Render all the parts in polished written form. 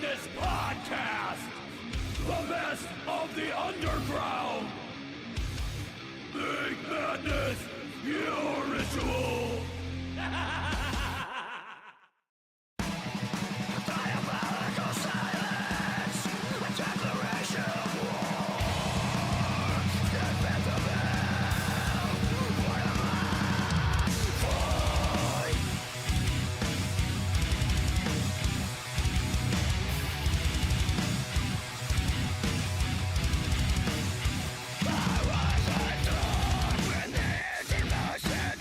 Madness Podcast! The best of the underground! Make madness your ritual! Diabolical silence! A declaration of war! Defense of hell! For the mind! Void! I was a dog when this innocent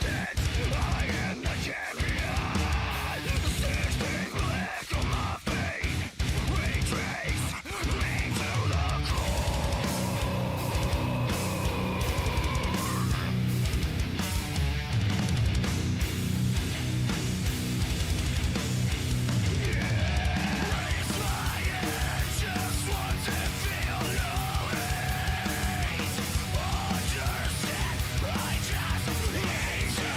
I am the champion. 16 flicks on my face, retrace me to the core. Raise my head just once and feel no hate. Understand, I just need to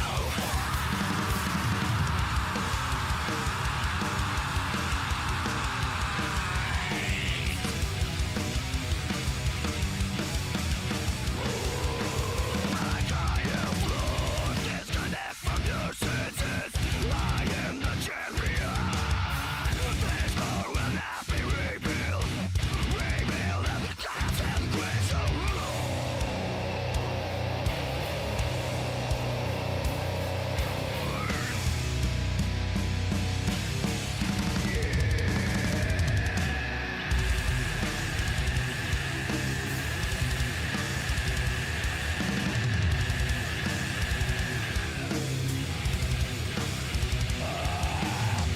I am lost, disconnect from your senses. I am the champion. This war will not be rebuilt. Rebuild the clouds and grace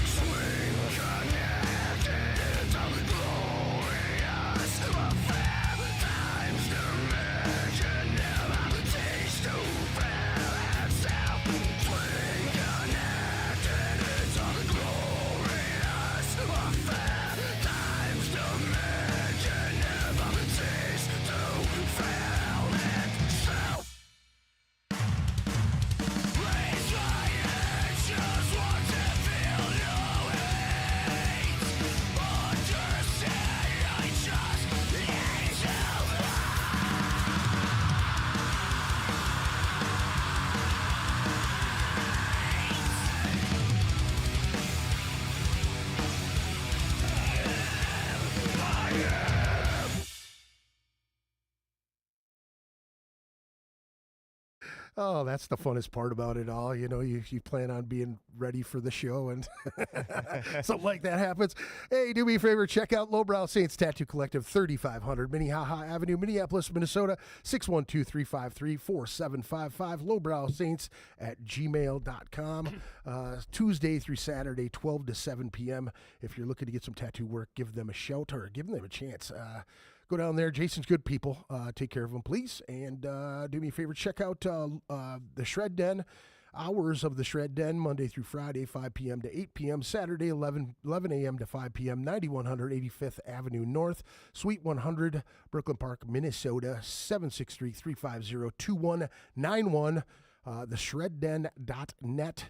swing connected into glorious affair. Time's dimension never cease to fail itself. Swing connected into glorious affair. Time's dimension never cease to fail itself. Raise my head just once and feel no hate. Understand, I just need to Oh, that's the funnest part about it all. You know, you plan on being ready for the show and something like that happens. Hey, do me a favor, check out Lowbrow Saints Tattoo Collective, 3500 Minnehaha Avenue, Minneapolis, Minnesota, 612-353-4755, Lowbrow Saints at gmail.com. Tuesday through Saturday, 12 to 7 p.m. If you're looking to get some tattoo work, give them a shout or give them a chance. Go down there. Jason's good people. Take care of them, please. And do me a favor, check out the Shred Den. Hours of the Shred Den, Monday through Friday, 5 p.m. to 8 p.m. Saturday, 11 a.m. to 5 p.m., 9100 85th Avenue North, Suite 100, Brooklyn Park, Minnesota, 763-350-2191. TheShredDen.net.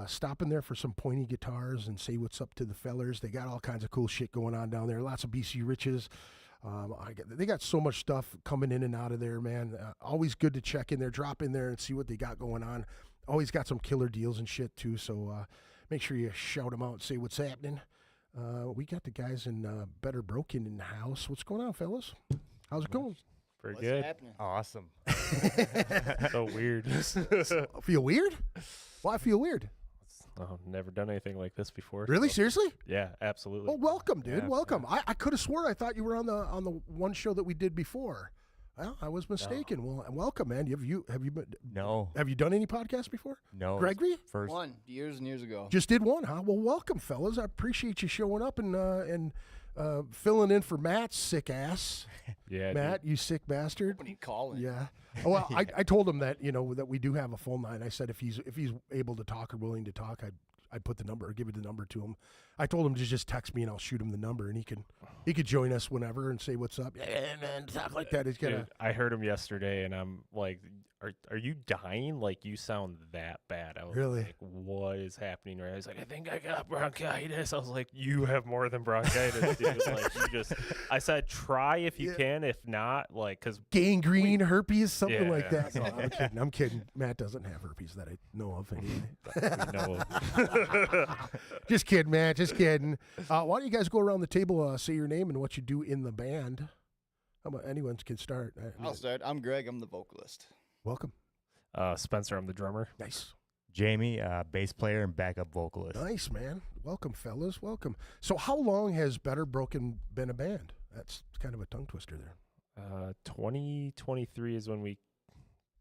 Stop in there for some pointy guitars and say what's up to the fellers. They got all kinds of cool shit going on down there. Lots of BC Riches. They got so much stuff coming in and out of there, man. Always good to check in there, drop in there and see what they got going on. Always got some killer deals and shit too. So make sure you shout them out and say what's happening. We got the guys in Better Broken in the house. What's going on, fellas? How's it going? Pretty What's good. happening? Awesome. So weird. Feel weird? Well, I feel weird. I've never done anything like this before. Really? so- Seriously? Yeah, absolutely. Oh, welcome, dude. Yeah, welcome. I could have swore I thought you were on the one show that we did before. Well, I was mistaken. Well, welcome, man. Have you No. have you done any podcasts before? No. Gregory? First. One years and years ago. Just did one, huh? Well, welcome, fellas. I appreciate you showing up and filling in for Matt's sick ass. Yeah, Matt, you sick bastard. What are you calling? Yeah. Well, I told him that that we do have a full line. I said if he's able to talk or willing to talk, I'd put the number or give it the number to him. I told him to just text me and I'll shoot him the number and he could join us whenever and say what's up. Yeah, man, talk like that. He's got Dude, I heard him yesterday, and I'm like, are you dying? Like, you sound that bad. I was Really? like, what is happening right now? He's like, I think I got bronchitis. I was like, you have more than bronchitis, dude. Like, you just, I said, try if you Yeah. can. If not, like, because Gangrene, herpes, something like Yeah. that. No, I'm kidding. I'm kidding. Matt doesn't have herpes that I know of anyway. we know. Just kidding, Matt. Just kidding. Why don't you guys go around the table, say your name and what you do in the band? How about anyone can start? I'll start. I'm Greg. I'm the vocalist. Welcome. Spencer, I'm the drummer. Nice. Jamie, bass player and backup vocalist. Nice, man. Welcome, fellas. Welcome. So how long has Better Broken been a band? That's kind of a tongue twister there. 2023 is when we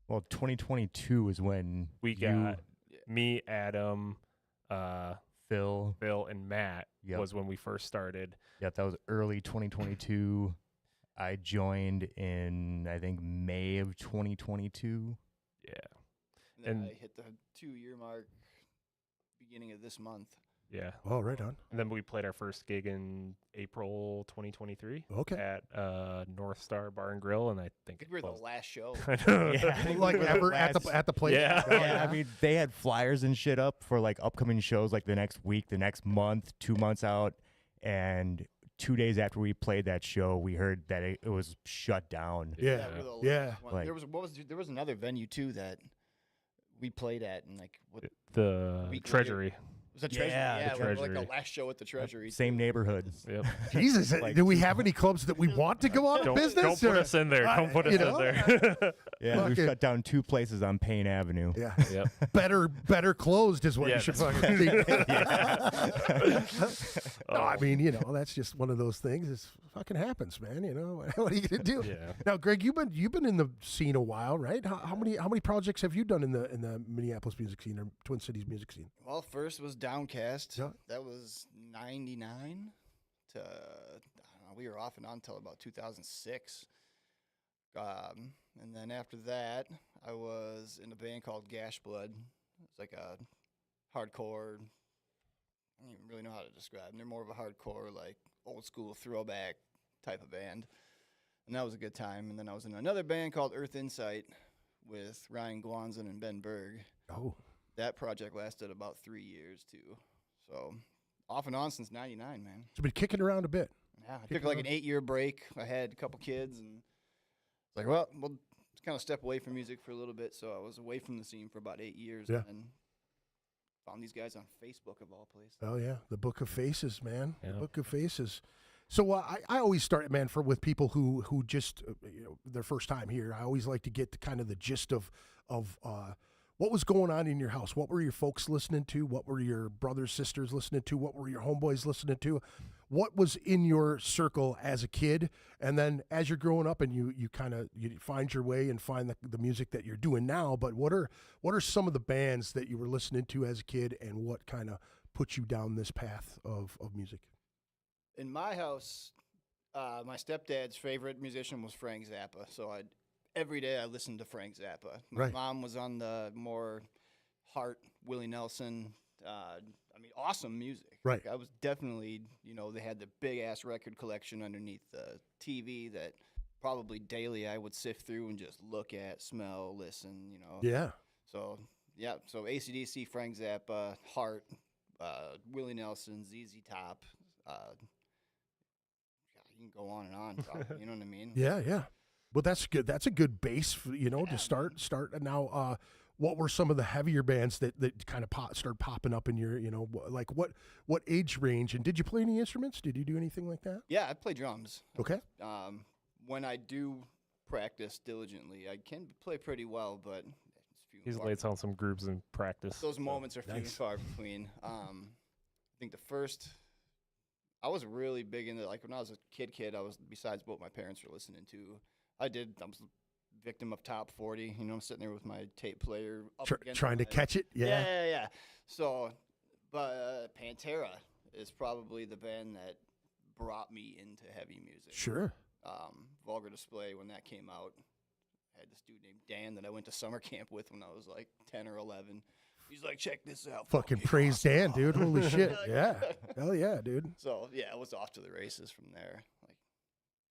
Well, 2022 is when got Yeah. me, Adam, Phil. Phil, and Matt Yep. was when we first started. Yep, that was early 2022. I joined in, I think, May of 2022. Yeah. And then And- I hit the 2-year mark beginning of this month. Yeah. Oh, right on. And then we played our first gig in April 2023 Okay. at North Star Bar and Grill, and I I think think we were the closed. last show. I know. Yeah, I think Like we were ever at last- the place. Yeah. Oh, Yeah, I mean, they had flyers and shit up for like upcoming shows, like the next week, the next month, 2 months out, and 2 days after we played that show, we heard that it was shut down. Yeah. we're the last Yeah. one. Like- There was another venue too that we played at, and like what The Week later. Treasury. was that? Treasury? Yeah, Yeah, the we were like the Treasury. last show at the Treasury. Same too. neighborhood. Yep. Jesus, Like- do we have any clubs that we want to go out of Don't business? put or- us in there. Don't put us you in know? there. Yeah, we Fucking- shut down 2 places on Payne Avenue. Yeah. Yep. Better closed is what Yeah, you should that's fucking think. No, I Oh. mean, that's just one of those things. It fucking happens, man. What are you gonna do? Yeah. Now, Greg, you've been in the scene a while, right? How many projects have you done in the Minneapolis music scene or Twin Cities music scene? Well, first was Downcast. Yeah. That was 99 to, I don't know, we were off and on until about 2006. And then after that, I was in a band called Gash Blood. It's like a hardcore, I don't even really know how to describe them. They're more of a hardcore, like old school throwback type of band. And that was a good time. And then I was in another band called Earth Insight with Ryan Gwanzon and Ben Berg. Oh, That project lasted about 3 years too. So off and on since '99, man. it's been kicking around a bit. Yeah, I Kick took like around. an 8-year break. I had a couple kids, and it's like, well, we'll kind of step away from music for a little bit. So I was away from the scene for about 8 years, Yeah. and found these guys on Facebook of all places. Oh yeah, the Book of Faces, man. The Yeah. Book of Faces. So I always start, man, with people who just their first time here. I always like to get kind of the gist of what was going on in your house. What were your folks listening to? What were your brothers, sisters listening to? What were your homeboys listening to? What was in your circle as a kid? And then as you're growing up and you find your way and find the music that you're doing now. But what are some of the bands that you were listening to as a kid, and what kind of put you down this path of music? In my house, my stepdad's favorite musician was Frank Zappa. So every day I listened to Frank Zappa. My Right. mom was on the more Hart, Willie Nelson. Awesome music. Right. Like, I was definitely, they had the big ass record collection underneath the TV that probably daily I would sift through and just look at, smell, listen. Yeah. So yeah. So AC/DC, Frank Zappa, Hart, Willie Nelson, ZZ Top. You can go on and on. Probably, you know what I mean? Yeah, yeah. Well, that's good. That's a good base, to start. And now, what were some of the heavier bands that kind of start popping up in your, like what age range? And did you play any instruments? Did you do anything like that? Yeah, I play drums. Okay. When I do practice diligently, I can play pretty well, but it's few and He's far laid on some grooves in practice. Those moments are few and Nice. far between. I think I was really big into, like, when I was a kid, I was, besides what my parents were listening to, I was a victim of top 40. I'm sitting there with my tape player up against Trying to my- catch it. Yeah. Yeah. So, but Pantera is probably the band that brought me into heavy music. Sure. Vulgar Display, when that came out, I had this dude named Dan that I went to summer camp with when I was like 10 or 11. He's like, check this out. Fucking fucking praise awesome." Dan, dude. Holy shit. Yeah. Hell yeah, dude. So yeah, I was off to the races from there. Like,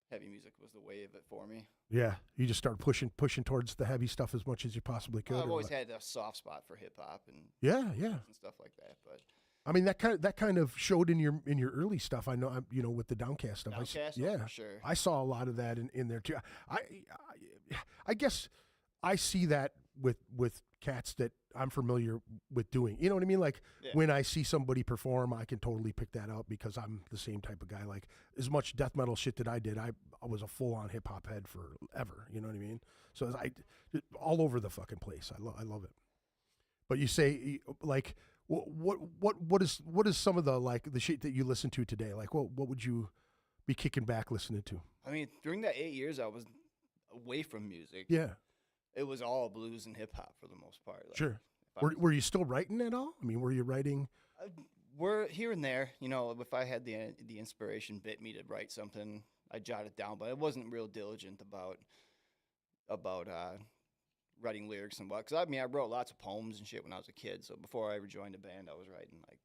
heavy music was the way of it for me. Yeah, you just start pushing towards the heavy stuff as much as you possibly could. Well, I've or always what? had a soft spot for hip hop and Yeah. and stuff like that. But I mean that kind of showed in your early stuff. I know, with the Downcast stuff. Downcast, yeah, for sure. I saw a lot of that in there too. I guess I see that with cats that I'm familiar with doing. You know what I mean? Like Yeah. when I see somebody perform, I can totally pick that up because I'm the same type of guy. Like as much death metal shit that I did, I was a full on hip hop head forever. You know what I mean? So all over the fucking place. I love it. But you say like what is some of the shit that you listen to today? Like what would you be kicking back listening to? I mean, during that 8 years, I was away from music. Yeah, It was all blues and hip hop for the most part. Like, sure. if I was- Were you still writing at all? I mean, were you writing? We're here and there, if I had the inspiration bit me to write something, I jot it down, but I wasn't real diligent about writing lyrics and what. Because I wrote lots of poems and shit when I was a kid. So before I ever joined a band, I was writing like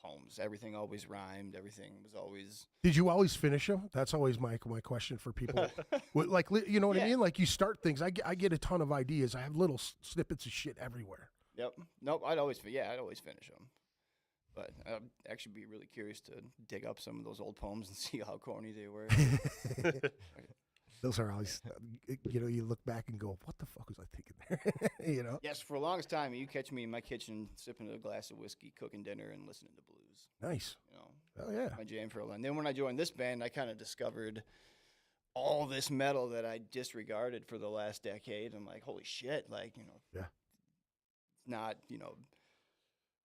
poems. Everything always rhymed. Everything was always. Did you always finish them? That's always my question for people. Like, you know what I Yeah. mean? Like you start things. I get a ton of ideas. I have little snippets of shit everywhere. Yep. Nope. I'd always finish them. But I'd actually be really curious to dig up some of those old poems and see how corny they were. Those are always, you look back and go, what the fuck was I thinking there? Yes, for the longest time, you catch me in my kitchen sipping a glass of whiskey, cooking dinner, and listening to blues. Nice. Oh, yeah. My jam for a while. And then when I joined this band, I kind of discovered all this metal that I disregarded for the last decade. I'm like, holy shit, Yeah. it's not,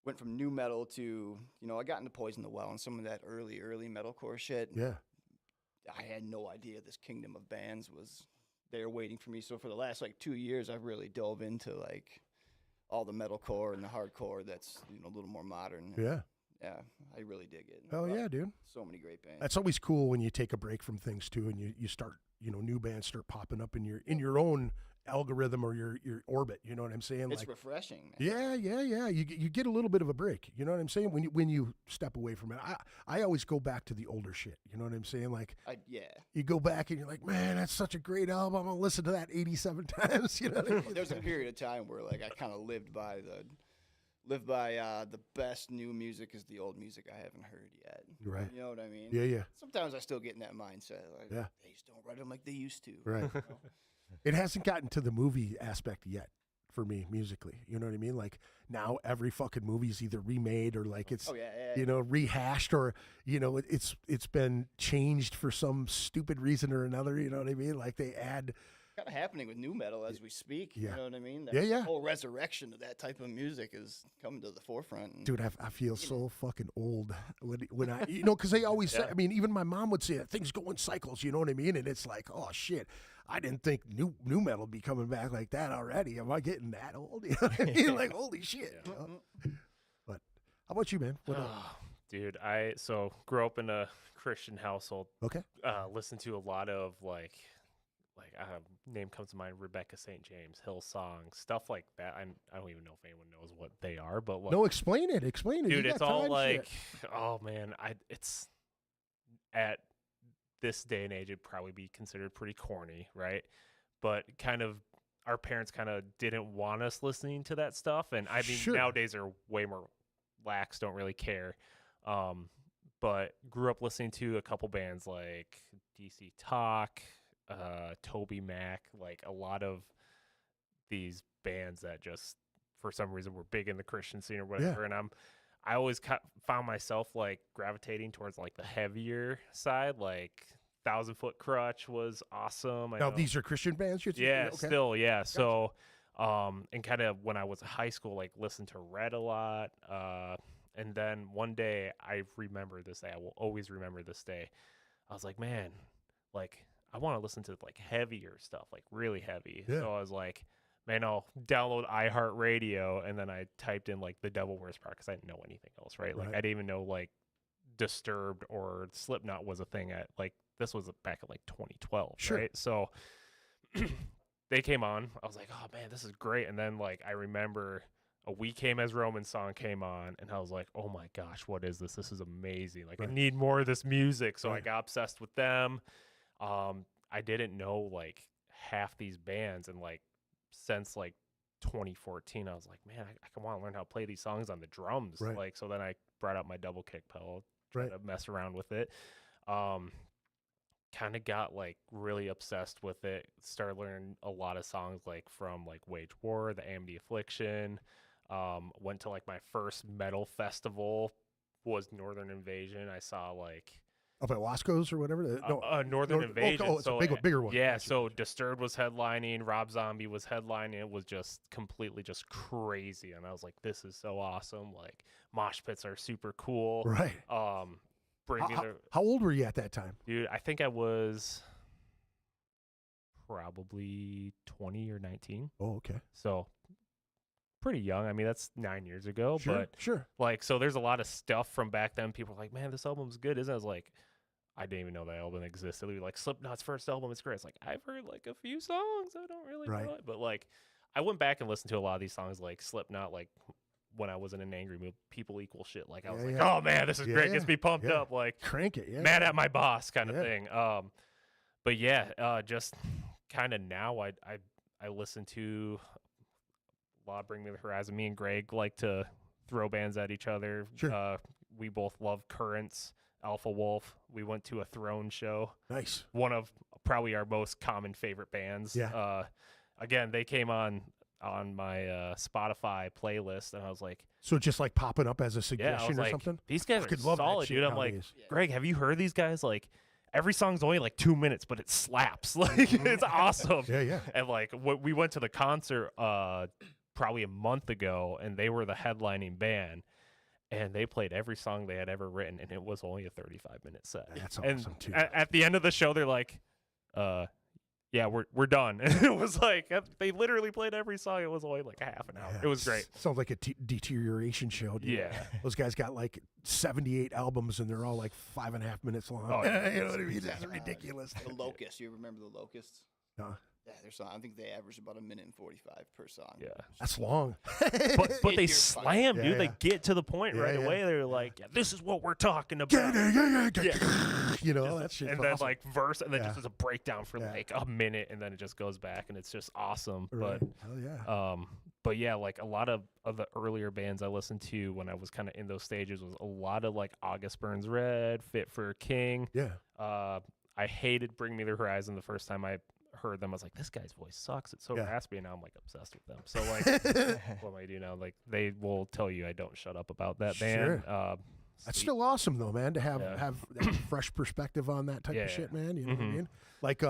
went from new metal to, I got into Poison the Well and some of that early metalcore shit. Yeah. I had no idea this kingdom of bands was there waiting for me. So for the last 2 years, I've really dove into all the metalcore and the hardcore that's a little more modern. Yeah. Yeah, I really dig it. Hell yeah, dude. So many great bands. That's always cool when you take a break from things too, and you start, new bands start popping up in your own algorithm or your orbit. You know what I'm saying? It's refreshing, man. Yeah. You get a little bit of a break. You know what I'm saying? When you step away from it, I always go back to the older shit. You know what I'm saying? Like, Yeah. you go back and you're like, man, that's such a great album. I'm gonna listen to that 87 times. You know what I mean? There's a period of time where I kind of lived by the best new music is the old music I haven't heard yet. Right. You know what I mean? Yeah. Sometimes I still get in that mindset. Yeah. They just don't write them like they used to. Right. It hasn't gotten to the movie aspect yet for me musically. You know what I mean? Like now every fucking movie is either remade or it's Oh yeah. rehashed or it's been changed for some stupid reason or another. You know what I mean? Like they add. Kind of happening with new metal as we speak. Yeah. You know what I mean? Yeah. The whole resurrection of that type of music is coming to the forefront. And Dude, I feel so fucking old when I, because they always say, I mean, even my mom would say that things go in cycles, you know what I mean? And it's like, oh shit, I didn't think new metal would be coming back like that already. Am I getting that old? You know what I mean? Like, holy shit. You know? But how about you, man? Dude, I grew up in a Christian household. Okay. Listened to a lot of name comes to mind, Rebecca St. James, Hillsong, stuff like that. I don't even know if anyone knows what they are, but No, explain it. Explain it. dude, You it's got all time, shit. oh man, it's at this day and age, it'd probably be considered pretty corny, right? But kind of our parents kind of didn't want us listening to that stuff, and I mean Sure. nowadays are way more lax, don't really care. But grew up listening to a couple bands like DC Talk, Toby Mac, like a lot of these bands that just for some reason were big in the Christian scene or whatever. Yeah. And I always found myself gravitating towards the heavier side, like 1,000 Foot Crutch was awesome. Now, these are Christian bands? Yeah, Okay. still, yeah. Gotcha. So, and kind of when I was in high school, listened to Red a lot. And then one day, I remember this day. I will always remember this day. I was like, man, I want to listen to heavier stuff, really heavy. Yeah. So I was like, man, I'll download iHeartRadio, and then I typed in the Devil Wears Prada because I didn't know anything else, right? Right. I didn't even know Disturbed or Slipknot was a thing at this was back in 2012, Sure. right? So they came on. I was like, oh man, this is great. And then I remember a We Came as Roman song came on, and I was like, oh my gosh, what is this? This is amazing. I Right. need more of this music. So I Right. got obsessed with them. I didn't know like half these bands, and like since like 2014, I was like, man, I want to learn how to play these songs on the drums. Right. Like, so then I brought out my double kick pedal, Right. tried to mess around with it. Kind of got like really obsessed with it. Started learning a lot of songs like from like Wage War, the Amity Affliction. Went to like my first metal festival was Northern Invasion. I saw like Up at Wasco's or whatever. Northern Invasion. Oh, it's so, a bigger one. Yeah, Gotcha. so Disturbed was headlining, Rob Zombie was headlining. It was just completely just crazy, and I was like, "This is so awesome!" Like mosh pits are super cool. Right. Bring me the How old were you at that time? dude. I think I was probably 20 or 19. Oh, okay. So pretty young. I mean, that's 9 years ago, Sure, but sure. like, so there's a lot of stuff from back then. People are like, "Man, this album's good, isn't it?" I was like, I didn't even know that album existed. They were like, Slipknot's first album is great. It's like, I've heard like a few songs. I don't really Right. know it. But like, I went back and listened to a lot of these songs like Slipknot, like when I was in an angry mood, People Equal Shit. Like, I was Yeah, like, yeah. oh man, this is great. Gets me pumped yeah. up. Like, Crank it, yeah. mad at my boss kind of Yeah. thing. But yeah, just kind of now I listen to a lot of Bring Me the Horizon. Me and Greg like to throw bands at each other. Sure. We both love Currents, Alpha Wolf. We went to a Throne show. Nice. One of probably our most common favorite bands. Yeah. Again, they came on my Spotify playlist, and I was like, So just like popping up as a yeah, I suggestion was or like, something? these guys I are could love that solid, shit dude. I'm like, nowadays. Greg, have you heard these guys? Like, every song's only like 2 minutes, but it slaps. Like, it's awesome. Yeah, yeah. And like, we went to the concert probably a month ago, and they were the headlining band, and they played every song they had ever written, and it was only a 35-minute set. That's And awesome too. at the end of the show, they're like, yeah, we're done. And it was like, they literally played every song. It was only like a half an hour. Yeah. It was great. Sounds like a deterioration show. Dude. Yeah. Those guys got like 78 albums and they're all like 5.5 minutes long. Oh, yeah. You know what I mean? That's ridiculous. The Locusts. You remember the Locusts? No. Yeah, their song. I think they average about 1:45 per song. Yeah. That's long. But they You're slam, fine. dude. Yeah, They yeah. get to the point Yeah, right yeah. away. They're like, yeah, this is what we're talking about. You know, that shit. And then like verse, and then Yeah. just as a breakdown for Yeah. like a minute, and then it just goes back, and it's just awesome. Right. Hell yeah. But yeah, like a lot of the earlier bands I listened to when I was kind of in those stages was a lot of like August Burns Red, Fit for a King. Yeah. I hated Bring Me the Horizon the first time I heard them. I was like, this guy's voice sucks. It's so Yeah. raspy, and now I'm like obsessed with them. So like, what am I do now? Like, they will tell you I don't shut up about that band. That's Sweet. still awesome though, man, to have Yeah. have that fresh perspective on that type Yeah, of shit, man. You know what I Mhm. mean? Like,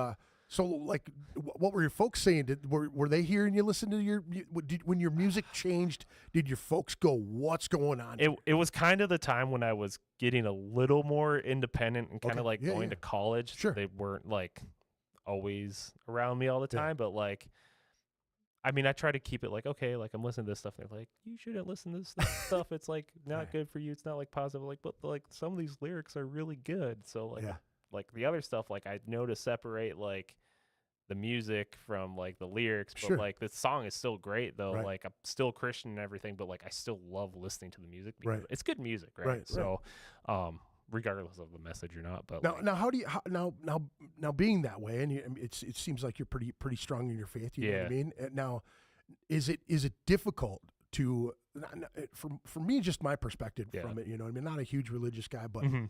so like, what were your folks saying? Were they hearing you listen to when your music changed? Did your folks go, "What's going on?" It was kind of the time when I was getting a little more independent and kind Okay. of like Yeah, going yeah. to college. Sure. They weren't like always around me all the Yeah. time, but like, I mean, I try to keep it like, okay, like I'm listening to this stuff. And they're like, you shouldn't listen to this stuff. It's like not Right. good for you. It's not like positive. Like, but like some of these lyrics are really good. So like, Yeah. like the other stuff, like I know to separate like the music from like the lyrics, but Sure. like the song is still great though. Right. Like I'm still Christian and everything, but like I still love listening to the music. Because Right. it's good music, right? Right, So, regardless of the message or not, but Now, like, now, how do you now being that way, and it seems like you're pretty strong in your faith. You know what I Yeah. mean? Now, is it difficult to for me, just my perspective Yeah. from it? You know, what I mean, not a huge religious guy, but Mhm.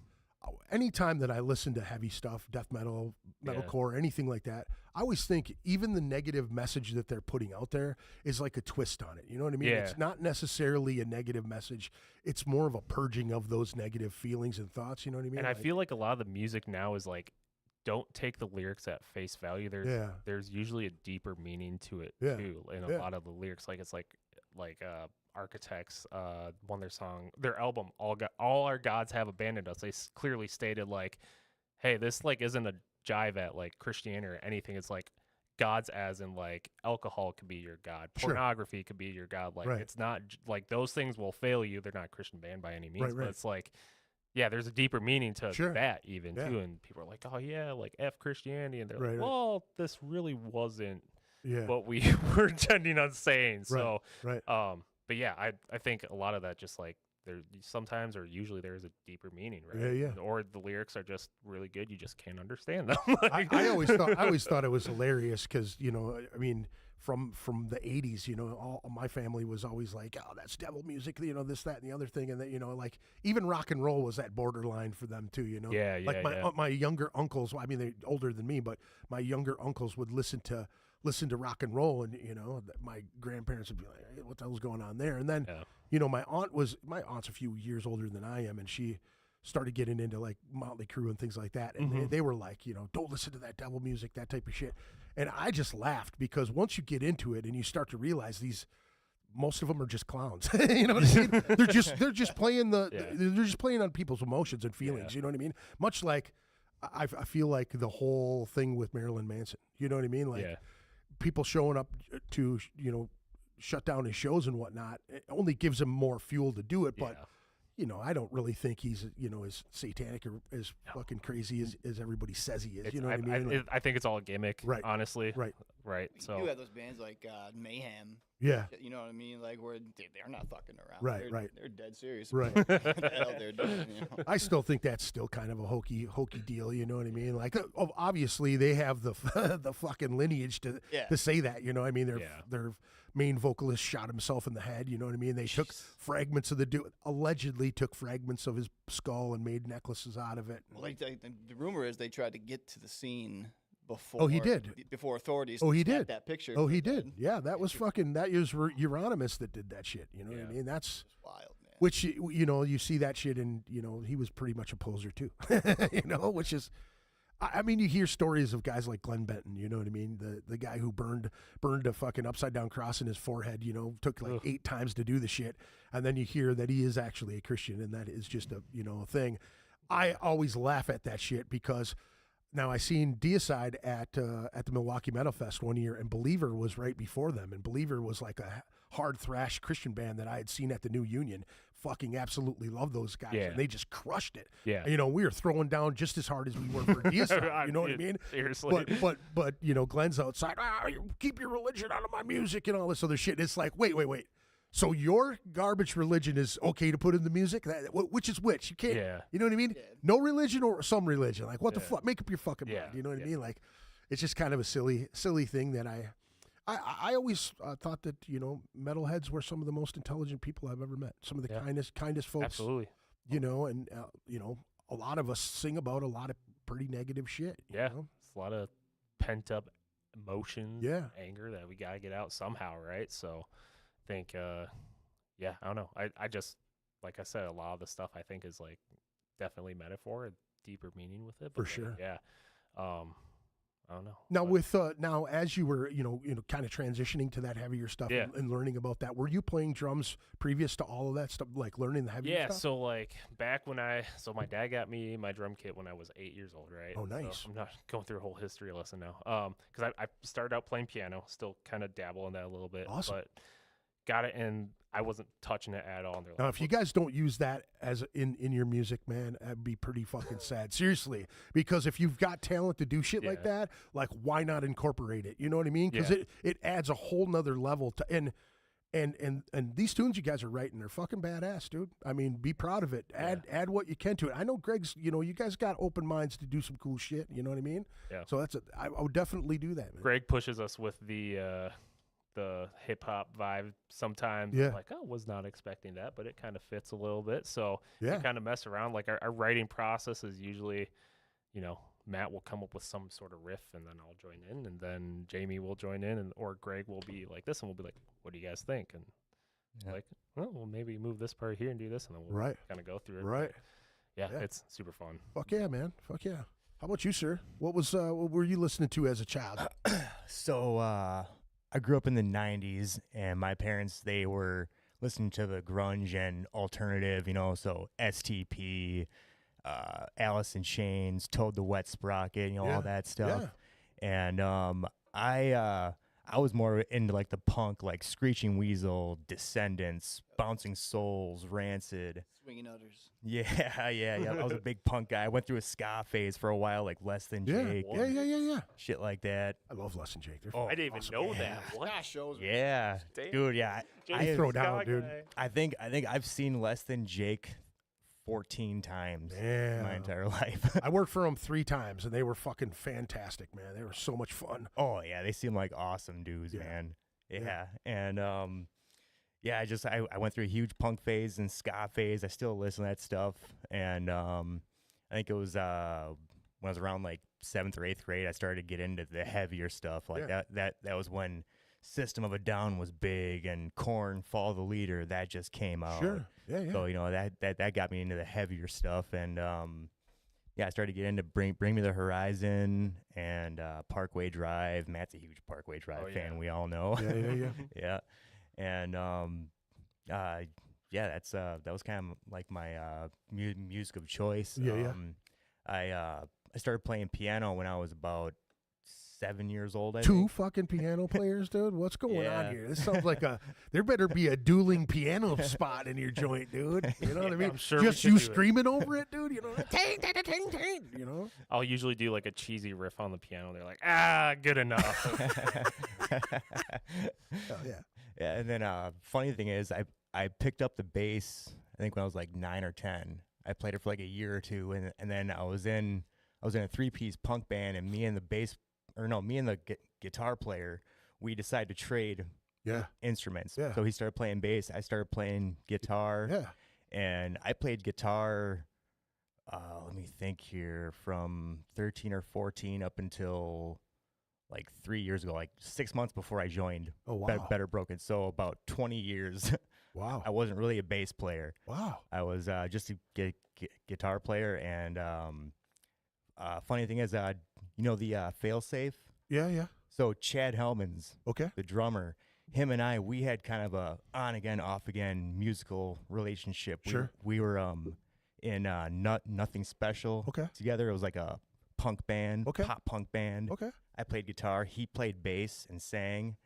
anytime that I listen to heavy stuff, death metal, metalcore, anything like that, I always think even the negative message that they're putting out there is like a twist on it. You know what I mean? Yeah. It's not necessarily a negative message. It's more of a purging of those negative feelings and thoughts. You know what I mean? and I Like, feel like a lot of the music now is like, don't take the lyrics at face value. There's usually a deeper meaning to it Yeah. too. In a Yeah. lot of the lyrics, like it's like Architects, one their album, all our gods have abandoned us. They clearly stated like, hey, this like isn't a jive at like Christianity or anything. It's like gods as in like alcohol could be your god, Sure. pornography could be your god. Like Right. it's not like those things will fail you. They're not a Christian band by any means, Right, but right. it's like, yeah, there's a deeper meaning to Sure. that even Yeah. too. And people are like, oh yeah, like F Christianity, and they're Right, like, right. well, this really wasn't yeah. what we were intending on saying. So, right. but yeah, I think a lot of that just like there sometimes or usually there is a deeper meaning, right? Yeah, yeah. Or the lyrics are just really good. You just can't understand them. I always thought it was hilarious because I mean from the 80s, all my family was always like, oh, that's devil music, this, that, and the other thing, and that like even rock and roll was that borderline for them too, Yeah, like yeah. my younger uncles, I mean they're older than me, but my younger uncles would listen to rock and roll, and my grandparents would be like, hey, what the hell's going on there? And then my aunt's a few years older than I am, and she started getting into like Motley Crue and things like that, and they were like, don't listen to that devil music, that type of shit. And I just laughed because once you get into it and you start to realize most of them are just clowns. You know what I mean? They're just playing they're just playing on people's emotions and feelings. You know what I mean? Much like I feel like the whole thing with Marilyn Manson. You know what I mean? Like people showing up to shut down his shows and whatnot. It only gives him more fuel to do it, but. I don't really think he's, as satanic or as fucking crazy as everybody says he is. You know what I mean? I think it's all a gimmick, Right. honestly. Right. So You have those bands like Mayhem. Yeah. You know what I mean? Like where they're not fucking around. Right. They're dead serious. Right. about what the hell they're doing, I still think that's still kind of a hokey deal. You know what I mean? Like, obviously they have the the fucking lineage to say that. You know, I mean, their main vocalist shot himself in the head. You know what I mean? They took fragments of allegedly took fragments of his skull and made necklaces out of it. Well, the rumor is they tried to get to the scene before. Oh, he did. Before authorities. Oh, he snapped did. That picture. Oh, he did. Yeah, that was fucking. That was Euronymous that did that shit. You know what I mean? That's It's wild, man. which you see that shit, and he was pretty much a poser too. Which is. I mean, you hear stories of guys like Glenn Benton, you know what I mean? The guy who burned a fucking upside down cross in his forehead, took like 8 times to do the shit. And then you hear that he is actually a Christian, and that is just a thing. I always laugh at that shit because now I seen Deicide at the Milwaukee Metal Fest one year, and Believer was right before them. And Believer was like a hard thrash Christian band that I had seen at the New Union. Fucking absolutely love those guys, and they just crushed it. Yeah, we were throwing down just as hard as we were for Deicide. You know what I mean? Seriously. But Glenn's outside. You keep your religion out of my music and all this other shit. It's like, wait. So your garbage religion is okay to put in the music? Which is which? You can't. Yeah. You know what I mean? Yeah. No religion or some religion. Like what the fuck? Make up your fucking mind. You know what I mean? Like it's just kind of a silly thing that I always thought that metalheads were some of the most intelligent people I've ever met. Some of the kindest folks. Absolutely. And a lot of us sing about a lot of pretty negative shit. Yeah, You know? it's a lot of pent up emotion, anger that we gotta get out somehow, right? So, I think, I don't know. I just, like I said, a lot of the stuff I think is like definitely metaphor, a deeper meaning with it. For but sure. Yeah. I don't know. Now But- with now as you were kind of transitioning to that heavier stuff and learning about that, were you playing drums previous to all of that stuff, like learning the heavier stuff? So like back when my dad got me my drum kit when I was 8 years old, right? Oh, nice. So I'm not going through a whole history lesson now. Because I started out playing piano, still kind of dabble in that a little bit. Awesome. But got it, and I wasn't touching it at all. And they're Now, like, if you guys don't use that as in your music, man, that'd be pretty fucking sad. Seriously, because if you've got talent to do shit like that, like why not incorporate it? You know what I mean? Because it adds a whole nother level to and these tunes you guys are writing are fucking badass, dude. I mean, be proud of it. Add what you can to it. I know Greg's. You guys got open minds to do some cool shit. You know what I mean? Yeah. So I would definitely do that, man. Greg pushes us with the hip hop vibe sometimes. Yeah. I'm like, oh, was not expecting that, but it kind of fits a little bit. So Yeah. we kind of mess around. Like our writing process is usually, Matt will come up with some sort of riff, and then I'll join in, and then Jamie will join in, or Greg will be like this, and we'll be like, what do you guys think? And like, well, maybe move this part here and do this, and then we'll kind of go through it. Right. Yeah, it's super fun. Fuck yeah, man. Fuck yeah. How about you, sir? What were you listening to as a child? So I grew up in the 90s, and my parents, they were listening to the grunge and alternative, so STP, Alice in Chains, Toad the Wet Sprocket, all that stuff. Yeah. And I I was more into like the punk, like Screeching Weasel, Descendants, Bouncing Souls, Rancid. Swinging Utters. Yeah. I was a big punk guy. I went through a ska phase for a while, like Less Than Yeah, Jake, yeah. shit like that. I love Les and Jake. They're Oh, I didn't even awesome. know Yeah. that. What? Gosh, shows. Yeah, Damn. dude. Yeah, Jake's I a throw ska down, dude. guy. I think I've seen Less Than Jake 14 times in Yeah. my entire life. I worked for them 3 times, and they were fucking fantastic, man. They were so much fun. Oh yeah, they seem like awesome dudes, Yeah. man. Yeah. Yeah, and I went through a huge punk phase and ska phase. I still listen to that stuff, and I think it was when I was around like 7th or 8th grade, I started to get into the heavier stuff. Like Yeah. that was when System of a Down was big, and Korn, Follow the Leader, that just came out. Sure. Yeah. So that got me into the heavier stuff, and I started to get into Bring Me the Horizon and Parkway Drive. Matt's a huge Parkway Drive fan, we all know. Yeah. Yeah, and that was kind of like my music of choice. Yeah. I started playing piano when I was about 7 years old. I 2 think. fucking piano players, dude. What's going on Yeah. here? This sounds like there better be a dueling piano spot in your joint, dude. You know what I mean? I'm sure we Just could you do it. screaming over it, dude. You know, ting, ting, ting, ting, you know? I'll usually do like a cheesy riff on the piano. They're like, good enough. Hell yeah. Yeah, and then funny thing is, I picked up the bass. I think when I was like 9 or 10. I played it for like a year or two, and then I was in a 3-piece punk band, and me and the guitar player, we decided to trade Yeah. instruments. Yeah. So he started playing bass, I started playing guitar, Yeah. and I played guitar. Let me think here, from 13 or 14 up until like 3 years ago, like 6 months before I joined Oh, wow. Better Broken. So about 20 years, Wow. I wasn't really a bass player. Wow. I was just a guitar player. And funny thing is, the Failsafe. Yeah. So Chad Hellman's, Okay. the drummer, him and I, we had kind of a on again, off again musical relationship. Sure. We were in Nothing Special Okay. together. It was like a punk band, Okay. pop punk band. Okay. I played guitar, he played bass and sang.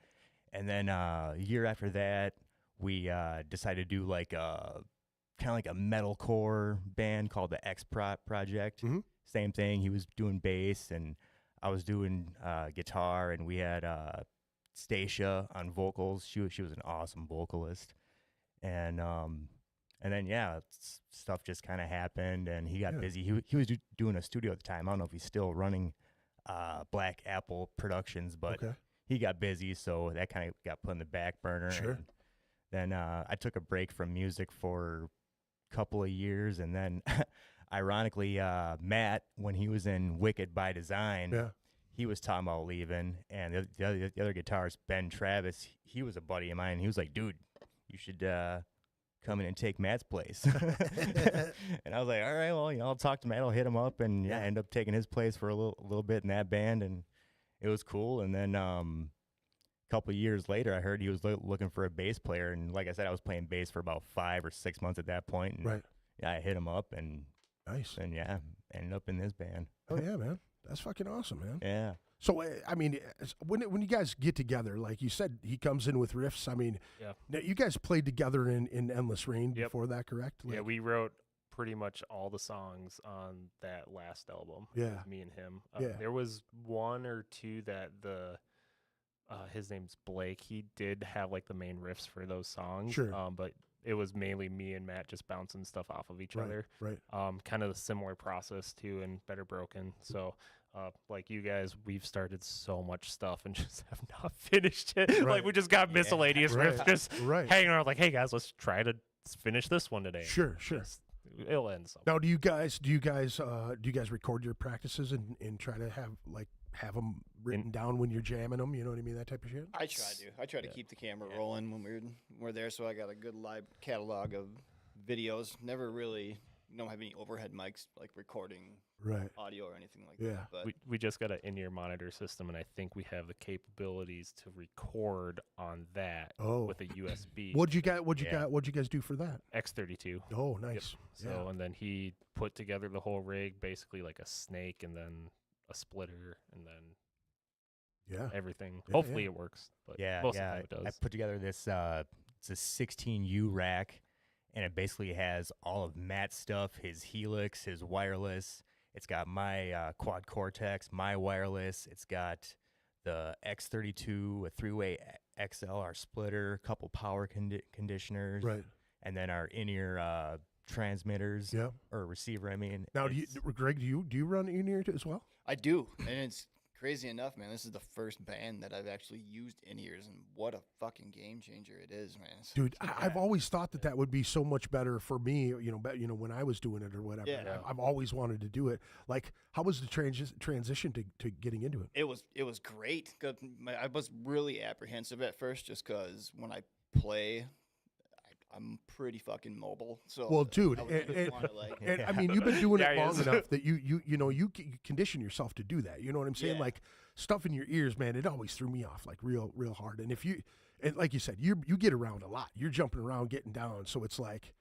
And then a year after that, we decided to do like a kind of like a metalcore band called the X Project. Mhm. Same thing. He was doing bass and I was doing guitar, and we had Stacia on vocals. She was an awesome vocalist, and then stuff just kind of happened, and he got Yeah. busy. He was doing a studio at the time. I don't know if he's still running Black Apple Productions, but Okay. he got busy, so that kind of got put in the back burner. Sure. And then I took a break from music for a couple of years, and then ironically, Matt, when he was in Wicked by Design, Yeah. he was talking about leaving, and the other guitarist, Ben Travis, he was a buddy of mine. He was like, dude, you should come in and take Matt's place. And I was like, all right, well, I'll talk to Matt, I'll hit him up, and I ended up taking his place for a little bit in that band, and it was cool. And then a couple of years later, I heard he was looking for a bass player, and like I said, I was playing bass for about 5 or 6 months at that point, and Right. yeah, I hit him up, and Nice. ended up in this band. Oh yeah, man. That's fucking awesome, man. Yeah. So I mean, when you guys get together, like you said, he comes in with riffs. I mean, Yeah. now, you guys played together in Endless Rain Yep. before that, correct? Yeah, Like- we wrote pretty much all the songs on that last album. It Yeah. was me and him. Yeah. There was 1 or 2 that his name's Blake. He did have like the main riffs for those songs. Sure. But it was mainly me and Matt just bouncing stuff off of each Right, other. right. Kind of a similar process too in Better Broken. So like you guys, we've started so much stuff and just have not finished it. Right. Like we just got miscellaneous Right, riffs just right. hanging around like, hey guys, let's try to finish this one today. Sure. It'll end somewhere. Now, do you guys record your practices and try to have them written down when you're jamming them? You know what I mean? That type of shit. I try to keep the camera rolling when we're there, so I got a good live catalog of videos. Never really don't have any overhead mics like recording Right. audio or anything like Yeah. that. But We just got an in-ear monitor system, and I think we have the capabilities to record on that Oh. with a USB. What'd you guys do for that? X32. Oh, nice. So, and then he put together the whole rig, basically like a snake, and then a splitter, and then Yeah. everything. Yeah, Hopefully yeah. it works, but Yeah, most yeah. of the time I it does. put together this. It's a 16U rack, and it basically has all of Matt's stuff: his Helix, his wireless. It's got my quad Cortex, my wireless. It's got the X32, a three-way XLR splitter, a couple power conditioners, Right. and then our in-ear transmitters Yeah. or receiver. I mean, Now, Greg, do you run in-ear as well? I do, and it's crazy enough, man. This is the first band that I've actually used in-ears, and what a fucking game changer it is, man. Dude, I've always thought that would be so much better for me, when I was doing it or whatever. Yeah. And I've always wanted to do it. Like, how was the transition to getting into it? It was great. 'Cause I was really apprehensive at first, just because when I play, I'm pretty fucking mobile. So Well, dude, I would wanna, like, and I mean, you've been doing it Yeah, long he is. enough that you condition yourself to do that. You know what I'm saying? Yeah. Like stuff in your ears, man. It always threw me off like real hard. And and like you said, you get around a lot. You're jumping around, getting down. So it's like,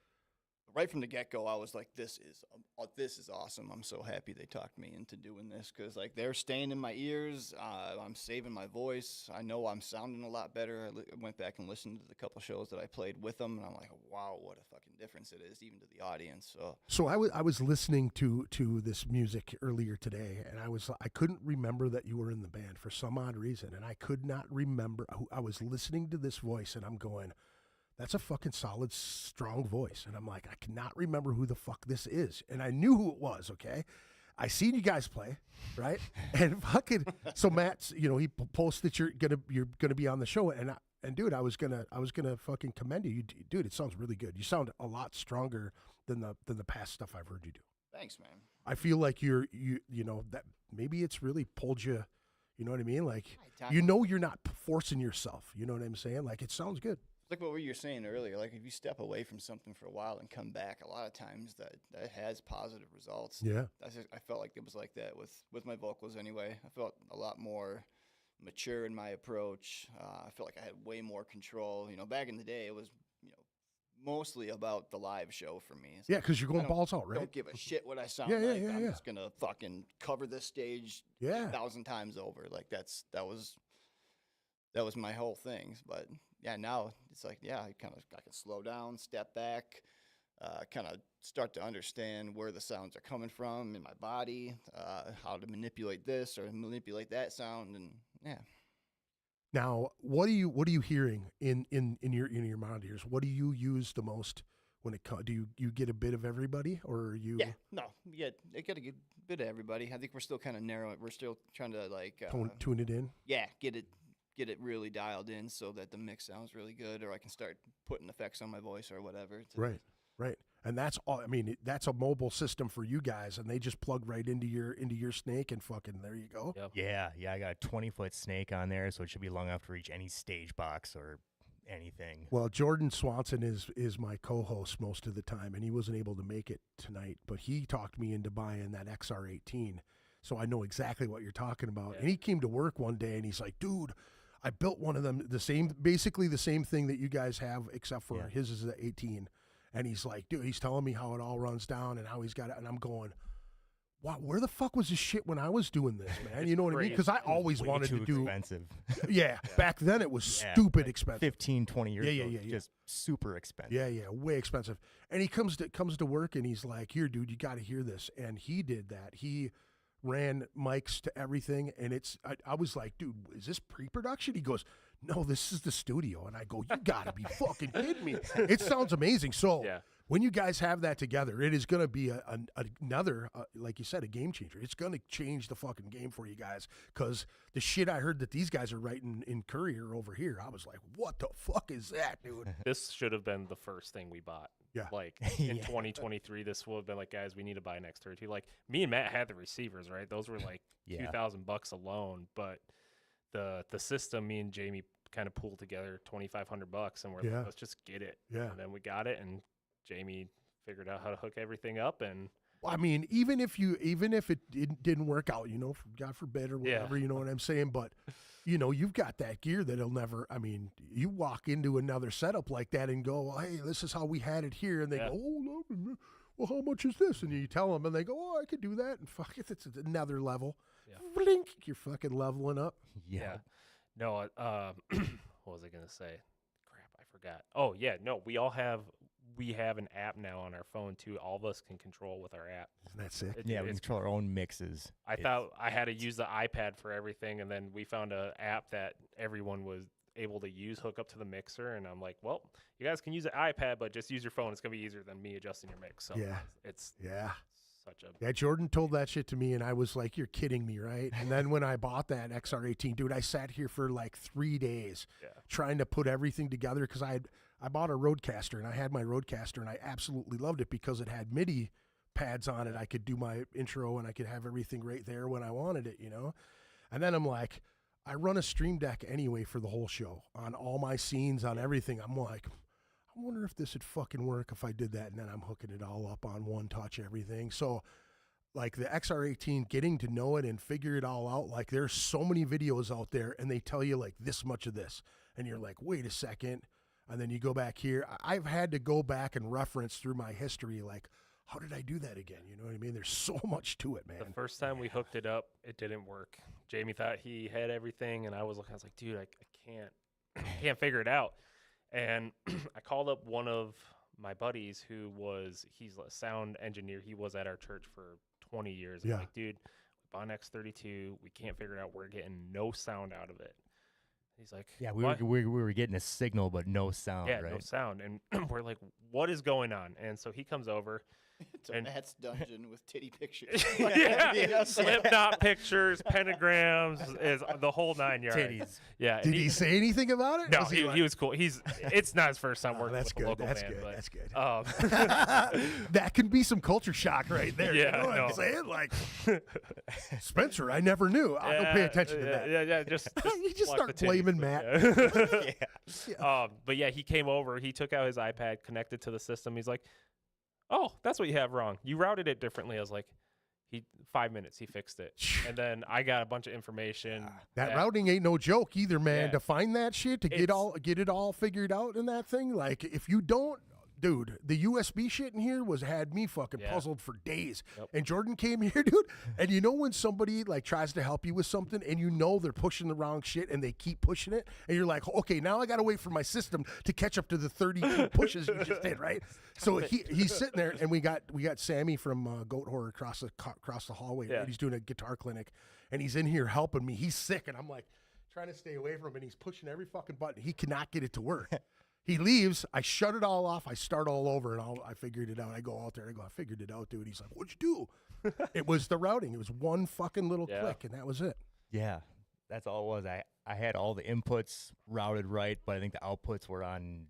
right from the get-go, I was like, this is awesome. I'm so happy they talked me into doing this, because like they're staying in my ears. I'm saving my voice. I know I'm sounding a lot better. I went back and listened to the couple shows that I played with them, and I'm like, wow, what a fucking difference it is, even to the audience. So I was listening to this music earlier today, and I couldn't remember that you were in the band for some odd reason, and I could not remember who I was listening to this voice, and I'm going, that's a fucking solid, strong voice. And I'm like, I cannot remember who the fuck this is. And I knew who it was, okay? I seen you guys play, right? And fucking, so Matt's, he posted that you're gonna be on the show. And dude, I was gonna fucking commend you. Dude, it sounds really good. You sound a lot stronger than the past stuff I've heard you do. thanks, man. I feel like you know, that maybe it's really pulled you, you know what I mean? Like, you're not forcing yourself. You know what I'm saying? Like, it sounds good. Like what you were saying earlier, like if you step away from something for a while and come back, a lot of times that has positive results. Yeah. I felt like it was like that with my vocals anyway. I felt a lot more mature in my approach. I felt like I had way more control. Back in the day, it was mostly about the live show for me. It's Yeah, because you're I going don't- balls out, right? Don't give a shit what I sound Yeah, yeah, like. yeah, I'm yeah. just gonna fucking cover this stage Yeah. 1,000 times over. Like that was my whole thing. But yeah, now it's like, yeah, I can slow down, step back, kind of start to understand where the sounds are coming from in my body, how to manipulate this or manipulate that sound, and yeah. Now, what are you hearing in your monitors? What do you use the most when it comes? Do you get a bit of everybody, or are you Yeah, no, I got a good bit of everybody. I think we're still kind of narrow. We're still trying to tune it in? yeah, get it really dialed in so that the mix sounds really good, or I can start putting effects on my voice or whatever. Right. And that's all. I mean, that's a mobile system for you guys, and they just plug right into your snake, and fucking there you go. Yep. Yeah. I got a 20-foot snake on there, so it should be long enough to reach any stage box or anything. Well, Jordan Swanson is my co-host most of the time, and he wasn't able to make it tonight, but he talked me into buying that XR18, so I know exactly what you're talking about. Yeah. And he came to work one day, and he's like, "Dude, I built one of them, basically the same thing that you guys have, except for his is the 18." And he's like, dude, he's telling me how it all runs down and how he's got it. And I'm going, wow, where the fuck was this shit when I was doing this, man? You know what I mean? Because I always Way wanted too to do. expensive. Yeah, back then it was stupid expensive. 15, 20 years ago, Yeah. just super expensive. Yeah, way expensive. And he comes to work and he's like, here, dude, you got to hear this. And he did that. He ran mics to everything. And I was like, dude, is this pre-production? He goes, no, this is the studio. And I go, you got to be fucking kidding me. It sounds amazing. So when you guys have that together, it is going to be another, like you said, a game changer. It's going to change the fucking game for you guys, because the shit I heard that these guys are writing in Courier over here, I was like, what the fuck is that, dude? This should have been the first thing we bought. Yeah. Like in 2023, this would have been like, guys, we need to buy an X32. Like me and Matt had the receivers, right? Those were like $2,000 alone, but the system, me and Jamie kind of pooled together $2,500, and we're like, let's just get it. Yeah. And then we got it, and Jamie figured out how to hook everything up, and I mean, even if it didn't work out, God forbid or whatever, you know what I'm saying? But, you've got that gear that'll never, I mean, you walk into another setup like that and go, hey, this is how we had it here. And they go, oh, no, well, how much is this? And you tell them, and they go, oh, I could do that. And fuck it, it's another level. Yeah. Blink, you're fucking leveling up. Yeah. No, what was I gonna say? Crap, I forgot. Oh yeah, no, we have an app now on our phone too. All of us can control with our app. Isn't that sick? Yeah, we It's control our own mixes. I thought I had to use the iPad for everything, and then we found an app that everyone was able to use, hook up to the mixer, and I'm like, well, you guys can use the iPad, but just use your phone. It's gonna be easier than me adjusting your mix. So Yeah. it's Yeah. such a Yeah, Jordan told that shit to me, and I was like, you're kidding me, right? And then when I bought that XR18, dude, I sat here for like 3 days yeah. trying to put everything together because I bought a Roadcaster, and I had my Roadcaster, and I absolutely loved it because it had MIDI pads on it. I could do my intro, and I could have everything right there when I wanted it, you know? And then I'm like, I run a Stream Deck anyway for the whole show on all my scenes, on everything. I'm like, I wonder if this would fucking work if I did that. And then I'm hooking it all up on one touch, everything. So like the XR18, getting to know it and figure it all out. Like there's so many videos out there and they tell you like this much of this. And you're like, wait a second. And then you go back here. I've had to go back and reference through my history. Like, how did I do that again? You know what I mean? There's so much to it, man. The first time we hooked it up, it didn't work. Jamie thought he had everything, and I was looking. I was like, dude, I can't figure it out. And I called up one of my buddies he's a sound engineer. He was at our church for 20 years. Yeah. I'm like, dude, we bought an X32. We can't figure it out. We're getting no sound out of it. He's like, Yeah, we "What?" were getting a signal, but no sound, Yeah, right? no sound. And we're like, what is going on? And so he comes over. It's a And- Matt's dungeon with titty pictures. Yeah, Slipknot pictures, pentagrams, is the whole 9 yards. Titties. Yeah. and Did he say anything about it? No, Was he, like, he was cool. It's not his first time "Oh, working that's with a good. local That's band, good. but That's good. um, That can be some culture shock right there. Yeah, you know what I I'm know. saying? Like, Spencer, I never knew. I don't pay attention to that. Yeah, just You just block start the titties, blaming but Matt. yeah. But yeah, he came over. He took out his iPad, connected to the system. He's like, "Oh, that's what you have wrong. You routed it differently." I was like, 5 minutes, he fixed it, and then I got a bunch of information. That routing ain't no joke either, man. Yeah. To find that shit, to get it all figured out in that thing. Like, if you don't, dude, the USB shit in here had me fucking Yeah. puzzled for days. Yep. And Jordan came here, dude, and you know when somebody like tries to help you with something, and you know they're pushing the wrong shit, and they keep pushing it, and you're like, okay, now I gotta wait for my system to catch up to the 32 pushes you just did, right? So he's sitting there, and we got Sammy from Goat Horror across the hallway. Yeah. Right? He's doing a guitar clinic, and he's in here helping me. He's sick, and I'm like trying to stay away from him, and he's pushing every fucking button. He cannot get it to work. He leaves. I shut it all off. I start all over, and I figured it out. I go out there. I figured it out, dude. He's like, what'd you do? It was the routing. It was one fucking little Yeah. click, and that was it. Yeah, that's all it was. I had all the inputs routed right, but I think the outputs were on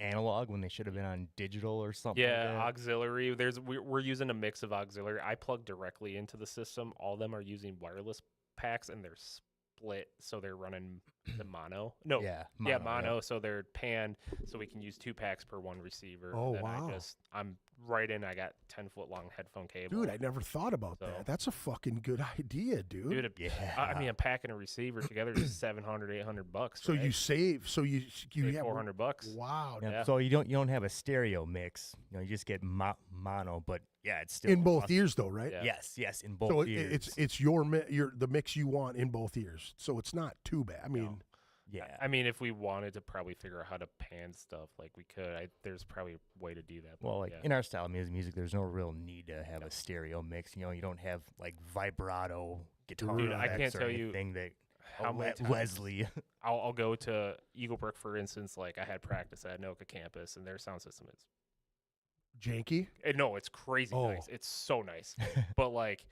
analog when they should have been on digital or something. Yeah, like that. auxiliary. We're using a mix of auxiliary. I plug directly into the system. All of them are using wireless packs, and they're split, so they're running the mono. No, Yeah, mono. So they're panned, so we can use 2 packs per one receiver. Oh, Then wow. I'm right in. I got 10-foot long headphone cable. Dude, I never thought about So- that. That's a fucking good idea, dude. Dude, Yeah. I mean, I'm packing a receiver together is $700, $800. so right? you save. So you Save have $400. Wow. Yeah, Yeah. So you don't have a stereo mix. You just get mono, but yeah, it's still In both awesome. ears, though, right? Yeah. Yes, in both So ears. it's the mix you want in both ears. So it's not too bad. I mean, yeah. I mean, if we wanted to probably figure out how to pan stuff, like we could. There's probably a way to do that. but Well, like yeah. in our style of music, there's no real need to have a stereo mix. You don't have like vibrato guitar Dude, I effects can't or tell you anything that how many times Leslie. I'll go to Eagle Brook, for instance. Like I had practice at Anoka campus, and their sound system is janky. no, it's crazy Oh. nice. It's so nice, but like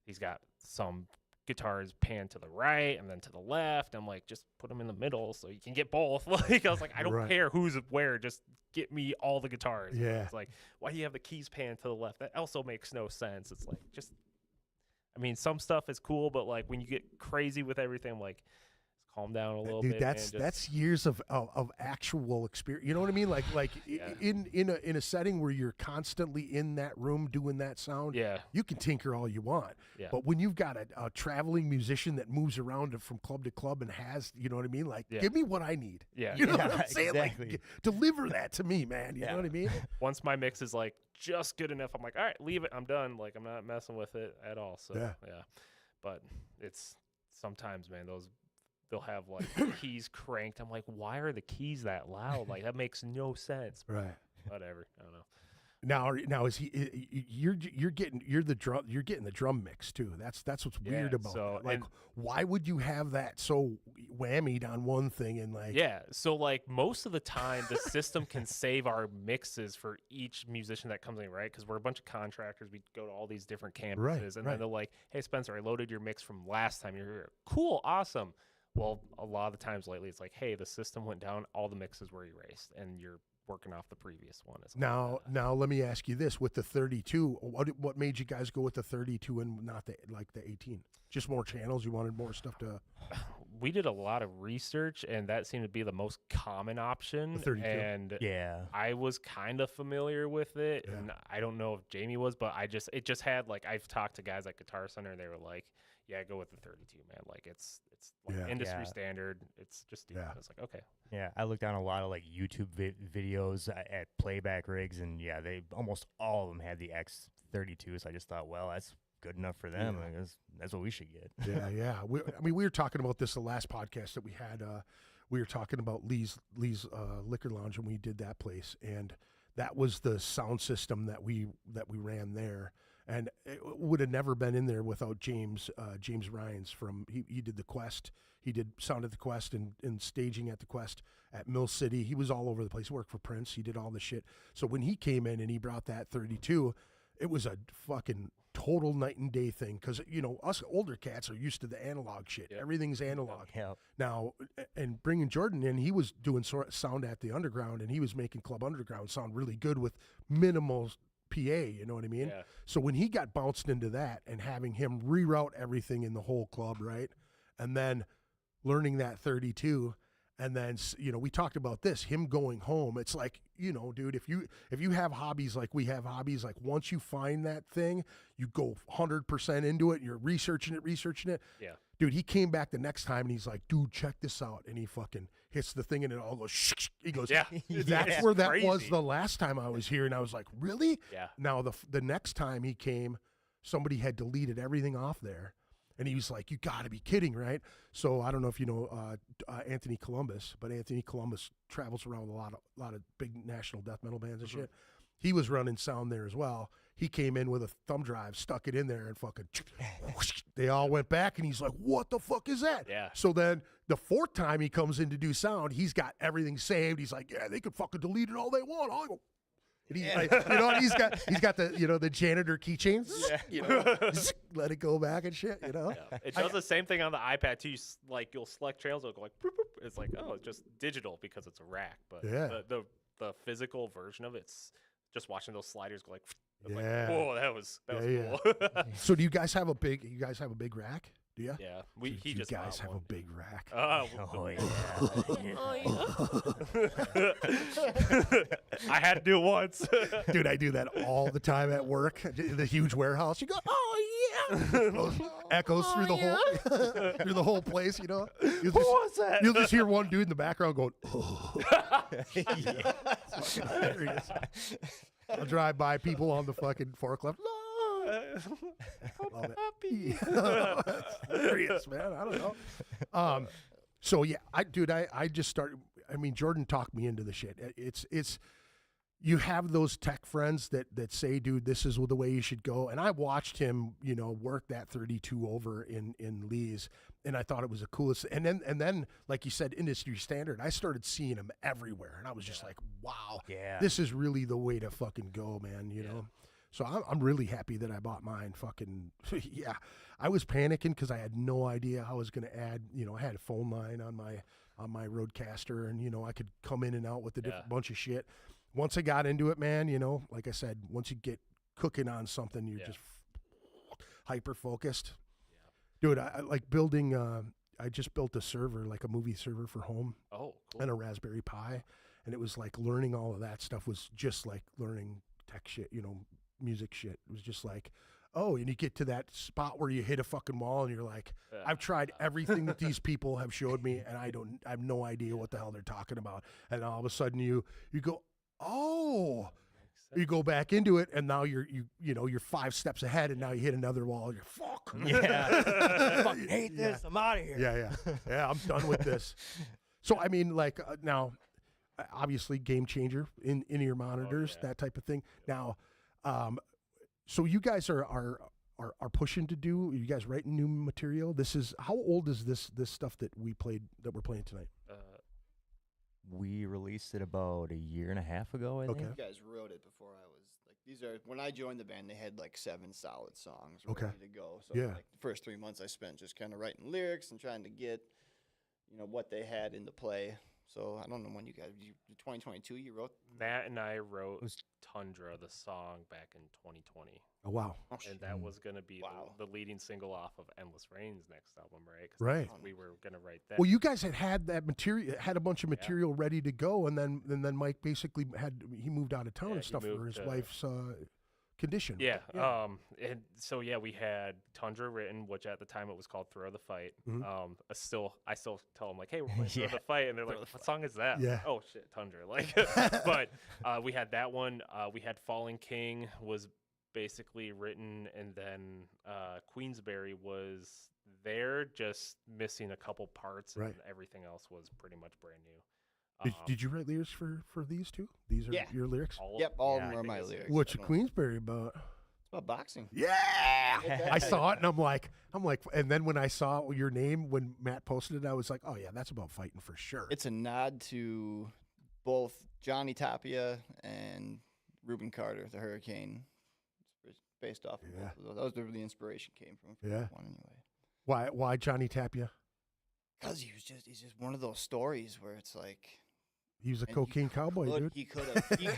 he's got some guitars panned to the right and then to the left. I'm like, just put them in the middle so you can get both. Like I was like, I don't Right. care who's where, just get me all the guitars. And Yeah. it's like, why do you have the keys panned to the left? That also makes no sense. It's like just, I mean, some stuff is cool, but like when you get crazy with everything, I'm like, calm down a little Dude, bit. that's man, just, years of actual experience. You know what I mean? Like Yeah. in a setting where you're constantly in that room doing that sound. yeah, You can tinker all you want, yeah, but when you've got a traveling musician that moves around from club to club and has, you know what I mean? Like, Yeah. give me what I need. yeah. You know Yeah, what I'm saying? exactly. Like, deliver that to me, man. You Yeah. know what I mean? Once my mix is like just good enough, I'm like, all right, leave it. I'm done. Like I'm not messing with it at all. So Yeah. yeah. But it's sometimes, man, they'll have like the keys cranked. I'm like, why are the keys that loud? Like that makes no sense. Right. Whatever. I don't know. Now is you're getting the drum mix too. That's what's Yeah, weird about so- it. Like, and- why would you have that so whammied on one thing and like Yeah. So like most of the time, the system can save our mixes for each musician that comes in, right? Because we're a bunch of contractors. We go to all these different campuses, Right, and right. then they're like, "Hey, Spencer, I loaded your mix from last time you were here. Cool, awesome." Well, a lot of the times lately, it's like, "Hey, the system went down. All the mixes were erased, and you're working off the previous one." It's like, Now let me ask you this: with the 32, what made you guys go with the 32 and not the 18? Just more channels? You wanted more stuff to we did a lot of research, and that seemed to be the most common option. The 32. And Yeah. I was kind of familiar with it, Yeah. and I don't know if Jamie was, but it just had like I've talked to guys at Guitar Center, and they were like, "Yeah, go with the 32, man. Like it's like Yeah. industry Yeah. standard. It's just Yeah. It's like okay, Yeah, I looked on a lot of like YouTube videos at playback rigs, and yeah, they almost all of them had the X32. So I just thought, well, that's good enough for them. Yeah. I guess that's what we should get. yeah. We were talking about this the last podcast that we had. We were talking about Lee's Liquor Lounge, and we did that place, and that was the sound system that we ran there, and it would have never been in there without James Ryans from he did the Quest. He did sound at the Quest and staging at the Quest at Mill City. He was all over the place. He worked for Prince. He did all this shit. So when he came in and he brought that 32, it was a fucking total night and day thing, because us older cats are used to the analog shit. Yep. Everything's analog Yeah. now. And bringing Jordan in, he was doing sound at the Underground, and he was making Club Underground sound really good with minimal PA. You know what I mean? yeah, So when he got bounced into that and having him reroute everything in the whole club, right, and then learning that 32. And then, we talked about this, him going home. It's like, dude, if you have hobbies like we have hobbies, like once you find that thing, you go 100% into it. You're researching it. yeah, Dude, he came back the next time and he's like, dude, check this out. And he fucking hits the thing and it all goes, shh. He goes, yeah. that's It's where that was crazy. the last time I was here. And I was like, really? Yeah, Now, the next time he came, somebody had deleted everything off there. And he was like, you got to be kidding, right? So I don't know if you know Anthony Columbus, but Anthony Columbus travels around with a lot of big national death metal bands and shit. He was running sound there as well. He came in with a thumb drive, stuck it in there, and fucking they all went back. And he's like, what the fuck is that? Yeah. So then the fourth time he comes in to do sound, he's got everything saved. He's like, yeah, they could fucking delete it all they want. I'll go. And he's like, he's got the the janitor keychains. Let it go back and shit. yeah. It does the same thing on the iPad too. You'll select trails, it'll go like, boop, boop. It's like, oh, it's just digital because it's a rack. But Yeah. the physical version of it's just watching those sliders go like, it's Yeah. like, whoa, that was Yeah, cool. So do you guys have a big rack? Do you? Yeah, Dude, he you just guys bought have one. a big rack. Oh I had to do it once. Dude, I do that all the time at work. The huge warehouse. You go, oh yeah, echoes through the whole through the whole place. You'll Who just, was that? you'll just hear one dude in the background going, oh. Hilarious. I'll drive by people on the fucking forklift. Love it. That's hilarious, man. I don't know. So yeah, I just started. I mean, Jordan talked me into the shit. It's you have those tech friends that say, dude, this is the way you should go. And I watched him, work that 32 over in Lee's, and I thought it was the coolest. And then, like you said, industry standard. I started seeing him everywhere, and I was just like, wow, Yeah. this is really the way to fucking go, man. You know. So I'm really happy that I bought mine. Fucking yeah, I was panicking because I had no idea how I was going to add. I had a phone line on my Roadcaster, and I could come in and out with a different bunch of shit. Once I got into it, man, like I said, once you get cooking on something, you're just hyper focused. Dude, I like building. I just built a server, like a movie server for home, Oh, cool. and a Raspberry Pi, and it was like learning all of that stuff was just like learning tech shit, music shit. It was just like, oh, and you get to that spot where you hit a fucking wall, and you're like, I've tried everything that these people have showed me, and I have no idea what the hell they're talking about. And all of a sudden you go, oh. You go back into it, and now you're 5 steps ahead, and now you hit another wall. You're fuck. Yeah. Fucking hate this. I'm out of here. Yeah. I'm done with this. So I mean, like now, obviously, game changer in ear monitors, that type of thing. Now, so you guys are pushing to do. You guys writing new material. This is how old is this stuff that we're playing tonight? We released it about a year and a half ago, I think. You guys wrote it before I was like. These are when I joined the band. They had like 7 solid songs ready to go. So like the first 3 months I spent just kind of writing lyrics and trying to get, what they had into play. So I don't know when you guys. 2022. You wrote. Matt and I wrote Tundra, the song, back in 2020. Oh wow! And that was going to be the leading single off of Endless Rain's next album, right? 'Cause Right. we were going to write that. Well, you guys had that material, had a bunch of material ready to go, and then Mike basically he moved out of town and stuff for his wife's condition. Yeah. And so we had Tundra written, which at the time it was called "Throw the Fight." Mm-hmm. I still tell them like, "Hey, we're playing "Throw the Fight," and they're like, "What song is that?" Yeah. Like, oh shit, Tundra. Like, but we had that one. We had "Fallen King" was basically written, and then Queensberry was there, just missing a couple parts, and everything else was pretty much brand new. Did you write lyrics for these two? These are your lyrics? All of them are my lyrics. What's your Queensberry about? It's about boxing. Yeah, I saw it and I'm like, and then when I saw your name when Matt posted it, I was like, oh yeah, that's about fighting for sure. It's a nod to both Johnny Tapia and Reuben Carter, the Hurricane. It's based off of both of those. That was where the inspiration came from. That one anyway. Why Johnny Tapia? Because he's just one of those stories where it's like. He was a cocaine cowboy, dude. He could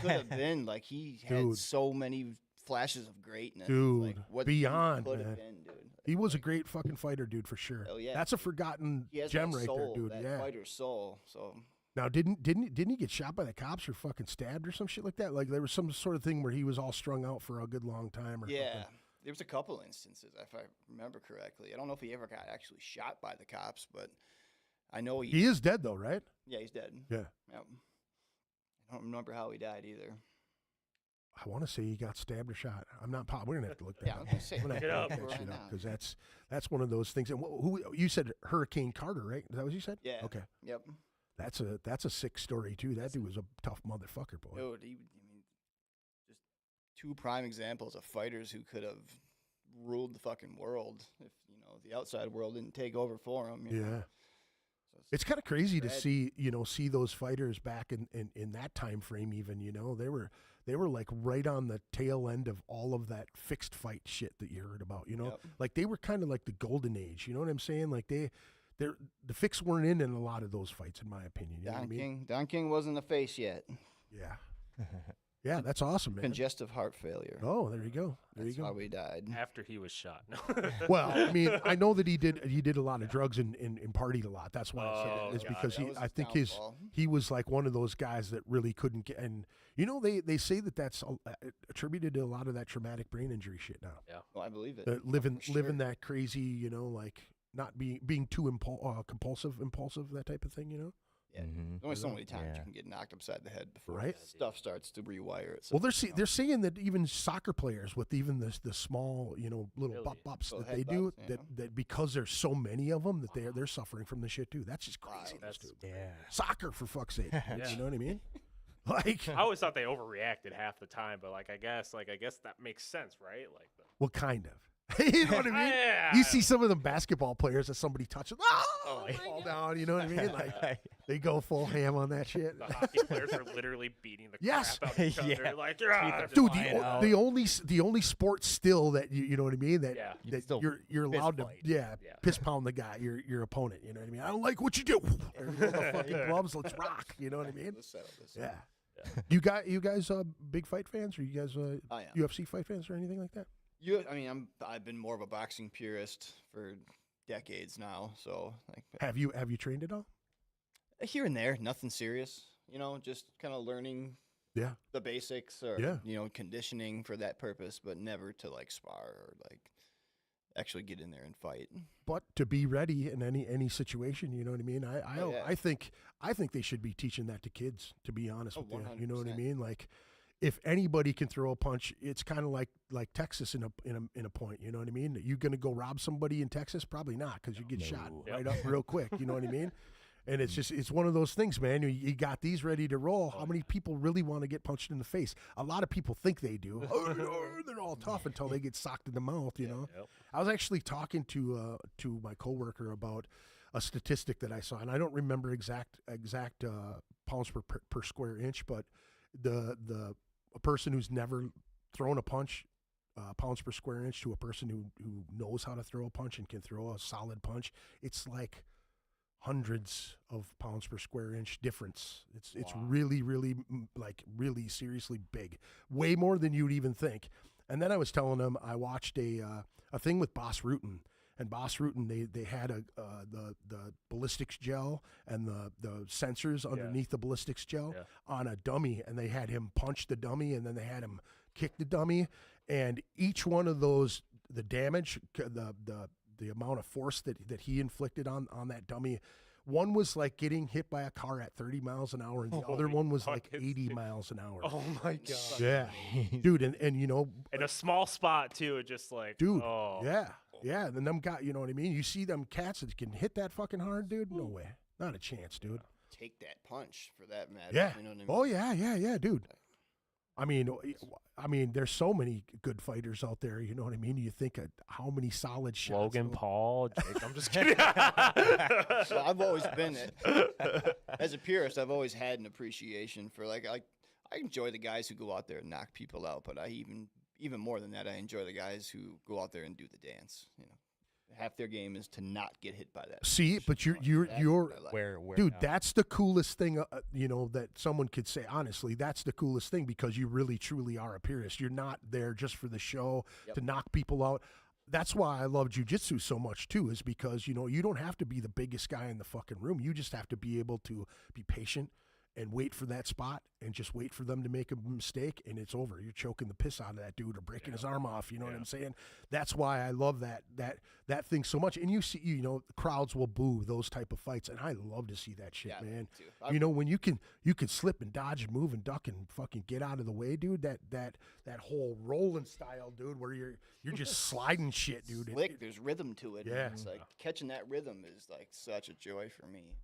have been like he had so many flashes of greatness, dude. Like, what beyond, he man. Been, dude. He was a great fucking fighter, dude, for sure. Hell yeah. That's a forgotten gem right there, dude. That fighter's soul. So now, didn't he get shot by the cops or fucking stabbed or some shit like that? Like there was some sort of thing where he was all strung out for a good long time or something. There was a couple instances, if I remember correctly. I don't know if he ever got actually shot by the cops, but I know he is dead though, right? Yeah, he's dead. Yeah. Yep. I don't remember how he died either. I want to say he got stabbed or shot. I'm not. We're gonna have to look that up. We're gonna have to look that shit up because that's one of those things. And who you said Hurricane Carter, right? Is that what you said? Yeah. Okay. Yep. That's a sick story too. That dude was a tough motherfucker, boy. Dude, just 2 prime examples of fighters who could have ruled the fucking world if the outside world didn't take over for him. You know? So it's kind of crazy to see those fighters back in that time frame. Even they were like right on the tail end of all of that fixed fight shit that you heard about. Like they were kind of like the golden age. You know what I'm saying? Like the fix weren't in a lot of those fights, in my opinion. You know what I mean? Don King wasn't the face yet. Yeah. Yeah, that's awesome, man. Congestive heart failure. Oh, there you go. That's why we died. After he was shot. Well, I mean, I know that he did a lot of drugs and partied a lot. That's why I said it. Is because I think he was like one of those guys that really couldn't get. And they say that's attributed to a lot of that traumatic brain injury shit now. Yeah, well, I believe it. Living that crazy, like not being too impulsive, that type of thing. Yeah, there's only so many times you can get knocked upside the head before stuff starts to rewire itself. Well, they're saying that even soccer players with even the small, little bops that they do, that because there's so many of them that they're suffering from the shit too. That's just crazy. Soccer, for fuck's sake. You know what I mean? Like I always thought they overreacted half the time, but I guess that makes sense, right? Like kind of. You know what I mean? You see some of them basketball players that somebody touches, they fall down. You know what I mean? Like they go full ham on that shit. The hockey players are literally beating the crap out of each other. Like, dude, the only sport still that you know what I mean that you're allowed to piss pound the guy, your opponent. You know what I mean? I don't like what you do. The fucking gloves, let's rock. You know what I mean? Let's settle this. Yeah. You guys big fight fans? Are you guys UFC fight fans or anything like that? I've been more of a boxing purist for decades now. So like Have you trained at all? here and there, nothing serious. You know, just kind of learning Yeah. the basics or Yeah. you know, conditioning for that purpose, but never to like spar or like actually get in there and fight. But to be ready in any situation, you know what I mean. Oh, yeah. I think they should be teaching that to kids. To be honest Oh, with you, you know what I 100%. mean. Like, if anybody can throw a punch, it's kind of like Texas in a point. You know what I mean. You going to go rob somebody in Texas? Probably not, because you get shot No. right up real quick. You know what I mean. And it's one of those things, man. You got these ready to roll. How many people really want to get punched in the face? A lot of people think they do. They're all tough until they get socked in the mouth. You know. Yep. I was actually talking to my coworker about a statistic that I saw, and I don't remember exact pounds per square inch, but a person who's never thrown a punch, pounds per square inch, to a person who knows how to throw a punch and can throw a solid punch, it's like hundreds of pounds per square inch difference. It's really like really seriously big, way more than you'd even think. And then I was telling him I watched a thing with Boss Rutan. And Boss Rutan, they had the ballistics gel and the sensors underneath the ballistics gel on a dummy, and they had him punch the dummy, and then they had him kick the dummy, and each one of those, the damage, the amount of force that he inflicted on that dummy. One was like getting hit by a car at 30 miles an hour, and the other Holy one was fuck, like it's 80 big. miles an hour. Oh my god. Yeah, dude, and you know, In a small spot too, it just like dude, oh. yeah, and then them got, you know what I mean? You see them cats that can hit that fucking hard, dude? No way, not a chance, dude. Take that punch for that matter. Yeah. You know what I mean? Oh yeah, dude. I mean, there's so many good fighters out there. You know what I mean? You think of how many solid shots. Logan those- Paul, Jake, I'm just kidding. So I've always been as a purist. I've always had an appreciation for I enjoy the guys who go out there and knock people out, but I even more than that, I enjoy the guys who go out there and do the dance. You know, half their game is to not get hit by that. See, punch. but That's you're what I like. Where dude, now? that's the coolest thing, you know, that someone could say. Honestly, that's the coolest thing, because you really truly are a purist. You're not there just for the show to knock people out. That's why I love jujitsu so much too, is because, you know, you don't have to be the biggest guy in the fucking room. You just have to be able to be patient and wait for that spot and just wait for them to make a mistake, and it's over. You're choking the piss out of that dude or breaking his arm off. You know what I'm saying? That's why I love that thing so much. And you see, you know, crowds will boo those type of fights, and I love to see that shit, Yeah, man. me too. You know, when you can slip and dodge and move and duck and fucking get out of the way, dude. That whole rolling style, dude, where you're just sliding shit, dude. Slick. There's rhythm to it. Yeah. And it's like catching that rhythm is like such a joy for me.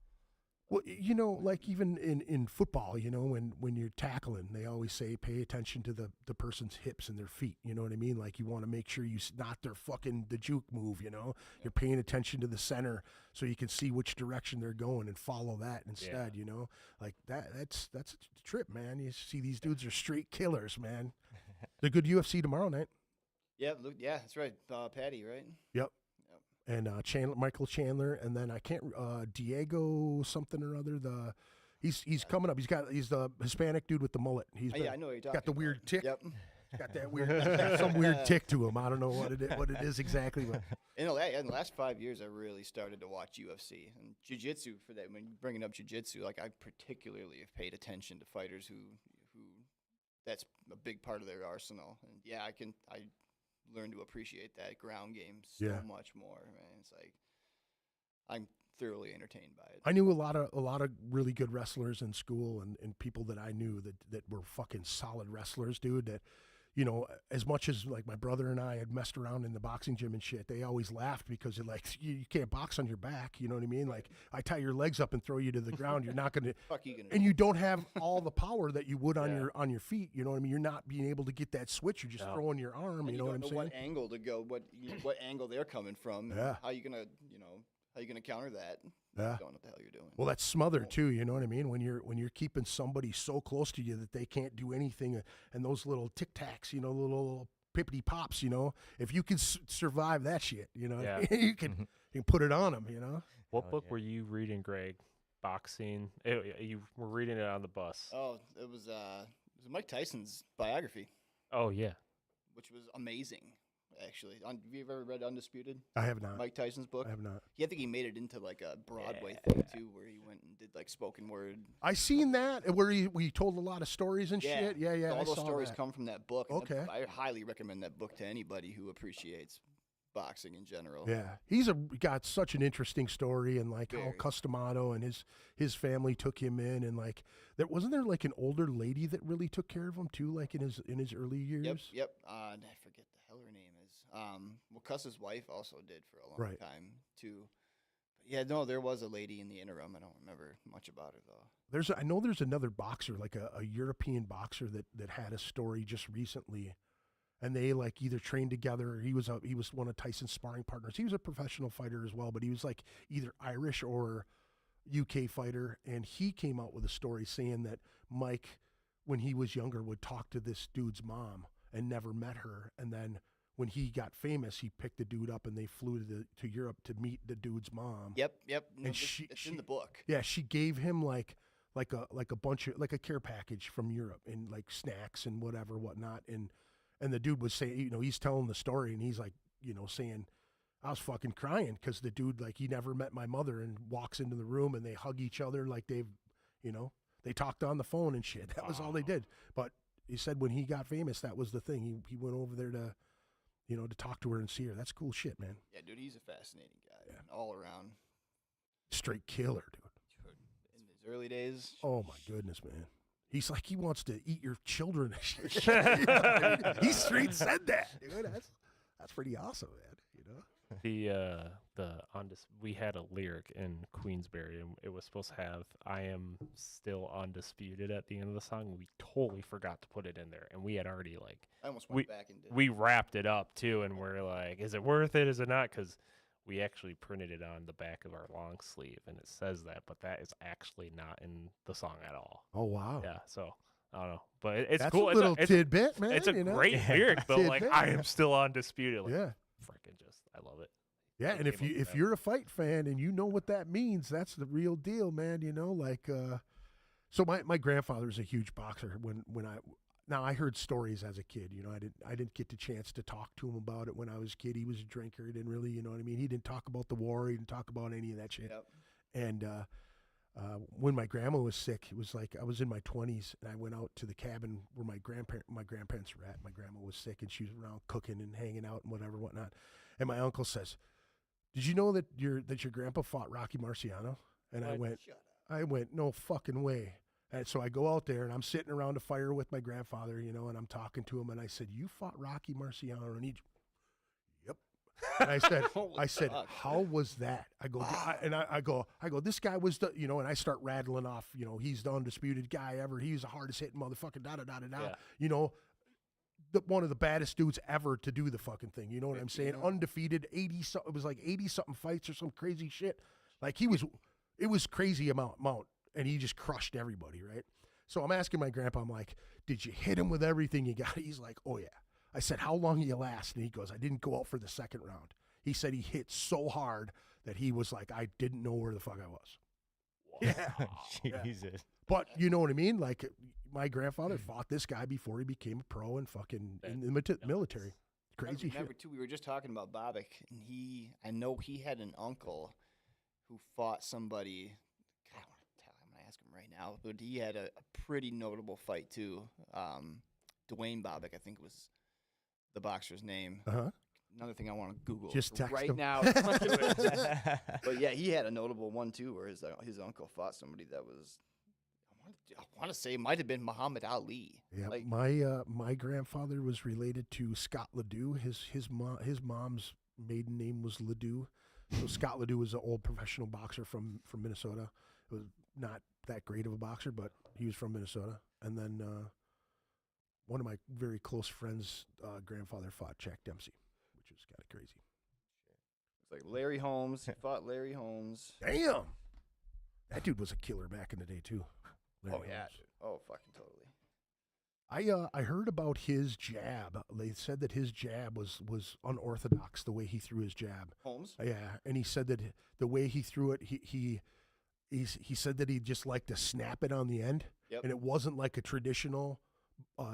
Well, you know, like even in football, you know, when you're tackling, they always say pay attention to the person's hips and their feet. You know what I mean? Like, you want to make sure not their fucking the juke move. You know, you're paying attention to the center so you can see which direction they're going and follow that instead. You know, like that's a trip, man. You see these dudes are straight killers, man. The good UFC tomorrow night. Yeah, yeah, that's right. Patty, right? Yep. And Michael Chandler, and then I can't Diego something or other. He's coming up. He's the Hispanic dude with the mullet. He's Oh, yeah, I know what you're talking got the about. weird tick. Yep. Got that weird, got some weird tick to him. I don't know what it is exactly. But In the last 5 years, I really started to watch UFC and jiu-jitsu for that. When bringing up jiu-jitsu, like I particularly have paid attention to fighters who that's a big part of their arsenal. And yeah, I learned to appreciate that ground game so much more. Man, it's like I'm thoroughly entertained by it. I knew a lot of really good wrestlers in school, and people that I knew that were fucking solid wrestlers, dude. That, you know, as much as like my brother and I had messed around in the boxing gym and shit, they always laughed because they're like, you can't box on your back. You know what I mean? Like, I tie your legs up and throw you to the ground. You're not gonna. Fuck you gonna And you don't have all the power that you would on your feet. You know what I mean? You're not being able to get that switch. You're just throwing your arm. and You know what I'm don't saying? What angle to go? What angle they're coming from? and Yeah. How you gonna counter that? Yeah. You don't know what the hell you're doing. Well, that's smothered too. You know what I mean? When you're keeping somebody so close to you that they can't do anything, and those little tic tacs, you know, little pippity pops, you know, if you can survive that shit, you know, you can put it on them, you know. What book were you reading, Greg? Boxing. You were reading it on the bus. Oh, it was Mike Tyson's biography, Oh yeah. which was amazing. actually. Have you ever read Undisputed? I have not. Mike Tyson's book? I have not. Yeah, I think he made it into like a Broadway thing too, where he went and did like spoken word. I seen that where he told a lot of stories and shit. Yeah, yeah. All I those saw stories that. come from that book. and Okay. I highly recommend that book to anybody who appreciates boxing in general. Yeah, got such an interesting story, and like how Very. Customato and his family took him in, and like wasn't there like an older lady that really took care of him too, like in his early years. Yep. I forget the hell her name is. Well, Cuss's wife also did for a long Right. time too. But yeah, no, there was a lady in the interim. I don't remember much about her though. I know there's another boxer, like a European boxer that had a story just recently, and they like either trained together. Or he was one of Tyson's sparring partners. He was a professional fighter as well, but he was like either Irish or UK fighter, and he came out with a story saying that Mike, when he was younger, would talk to this dude's mom and never met her, and then when he got famous, he picked the dude up and they flew to Europe to meet the dude's mom. Yep. No, And it's in the book. Yeah, she gave him like a bunch of like a care package from Europe and like snacks and whatnot, and the dude was saying, he's telling the story, and he's like, saying, I was fucking crying because the dude, like, he never met my mother, and walks into the room and they hug each other like they talked on the phone and shit. That was all they did. But he said when he got famous, that was the thing. He went over there to talk to her and see her. That's cool shit, man. Yeah, dude, he's a fascinating guy, all around. Straight killer, dude. In his early days. Oh my goodness, man. He's like, he wants to eat your children and shit. He straight said that. That's pretty awesome, man. We had a lyric in Queensberry, and it was supposed to have "I am still undisputed" at the end of the song. We totally forgot to put it in there, and we had already I almost went back and did. we wrapped it up too, and we're like, is it worth it? Is it not? Because we actually printed it on the back of our long sleeve, and it says that, but that is actually not in the song at all. Oh wow. Yeah, so I don't know, but it's That's cool. a little it's tidbit, man. It's a great Yeah. lyric though. Like, Tidbit, I yeah. am still undisputed. Like, Yeah. freaking I love it. Yeah, They and if came up with if that. you're a fight fan and you know what that means, that's the real deal, man. So my grandfather's a huge boxer. I heard stories as a kid. I didn't get the chance to talk to him about it when I was a kid. He was a drinker. He didn't really, He didn't talk about the war. He didn't talk about any of that shit. Yep. And when my grandma was sick, it was like I was in my 20s, and I went out to the cabin where my grandparents were at. My grandma was sick, and she was around cooking and hanging out and whatnot. And my uncle says, "Did you know that your grandpa fought Rocky Marciano?" And I went, "No fucking way." And so I go out there, and I'm sitting around a fire with my grandfather, and I'm talking to him, and I said, "You fought Rocky Marciano?" And "Yep." And I said, fuck? "How was that?" I go, I go, "This guy was the," and I start rattling off, he's the undisputed guy ever. He's the hardest hitting motherfucker, da da da da da. Yeah. One of the baddest dudes ever to do the fucking thing. You know what I'm saying? Undefeated, 80 something. It was like 80 something fights or some crazy shit. Like it was crazy amount, and he just crushed everybody, right? So I'm asking my grandpa, I'm like, "Did you hit him with everything you got?" He's like, "Oh yeah." I said, "How long do you last?" And he goes, "I didn't go out for the second round." He said he hit so hard that he was like, "I didn't know where the fuck I was." Yeah. Jesus. But you know what I mean? Like, my grandfather fought this guy before he became a pro and fucking in the military. Crazy I remember shit. too. We were just talking about Bobek, and I know he had an uncle who fought somebody. God, I'm gonna ask him right now, but he had a pretty notable fight too. Dwayne Bobek, I think was the boxer's name. Uh-huh. Another thing I want to Google Just text right him. now. But yeah, he had a notable one too, where his uncle fought somebody that was. I want to say it might have been Muhammad Ali. Yeah, Like, my grandfather was related to Scott Ledoux. His mom's maiden name was Ledoux. So Scott Ledoux was an old professional boxer from Minnesota. It was not that great of a boxer, but he was from Minnesota. And then one of my very close friends' grandfather fought Jack Dempsey, which was kind of crazy. it's like Larry Holmes. He fought Larry Holmes. Damn, that dude was a killer back in the day too. Larry Oh yeah, Holmes. dude. Oh fucking totally. I heard about his jab. They said that his jab was unorthodox, the way he threw his jab. Holmes. Yeah, and he said that the way he threw it, he said that he just liked to snap it on the end, Yep. and it wasn't like a traditional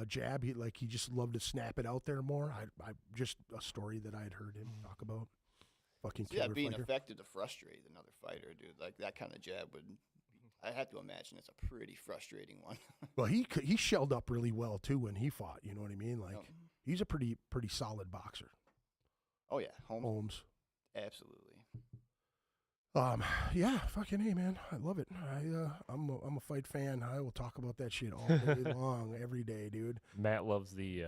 jab. He just loved to snap it out there more. I just a story that I had heard him talk about. Fucking So yeah, killer being fighter. effective to frustrate another fighter, dude. Like that kind of jab would. I have to imagine it's a pretty frustrating one. Well, he shelled up really well too when he fought. You know what I mean? Like Yep. he's a pretty solid boxer. Oh yeah, Holmes. absolutely. Yeah, fucking hey, man, I love it. I'm a fight fan. I will talk about that shit all day long, every day, dude. Matt loves the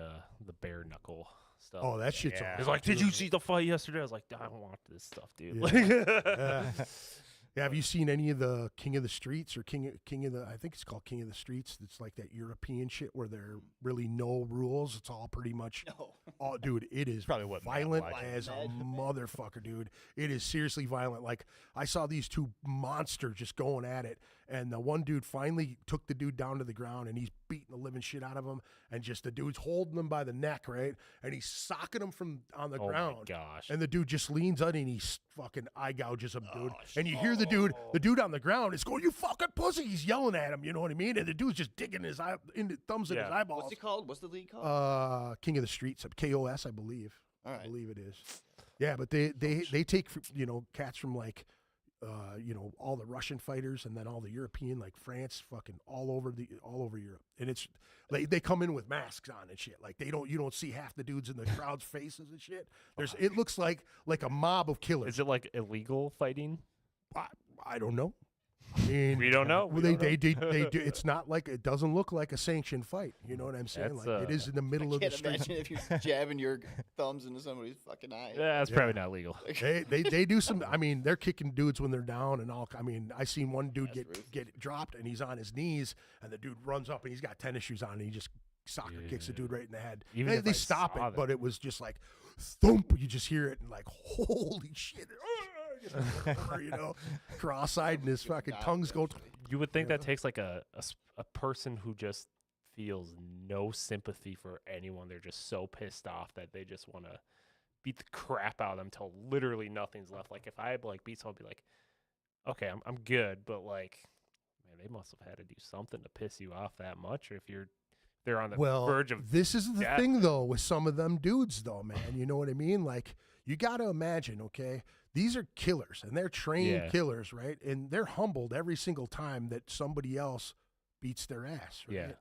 bare knuckle stuff. Oh, that shit's Yeah. awesome. He's like, did you see the fight yesterday? I was like, I don't want this stuff, dude. Yeah. Yeah, have you seen any of the King of the Streets or King of the? I think it's called King of the Streets. It's like that European shit where there really no rules. It's all pretty much. No. Oh, dude, it is Probably what Matt violent watches. as a Imagine, man. motherfucker, dude. It is seriously violent. Like I saw these two monsters just going at it, and the one dude finally took the dude down to the ground, and he's beating the living shit out of him, and just the dude's holding him by the neck, right, and he's socking him from on the Oh ground. my gosh. And the dude just leans on and he fucking eye gouges him, dude. Oh, And you hear the dude on the ground is going, "You fucking pussy!" He's yelling at him. You know what I mean? And the dude's just digging his thumbs in his Yeah. eyeballs. What's it called? What's the league called? King of the Streets, KOS, I believe. All I right. believe it is. Yeah, but they take cats from like all the Russian fighters and then all the European, like France, fucking all over Europe, and it's like they come in with masks on and shit. Like you don't see half the dudes in the crowd's faces and shit. It looks like a mob of killers. Is it like illegal fighting? I don't know. I mean, We don't know. well, they do. It's not like it doesn't look like a sanctioned fight. You know what I'm saying? That's, Like it is in the middle of the Can't street. imagine if you're jabbing your thumbs into somebody's fucking eye. Yeah, that's probably not legal. They do some. I mean, they're kicking dudes when they're down and all. I mean, I seen one dude That's ruthless. get dropped and he's on his knees and the dude runs up and he's got tennis shoes on and he just soccer kicks the dude right in the head. Even They, if they I stop saw it, that. but it was just like thump. You just hear it and like holy shit. Cross-eyed and his fucking tongue's going. You would think that takes like a person who just feels no sympathy for anyone. They're just so pissed off that they just want to beat the crap out of them till literally nothing's left. Like if I like beat someone, I'd be like, okay, I'm good, but like, man, they must have had to do something to piss you off that much. Or if they're on the verge of this is the death. thing though with some of them dudes though, man. You know what I mean? Like you got to imagine, okay, these are killers and they're trained Yeah. killers, right? And they're humbled every single time that somebody else beats their ass, right? Yeah.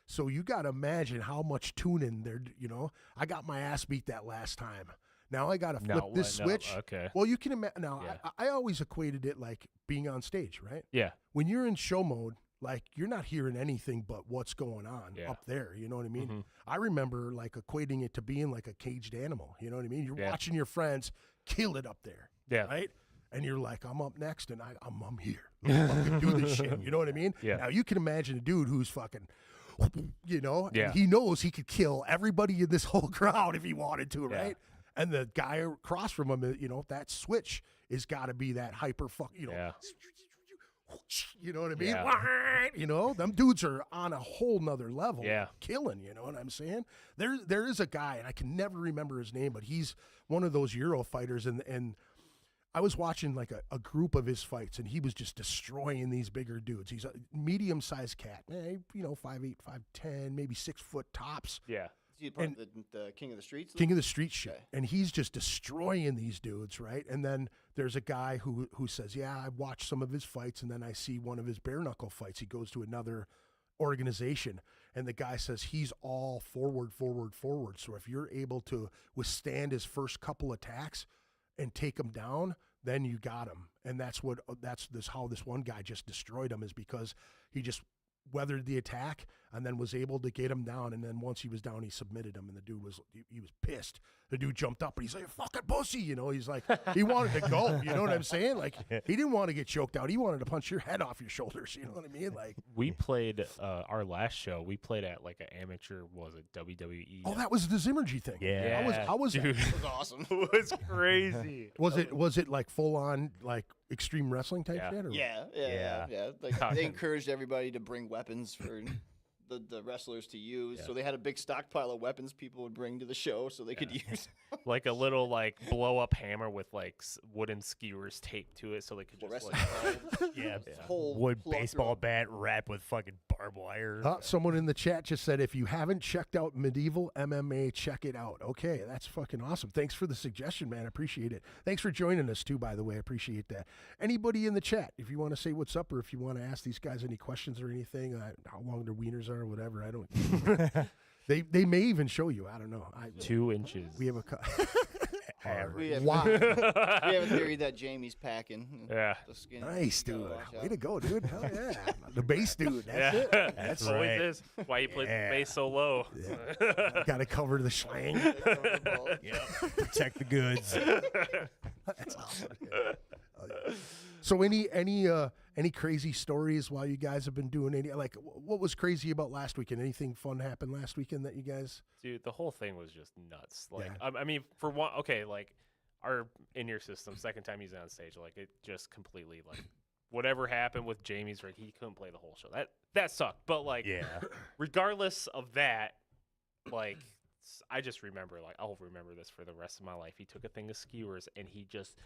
So you got to imagine how much tuning they're, I got my ass beat that last time. Now I got to flip Now this what? No, switch. okay. Well, you can imagine. Now, Yeah. I always equated it like being on stage, right? Yeah. When you're in show mode, like you're not hearing anything but what's going on Yeah. up there. You know what I mean? Mhm. I remember like equating it to being like a caged animal. You know what I mean? You're Yeah. watching your friends kill it up there, Yeah. right? And you're like, I'm up next, and I'm here. Let's fucking do this shit. You know what I mean? Yeah. Now you can imagine a dude who's fucking, and Yeah. he knows he could kill everybody in this whole crowd if he wanted to, Yeah. right? And the guy across from him, that switch is got to be that hyper Yeah. You know what I mean? Yeah. Them dudes are on a whole nother level. Yeah. Killing, you know what I'm saying? There is a guy, and I can never remember his name, but he's one of those Euro fighters, and I was watching like a group of his fights, and he was just destroying these bigger dudes. He's a medium-sized cat, 5'8", 5'10", maybe 6 foot tops. Yeah. Is he part of the King of the Streets? King of the Street shit. Okay. And he's just destroying these dudes, right? And then there's a guy who says, yeah, I watched some of his fights, and then I see one of his bare knuckle fights. He goes to another organization, and the guy says he's all forward. So if you're able to withstand his first couple attacks and take him down, then you got him. And that's how this one guy just destroyed him, is because he just weathered the attack and then was able to get him down. And then once he was down, he submitted him, and the dude was pissed. The dude jumped up and he's like, fucking pussy, he's like, he wanted to go, you know what I'm saying? Like, he didn't want to get choked out. He wanted to punch your head off your shoulders, you know what I mean? Like, We played our last show. We played at like an amateur, WWE. oh, that was the Zimmergy thing. Yeah. How was that? dude. That was awesome. It was crazy. Was it like full on like extreme wrestling type Yeah. shit? Or? Yeah. Like Talking- they encouraged everybody to bring weapons for the wrestlers to use. Yeah. So they had a big stockpile of weapons people would bring to the show so they could use. Like a little like blow up hammer with like wooden skewers taped to it, so they could just Wrestling like balls, Yeah, whole wood plethora. baseball bat wrapped with fucking barbed wire. Someone in the chat just said, if you haven't checked out Medieval MMA, check it out. Okay, that's fucking awesome. Thanks for the suggestion, man. I appreciate it. Thanks for joining us, too, by the way. I appreciate that. Anybody in the chat, if you want to say what's up or if you want to ask these guys any questions or anything, how long their wieners are or whatever, I don't They may even show you. I don't know. 2 inches. We have a... We have, Wow. we have a theory that Jamie's packing. Yeah. The skin. Nice, You gotta dude. watch Way out. to go, dude. Hell yeah. The bass dude. That's Yeah, it. that's right. always is. Why you play the Yeah. bass so low. Got to cover the slang. Yeah, protect the goods. That's awesome. So any crazy stories while you guys have been doing any, like, what was crazy about last weekend? Anything fun happened last weekend that you guys? Dude, the whole thing was just nuts. Like, Yeah. I mean, for one, okay, like our in-ear system, second time he's on stage, like it just completely like whatever happened with Jamie's rig, he couldn't play the whole show. That sucked. But like, Yeah. regardless of that, like I just remember, like I'll remember this for the rest of my life. He took a thing of skewers and he just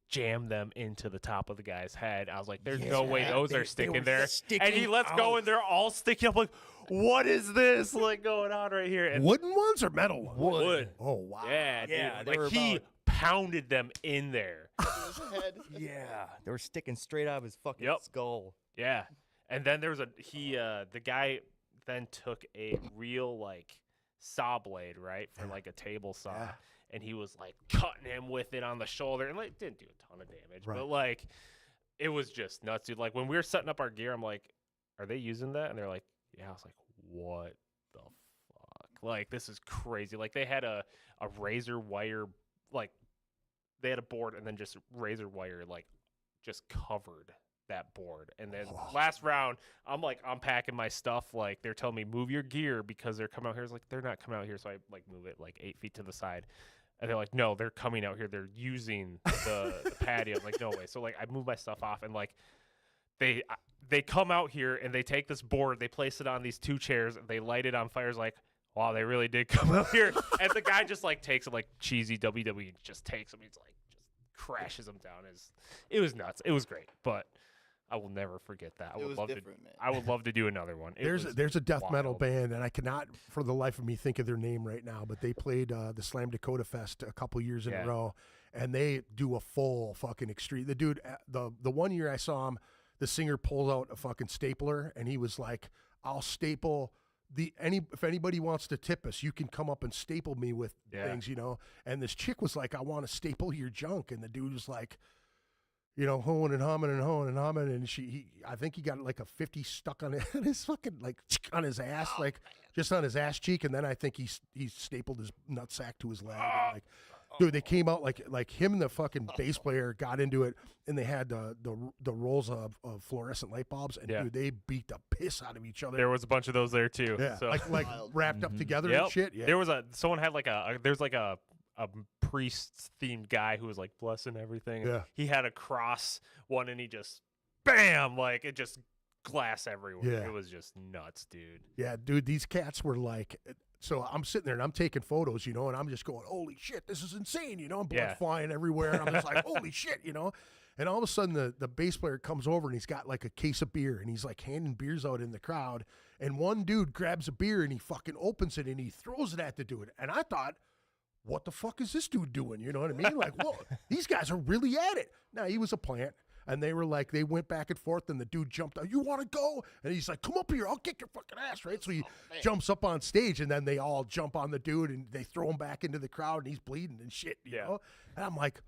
jammed them into the top of the guy's head. I was like, there's no way Yeah, those they are sticking were there. And he sticking lets go out. and they're all sticking up. Like, what is this like going on right here? And Wooden ones or metal ones? wood. Oh, wow. Yeah, Yeah, dude. they Like were he about- pounded them in there. His head. Yeah, they were sticking straight out of his fucking Yep. skull. Yeah. And then there was the guy then took a real like saw blade, right, for like a table saw. Yeah. And he was like cutting him with it on the shoulder and like didn't do a ton of damage. Right. But like it was just nuts, dude. Like when we were setting up our gear, I'm like, are they using that? And they're like, yeah. I was like, what the fuck? Like this is crazy. Like they had a razor wire, like they had a board and then just razor wire like just covered that board. And then last round, I'm like unpacking my stuff. Like they're telling me move your gear because they're coming out here. It's like they're not coming out here, so I like move it like 8 feet to the side. And they're like, no, they're coming out here. They're using the patio. I'm like, no way. So like I move my stuff off and like they come out here and they take this board, they place it on these 2 chairs, and they light it on fire. It's like, wow, they really did come out here. And the guy just like takes it like cheesy WWE, just takes him. He's like just crashes him down. It was nuts. It was great, but I will never forget that. I It would was love different, man. I would love to do another one. It was There's a death metal wild. band, and I cannot for the life of me think of their name right now, but they played the Slam Dakota Fest a couple years in Yeah. a row, and they do a full fucking extreme. The dude, the one year I saw him, the singer pulled out a fucking stapler, and he was like, "I'll staple if anybody wants to tip us, you can come up and staple me with Yeah. things, you know." And this chick was like, "I want to staple your junk," and the dude was like, you know, hoeing and humming and hoeing and humming, and I think he got like a 50 stuck on his fucking like on his ass, like just on his ass cheek, and then I think he stapled his nutsack to his leg. And like, dude, they came out like him and the fucking bass player got into it, and they had the rolls of fluorescent light bulbs, and Yeah. dude, they beat the piss out of each other. There was a bunch of those there too. Yeah, So like Wild. wrapped up together Yep. and shit. Yeah, There was someone had like there's like a priest themed guy who was like blessing everything. Yeah. He had a cross one and he just bam, like it just glass everywhere. Yeah. It was just nuts, dude. Yeah, dude, these cats were like, so I'm sitting there and I'm taking photos, you know, and I'm just going, holy shit, this is insane, you know, and blood Yeah. flying everywhere. And I'm just like, holy shit, you know. And all of a sudden the bass player comes over and he's got like a case of beer and he's like handing beers out in the crowd. And one dude grabs a beer and he fucking opens it and he throws it at the dude. And I thought, what the fuck is this dude doing? You know what I mean? Like, whoa, these guys are really at it. Now, he was a plant. And they were like, they went back and forth, and the dude jumped out. You want to go? And he's like, come up here. I'll kick your fucking ass, right? So he jumps up on stage, and then they all jump on the dude, and they throw him back into the crowd, and he's bleeding and shit, you Yeah. know? And I'm like,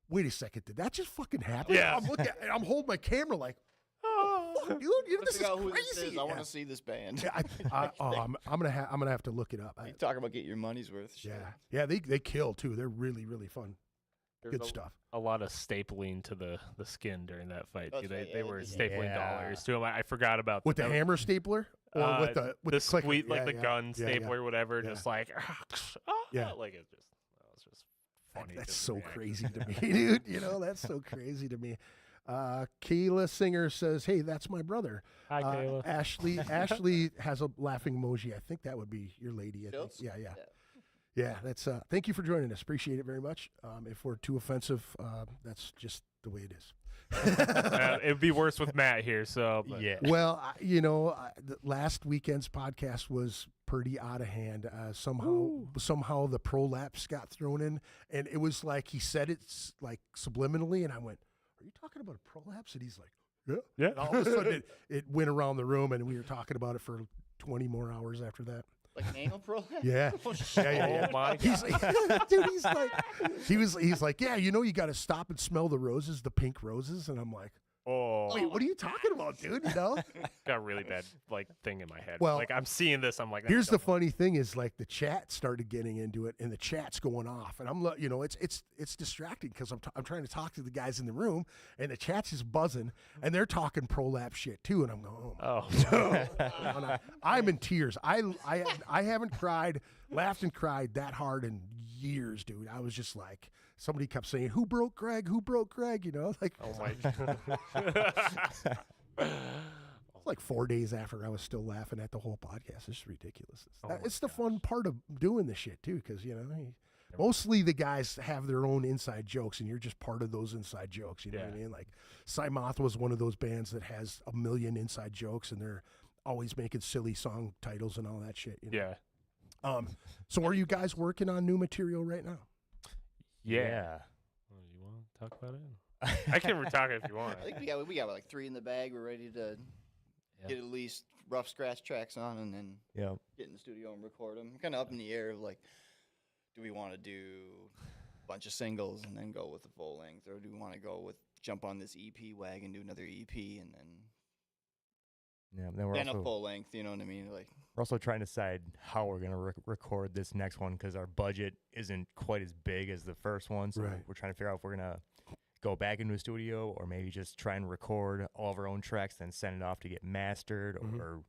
wait a second. Did that just fucking happen? Yeah. I'm looking and I'm holding my camera like, fuck, dude, you know, Let's this is figure out who this crazy. is. I want Yeah. to see this band. Yeah, I'm gonna have to look it up. You talking about getting your money's worth? Shit. Yeah, they kill too. They're really, really fun. There's Good stuff. A lot of stapling to the skin during that fight. That's Too. They right, yeah, they they were did. stapling Yeah. dollars to him. I forgot about With the that. hammer stapler or with the clicker? squeeze, like Yeah, the yeah. gun Yeah, stapler, whatever. Yeah. Just like Yeah. like it just that was just funny. That's just so reaction. crazy to me, dude. You know, that's so crazy to me. Kayla Singer says, "Hey, that's my brother." Hi, Kayla. Ashley has a laughing emoji. I think that would be your lady. I think. Schultz? Yeah. Yeah, that's. Thank you for joining us. Appreciate it very much. If we're too offensive, that's just the way it is. It'd be worse with Matt here. So but. Yeah. Well, the last weekend's podcast was pretty out of hand. Somehow the prolapse got thrown in, and it was like he said it's like subliminally, and I went, "Are you talking about a prolapse?" And he's like, "Yeah." Yeah. And all of a sudden, it went around the room, and we were talking about it for 20 more hours after that. Like an anal prolapse? Yeah. Oh, shit. Yeah. Oh my God. He's like, dude, he's like, yeah, you got to stop and smell the roses, the pink roses. And I'm like, Oh, wait, what are you talking about, dude? got a really bad thing in my head. Well, like I'm seeing this, I'm like, Here's the don't know. funny thing is like the chat started getting into it and the chat's going off and I'm it's distracting because I'm trying to talk to the guys in the room and the chat's just buzzing and they're talking prolapse shit too and I'm going, oh, Oh, I'm in tears. I haven't laughed and cried that hard in years, dude. I was just like, somebody kept saying, who broke Greg? Like, oh my. it's like 4 days after I was still laughing at the whole podcast. It's ridiculous. Oh my It's the fun part of doing this shit too, because mostly the guys have their own inside jokes, and you're just part of those inside jokes. You know what I Yeah. mean? Like Cymoth was one of those bands that has a million inside jokes, and they're always making silly song titles and all that shit. Yeah. So are you guys working on new material right now? Yeah. Oh, you want to talk about it? I can talk if you want. I think we got like 3 in the bag. We're ready to get at least rough scratch tracks on and then Yeah. get in the studio and record them. Kind of up in the air of like, do we want to do a bunch of singles and then go with the full length, or do we want to jump on this EP wagon, do another EP, and Yeah. Then we're then a also full length? You know what I mean? Like, we're also trying to decide how we're gonna record this next one because our budget isn't quite as big as the first one. So Right. we're trying to figure out if we're gonna go back into a studio or maybe just try and record all of our own tracks, then send it off to get mastered. Mhm. Or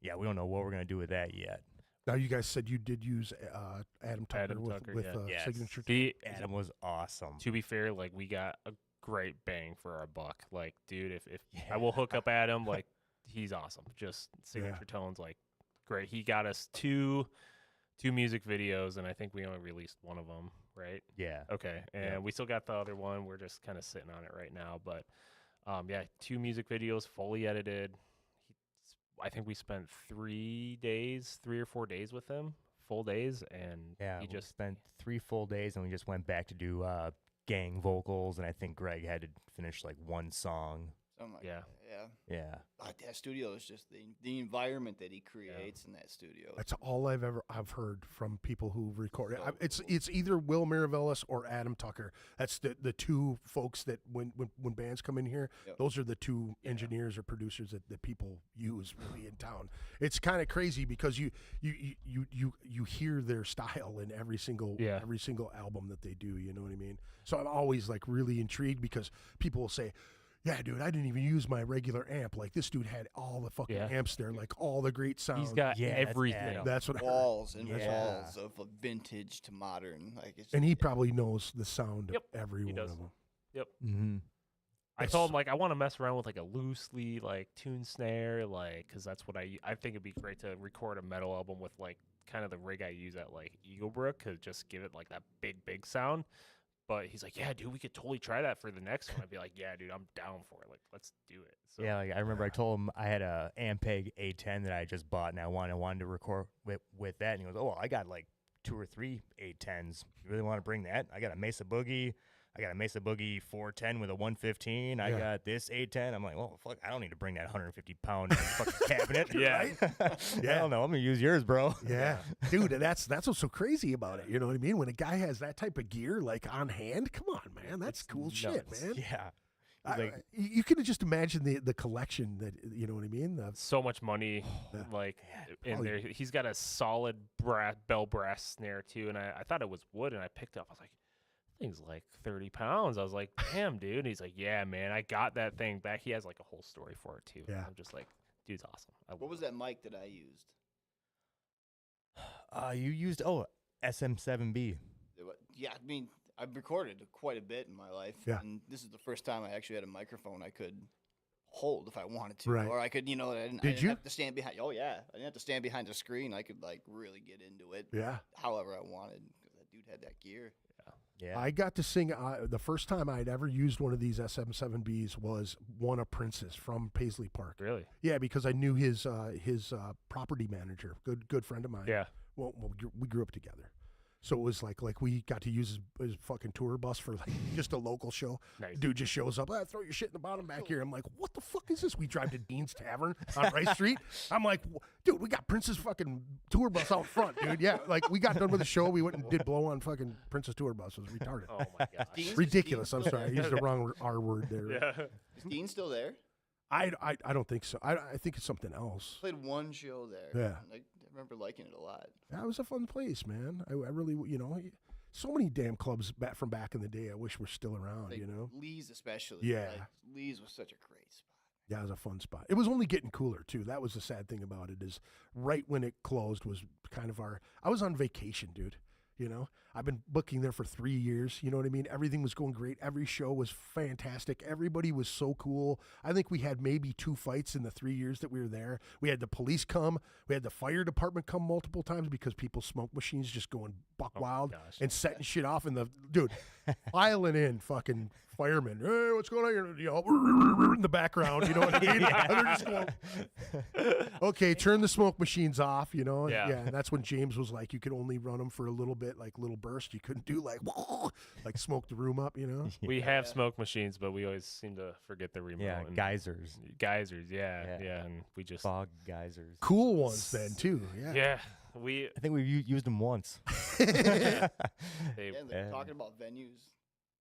we don't know what we're gonna do with that yet. Now you guys said you did use Adam Tucker Adam with, Tucker, with yeah. Yes. Signature. Adam was awesome. To be fair, like we got a great bang for our buck. Like, dude, if Yeah. I will hook up Adam, like he's awesome. Just signature Yeah. tones, like great. He got us two music videos, and I think we only released one of them, right? Yeah. Okay, and Yeah. we still got the other one. We're just kind of sitting on it right now, but yeah, 2 music videos, fully edited. I think we spent 3 or 4 days with him, full days, and Yeah. he We just spent 3 full days and we just went back to do gang vocals, and I think Greg had to finish like one song. something like Yeah. that. Yeah. Yeah. But that studio is just the environment that he creates in that studio. That's all I've heard from people who record. So It's either Will Miravellis or Adam Tucker. That's the two folks that when bands come in here, Yep. those are the two engineers or producers that people use really in town. It's kind of crazy because you hear their style in every single album that they do. You know what I mean? So I'm always like really intrigued because people will say, yeah, dude, I didn't even use my regular amp. Like this dude had all the fucking Yeah. amps there, like all the great sound. he's got Yeah, that's everything. Adam. That's what I heard. walls and Yeah. walls of vintage to modern. Like, it's And he probably knows the sound Yep, of every he one does. of them. Mm-hmm. I told him like I want to mess around with like a loosely like tune snare, like because that's what I think it'd be great to record a metal album with like kind of the rig I use at like Eagle Brook, cause just give it like that big sound. But he's like, yeah, dude, we could totally try that for the next one. I'd be like, yeah, dude, I'm down for it. Like, let's do it. So, Yeah, like I remember I told him I had a Ampeg A10 that I just bought and I wanted to record with that. And he goes, oh, I got like 2 or 3 A10s. You really want to bring that? I got a Mesa Boogie. I got a Mesa Boogie 410 with a 115. I Yeah. got this A10. I'm like, well, fuck, I don't need to bring that 150-pound fucking cabinet. Yeah. Yeah. Hell no, I'm going to use yours, bro. Yeah, dude, that's what's so crazy about it. You know what I mean? When a guy has that type of gear like on hand, come on, man, that's It's cool shit, nuts. man. Yeah. You can just imagine the collection that you know what I mean. so much money, Yeah. like in probably- there. He's got a solid bell brass snare too, and I thought it was wood, and I picked it up. I was like, thing's like 30 pounds. I was like, damn, dude. And he's like, yeah, man, I got that thing back. He has like a whole story for it too. Yeah. I'm just like, dude's awesome. what was that mic that I used? You used SM7B. Yeah, I mean, I've recorded quite a bit in my life. Yeah. And this is the first time I actually had a microphone I could hold if I wanted to. Right. Or I could, I Did didn't you? have to stand behind. Oh, yeah. I didn't have to stand behind the screen. I could, like, really get into it Yeah. however I wanted because that dude had that gear. Yeah. I got to sing the first time I'd ever used one of these SM7Bs was one of Prince's from Paisley Park. Really? Yeah, because I knew his property manager, good friend of mine. Yeah. Well, we grew up together, so it was like we got to use his fucking tour bus for like just a local show. Nice. Dude just shows up, throw your shit in the bottom back here. I'm like, what the fuck is this? We drive to Dean's Tavern on Rice Street. I'm like, dude, we got Prince's fucking tour bus out front, dude. Yeah, like we got done with the show, we went and did blow on fucking Prince's tour bus. It was retarded. Oh my gosh. Dean's- Ridiculous. I'm Dean's sorry, I used the wrong R word there. Yeah. Is Dean still there? I don't think so. I think it's something else. Played one show there. Yeah. And I remember liking it a lot. That was a fun place, man. I really, so many damn clubs from back in the day I wish were still around, Like, you know? Lee's especially. Yeah. Like, Lee's was such a great spot. Yeah, it was a fun spot. It was only getting cooler, too. That was the sad thing about it is right when it closed was kind of I was on vacation, dude. You know, I've been booking there for 3 years. You know what I mean? Everything was going great. Every show was fantastic. Everybody was so cool. I think we had maybe 2 fights in the 3 years that we were there. We had the police come. We had the fire department come multiple times because people's smoke machines just going buck wild gosh. and setting shit off. And dude, filing in fucking firemen. Hey, what's going on here? In the background, you know what I mean? And they're just going, okay, turn the smoke machines off, you know? Yeah. And that's when James was like, you could only run them for a little bit, like little burst. You couldn't do like smoke the room up, you know? We have smoke machines, but we always seem to forget the remote. Yeah, and geysers. Geysers, yeah, Yeah. and we just Fog geysers. Cool ones then, too. Yeah. yeah, we I think we used them once. they, Yeah, like, Yeah. talking about venues,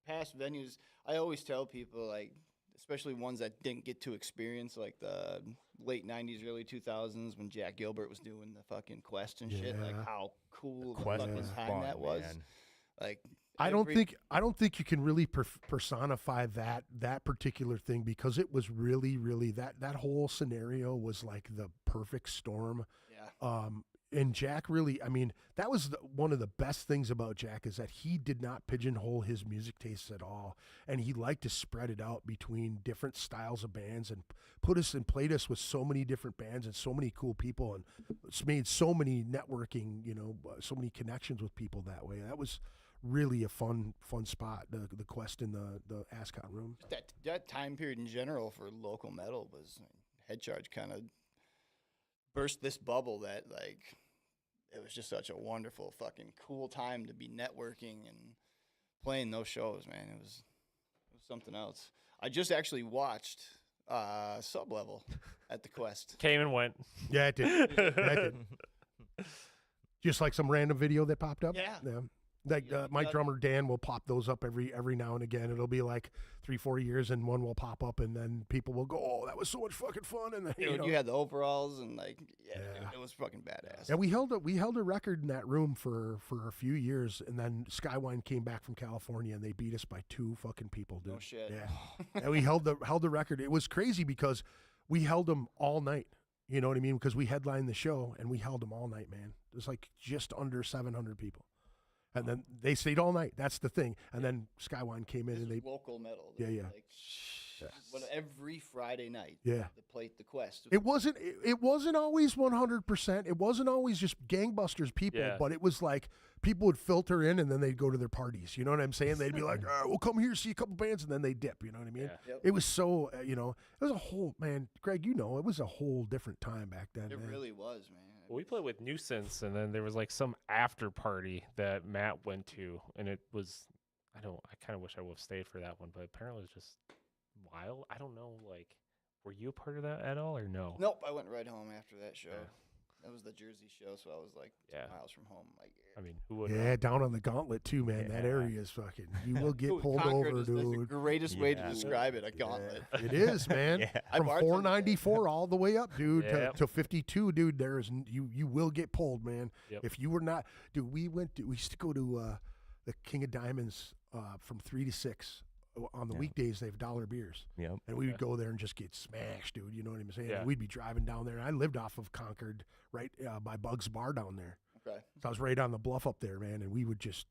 past venues, I always tell people, like, especially ones that didn't get to experience, like the late 90s, early 2000s when Jack Gilbert was doing the fucking Quest and shit, like Yeah. how cool the Quest fucking was time fun, that was. man. Like, I don't every- think you can really personify that particular thing because it was really that whole scenario was like the perfect storm. Yeah. And Jack really, I mean, that was one of the best things about Jack is that he did not pigeonhole his music tastes at all, and he liked to spread it out between different styles of bands and played us with so many different bands and so many cool people, and it's made so many networking, so many connections with people that way. That was really a fun spot. The Quest in the Ascot room. That time period in general for local metal was Head Charge kind of burst this bubble that, like, it was just such a wonderful fucking cool time to be networking and playing those shows, man. It was something else. I just actually watched Sublevel at the Quest. came and went. Yeah, it did. Yeah, it did. Just like some random video that popped up. Yeah. Like Yeah, my that- drummer Dan will pop those up every now and again. It'll be like 3-4 years, and one will pop up, and then people will go, "Oh, that was so much fucking fun!" And then Dude, you had the overalls and, like, yeah, Yeah. it was fucking badass. And we held a record in that room for a few years, and then Skywine came back from California, and they beat us by 2 fucking people, dude. No shit. Yeah, and we held the record. It was crazy because we held them all night. You know what I mean? Because we headlined the show, and we held them all night, man. It was like just under 700 people, and then they stayed all night. That's the thing. And then Skywine came in, This and was they local metal. Yeah, yeah. Like, every Friday night, Yeah. they played the Quest. It wasn't always 100%. It wasn't always just gangbusters people, Yeah. but it was like people would filter in and then they'd go to their parties. You know what I'm saying? They'd be like, "All right, we'll come here, see a couple bands," and then they dip. You know what I mean? Yeah. Yep. It was so, it was a whole, man, Greg, it was a whole different time back then. It man. really was, man. We played with Nuisance, and then there was like some after party that Matt went to, and it was, I kind of wish I would have stayed for that one, but apparently it was just wild. I don't know, like, were you a part of that at all or no? Nope, I went right home after that show. Yeah. That was the Jersey show, so I was like 2 Yeah. miles from home. Like, I mean, who would? Yeah, down on the gauntlet too, man. That Yeah. area is fucking, you will get Dude, pulled Concord over, is like the dude. greatest way to Yeah. describe it, a gauntlet. It is, man. Yeah. I From bartended 494 all the way up, dude, Yep. to 52, dude. You will get pulled, man. Yep. If you were not, dude, we used to go to the King of Diamonds from 3 to 6 on the Yeah. weekdays. They have dollar beers, Yep. and we would Okay. go there and just get smashed, dude. You know what I'm saying? Yeah. And we'd be driving down there. And I lived off of Concord, right by Bugs Bar down there. Okay. So I was right on the bluff up there, man. And we would just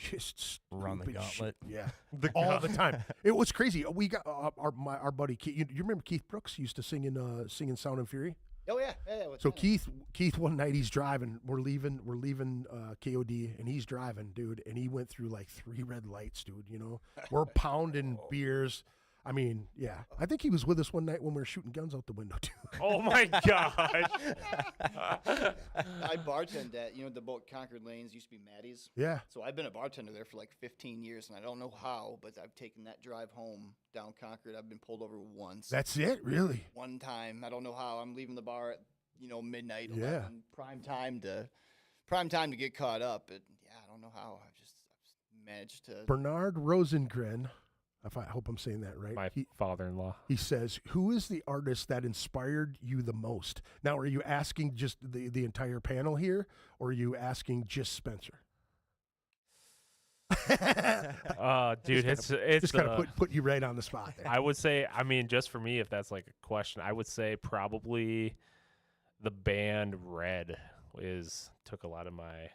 just stupid Run the shit. gauntlet. Yeah, all the time. It was crazy. We got our buddy Keith. You remember Keith Brooks used to sing in Sound and Fury. Oh yeah, yeah. What's So that? Keith one night he's driving. We're leaving KOD and he's driving, dude. And he went through like 3 red lights, dude. You know, we're pounding beers. I mean, yeah. I think he was with us one night when we were shooting guns out the window too. Oh my gosh. I bartended at the boat Concord Lanes used to be Maddie's. Yeah. So I've been a bartender there for like 15 years, and I don't know how, but I've taken that drive home down Concord. I've been pulled over once. That's it, really. One time. I don't know how. I'm leaving the bar at midnight. Yeah. 11, prime time to get caught up. And yeah, I don't know how. I've just managed to. Bernard Rosengren. I hope I'm saying that right. My father-in-law. He says, "Who is the artist that inspired you the most?" Now, are you asking just the entire panel here, or are you asking just Spencer? Dude, it's Just kind of put you right on the spot there. I would say, I mean, just for me, if that's like a question, I would say probably the band Red took a lot of my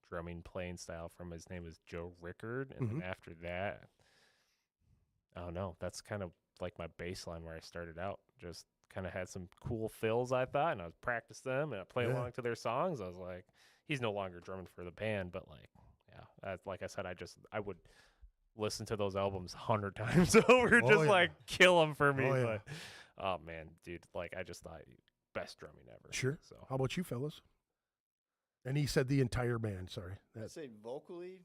drumming playing style from. His name is Joe Rickard, and then after that, I don't know. That's kind of like my baseline where I started out. Just kind of had some cool fills, I thought, and I would practice them and I play along to their songs. I was like, he's no longer drumming for the band, but like, yeah, like I said, I would listen to those albums 100 times over, like kill them for me. But oh man, dude, like I just thought best drumming ever. Sure. So How about you, fellas? And he said the entire band. Sorry, I'd say vocally,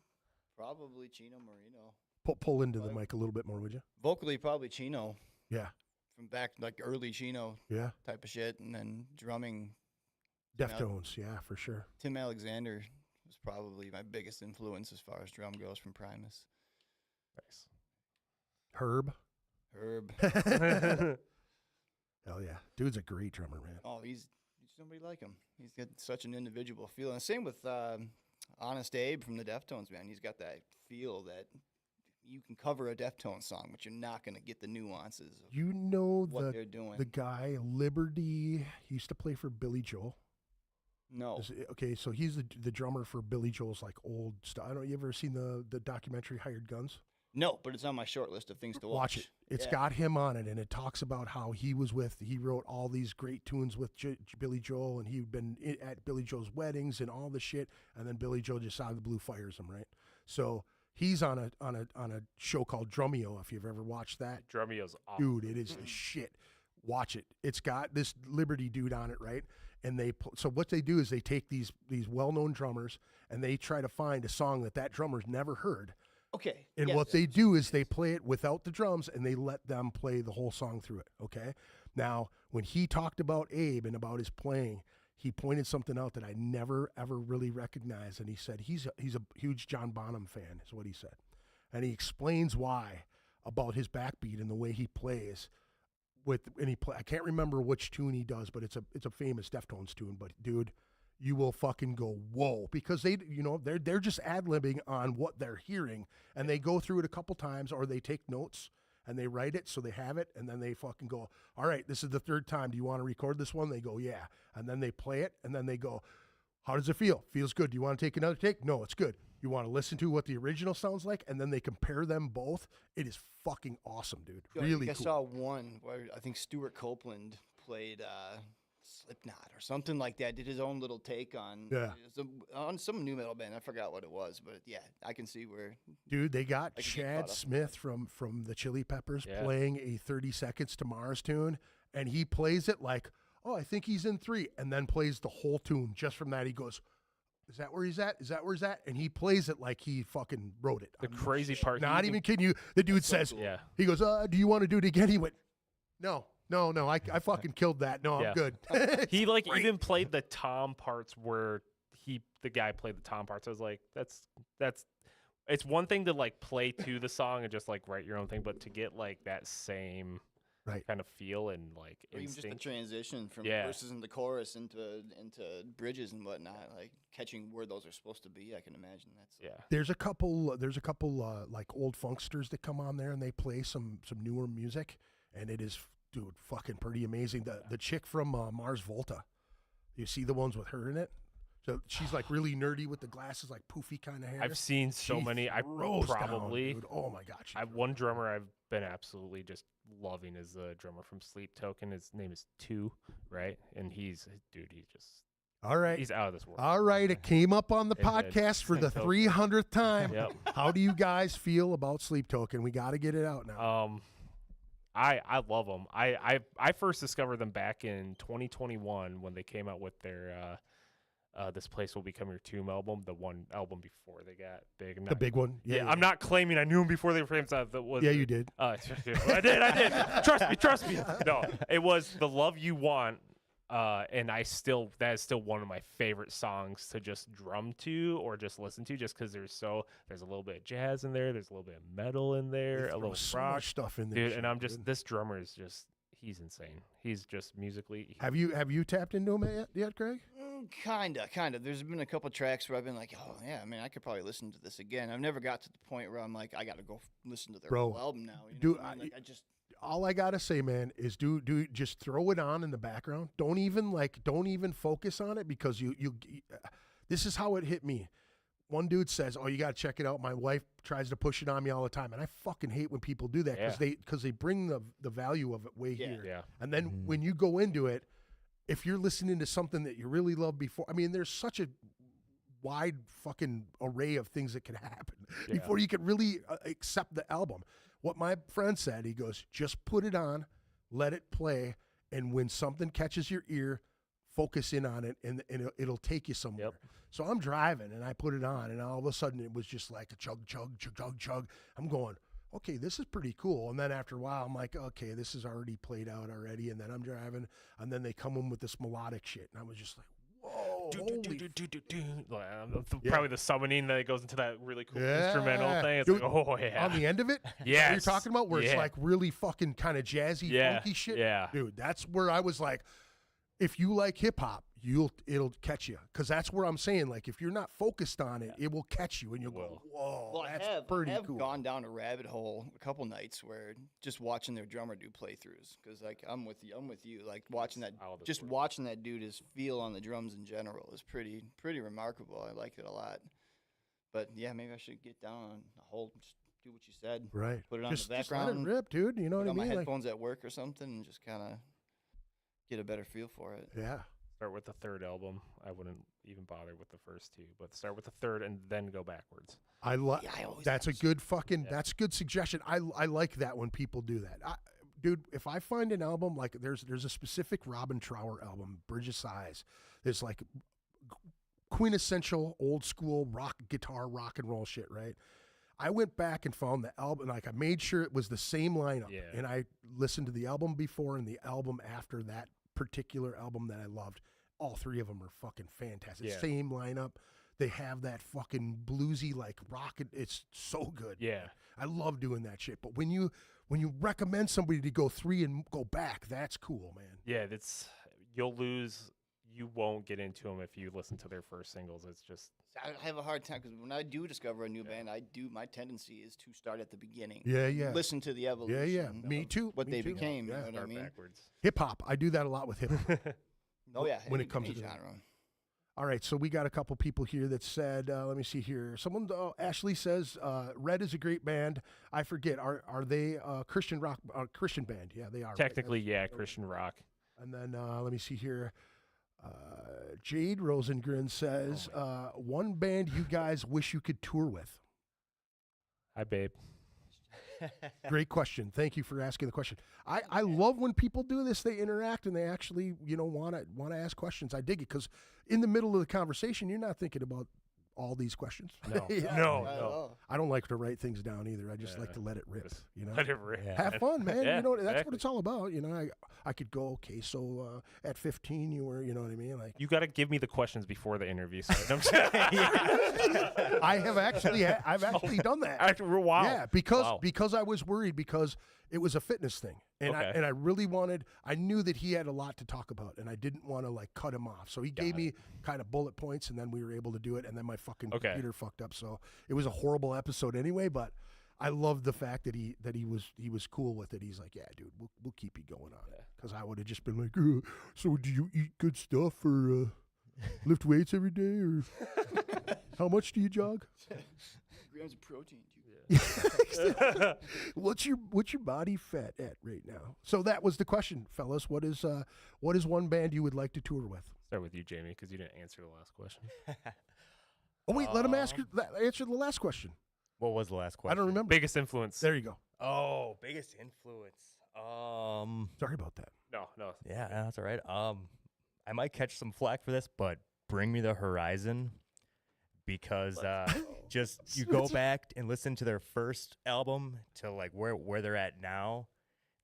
probably Chino Marino. pull into the mic a little bit more, would you? Vocally, probably Chino. Yeah. From back like early Chino Yeah. type of shit, and then drumming. Deftones. Yeah, for sure. Tim Alexander was probably my biggest influence as far as drum goes from Primus. nice. Herb. Hell yeah, dude's a great drummer, man. Oh, he's nobody like him. He's got such an individual feel. And same with Honest Abe from the Deftones, man. He's got that feel that you can cover a Deftones song, but you're not going to get the nuances of You know what they're doing. the guy Liberty. He used to play for Billy Joel. No. Okay, so he's the drummer for Billy Joel's like old stuff. I don't. You ever seen the documentary Hired Guns? No, but it's on my short list of things to watch. Watch it. It's Yeah. got him on it, and it talks about how he wrote all these great tunes with Billy Joel, and he'd been at Billy Joel's weddings and all the shit, and then Billy Joel just out of the blue fires him, right? So he's on a show called Drumeo, if you've ever watched that. Drumeo's awesome. Dude, it is the shit. Watch it. It's got this Liberty dude on it, right? And so what they do is they take these well-known drummers and they try to find a song that drummer's never heard. Okay. And yes. what they do is they play it without the drums and they let them play the whole song through it, okay? Now, when he talked about Abe and about his playing, he pointed something out that I never, ever really recognized. And he said he's a huge John Bonham fan, is what he said. And he explains why about his backbeat and the way he plays. I can't remember which tune he does, but it's a famous Deftones tune. But dude, you will fucking go whoa, because they're just ad-libbing on what they're hearing, and they go through it a couple times, or they take notes and they write it so they have it, and then they fucking go, all right, this is the third time. Do you want to record this one? They go, yeah, and then they play it, and then they go, how does it feel? Feels good. Do you want to take another take? No, it's good. You want to listen to what the original sounds like, and then they compare them both. It is fucking awesome, dude. Really I cool. saw one where I think Stuart Copeland played Slipknot or something like that. Did his own little take on some new metal band. I forgot what it was, but yeah, I can see where. Dude, they got I could get Chad caught up. Smith from the Chili Peppers Yeah. playing a 30 Seconds to Mars tune, and he plays it like, oh, I think he's in 3, and then plays the whole tune. Just from that, he goes, is that where he's at? Is that where he's at? And he plays it like he fucking wrote it. The crazy part. Not even kidding you. The dude says, Yeah. he goes, do you want to do it again? He went, no, I fucking killed that. No, Yeah. I'm good. He like great. even played the tom parts where the guy played the tom parts. I was like, that's it's one thing to like play to the song and just like write your own thing, but to get like that same Right. kind of feel and like Or even just instinct. the transition from Yeah. verses into chorus into bridges and whatnot, like catching where those are supposed to be. I can imagine that's Yeah. There's a couple like old funksters that come on there and they play some newer music, and it is, dude, fucking pretty amazing. The chick from Mars Volta, you see the ones with her in it? So she's like really nerdy with the glasses, like poofy kind of hair. I've seen so She many. I throws down, probably dude. Oh my god. one drummer I've been absolutely just loving is the drummer from Sleep Token. His name is Two, right? And he's just All right. he's out of this world. All right. It came up on the It did. podcast for the Sleep 300th time. Yep. How do you guys feel about Sleep Token? We got to get it out now. I love them. I first discovered them back in 2021 when they came out with their This Place Will Become Your Tomb album, the one album before they got big. The big one. Yeah, I'm not claiming I knew them before they were famous. That was Yeah, you did. I did. Trust me. No, it was The Love You Want. And that is still one of my favorite songs to just drum to or just listen to, just because there's a little bit of jazz in there, there's a little bit of metal in there, a little so rock much stuff in there. dude. And I'm just this drummer is just he's insane. He's just musically. Have you tapped into him yet, Greg? Kinda. There's been a couple tracks where I've been like, oh yeah, I mean, I could probably listen to this again. I've never got to the point where I'm like, I got to go listen to their Bro, whole album now. You know dude, what I mean? Like, I just. All I gotta say, man, is do just throw it on in the background. Don't even focus on it, because you this is how it hit me. One dude says, "Oh, you gotta check it out." My wife tries to push it on me all the time, and I fucking hate when people do that, because they bring the value of it way here. Yeah. And then when you go into it, if you're listening to something that you really loved before, I mean, there's such a wide fucking array of things that can happen before you can really accept the album. What my friend said, he goes, just put it on, let it play, and when something catches your ear, focus in on it, and it'll take you somewhere. Yep. So I'm driving, and I put it on, and all of a sudden it was just like a chug, chug, chug, chug, chug. I'm going, okay, this is pretty cool. And then after a while, I'm like, okay, this is already played out already. And then I'm driving, and then they come in with this melodic shit, and I was just like, whoa, holy Probably the summoning that goes into that really cool instrumental thing. It's Dude, like, oh yeah. on the end of it, Yes. what you're talking about, where it's Yeah. like really fucking kind of jazzy, funky shit. Yeah. Dude, that's where I was like, if you like hip hop, it'll catch you, because that's where I'm saying, like, if you're not focused on it, it will catch you, and you'll go, whoa, Well, that's I have cool. gone down a rabbit hole a couple nights where just watching their drummer do playthroughs, because like I'm with you, like watching that, just watching that dude, his feel on the drums in general is pretty remarkable. I like it a lot. But yeah, maybe I should get down a whole, just do what you said, Right. Put it on Just the background, let it rip, dude. You know put what I on my mean? Like, headphones at work or something, and just kind of get a better feel for it. yeah. Start with the third album. I wouldn't even bother with the first two, but start with the third and then go backwards. That's a good fucking. That's a good suggestion. I like that when people do that. Dude, if I find an album, like there's a specific Robin Trower album, Bridge of Sighs. There's like quintessential old school rock guitar, rock and roll shit, right? I went back and found the album, like I made sure it was the same lineup, and I listened to the album before and the album after that particular album that I loved. All three of them are fucking fantastic. Yeah. Same lineup. They have that fucking bluesy like rock. It's so good. Yeah. I love doing that shit. But when you recommend somebody to go 3 and go back, that's cool, man. Yeah, you'll lose. You won't get into them if you listen to their first singles. It's just I have a hard time, because when I do discover a new band, my tendency is to start at the beginning. Yeah. Listen to the evolution. Yeah. Me too. What Me they too. became. Yeah. You know what I start mean? backwards. Hip hop. I do that a lot with hip hop. Oh yeah. When it comes to genre. All right, so we got a couple people here that said, let me see here. Someone, Ashley says, Red is a great band. I forget, are they Christian rock, Christian band? Yeah, they are. right? Technically, yeah, Christian rock. And then let me see here. Jade Rosengren says, one band you guys wish you could tour with. Hi, babe. Great question. Thank you for asking the question. I love when people do this. They interact and they actually, want to ask questions. I dig it, because in the middle of the conversation, you're not thinking about all these questions. No, Yeah. no. I don't like to write things down either. I just like to let it rip. Just You know, Let it rip. have fun, man. Yeah, That's exactly. what it's all about. I could go, okay, so at 15 you were, you know what I mean? Like, You got to give me the questions before the interview. So I'm just- I've actually done that. Wow. Yeah, because I was worried, because it was a fitness thing, and Okay. I really I knew that he had a lot to talk about, and I didn't want to like cut him off. So he gave me kind of bullet points, and then we were able to do it, and then my fucking computer fucked up. So it was a horrible episode anyway, but I loved the fact that he was cool with it. He's like, yeah, dude, we'll keep you going on it, because I would have just been like, so do you eat good stuff or? lift weights every day, or how much do you jog? Grams of protein. What's your body fat at right now? So that was the question, fellas. What is one band you would like to tour with? Start with you, Jamie, because you didn't answer the last question. Oh wait, let him answer the last question. What was the last question? I don't remember. Biggest influence. There you go. Oh, biggest influence. Sorry about that. No. Yeah, that's all right. I might catch some flack for this, but Bring Me the Horizon, because just you go back and listen to their first album to like where they're at now.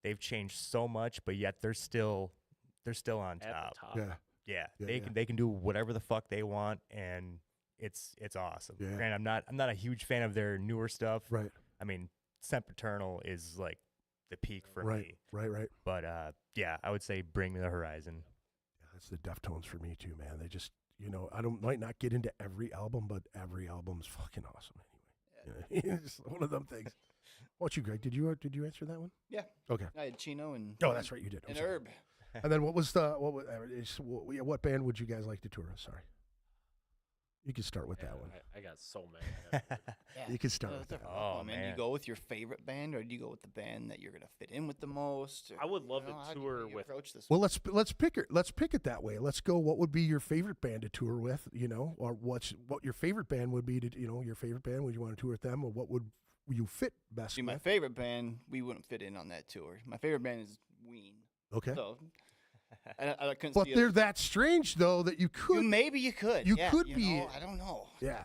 They've changed so much, but yet they're still on At top. the top. Yeah. Yeah, they can do whatever the fuck they want, and it's awesome. Yeah. Granted, I'm not a huge fan of their newer stuff. Right. I mean, Sempiternal is like the peak for me. Right. But yeah, I would say Bring Me the Horizon. Yeah, that's the Deftones for me too, man. They just, might not get into every album, but every album's fucking awesome anyway. It's one of them things. What you, Greg? Did you answer that one? Yeah. Okay. I had Chino and Oh, that's right, you did. I'm and sorry. Herb. And then what band would you guys like to tour with? Sorry. You can start with that one. I got so many. You can start with that's that. a rough one, man. Do you go with your favorite band, or do you go with the band that you're gonna fit in with the most? Or, I would love how to do tour you with. approach this. Well, let's pick it that way. Let's go. What would be your favorite band to tour with? Or what your favorite band would be to your favorite band? Would you want to tour with them, or what would you fit best See, my with? favorite band, we wouldn't fit in on that tour. My favorite band is Ween. Okay. So, I couldn't But see they're that strange though that you could. maybe you could. you yeah, could you be- know, I don't know. Yeah.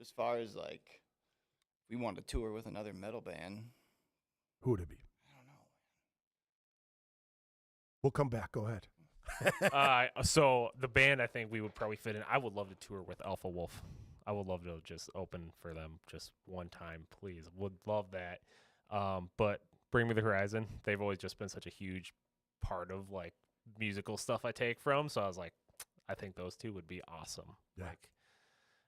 As far as like, we wanted to tour with another metal band. Who would it be? I don't know. We'll come back. Go ahead. So the band I think we would probably fit in. I would love to tour with Alpha Wolf. I would love to just open for them just one time, please. Would love that. But Bring Me the Horizon. They've always just been such a huge part of like musical stuff I take from. So I was like, I think those two would be awesome. Yeah. Like,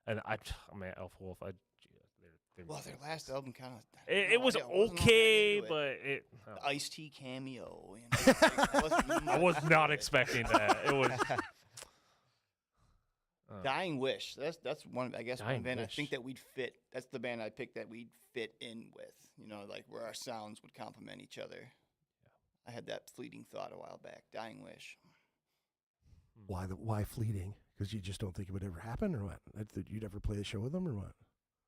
and Alpha Wolf. They're Well, their last album kind of. It was okay, but it. The Ice-T cameo. Like, I was not expecting that. It was. Dying Wish. That's one. I guess Dying one band Wish. I think that we'd fit. That's the band I picked that we'd fit in with. Like where our sounds would complement each other. Yeah. I had that fleeting thought a while back. Dying Wish. Why fleeting? Because you just don't think it would ever happen, or what? That you'd ever play a show with them, or what?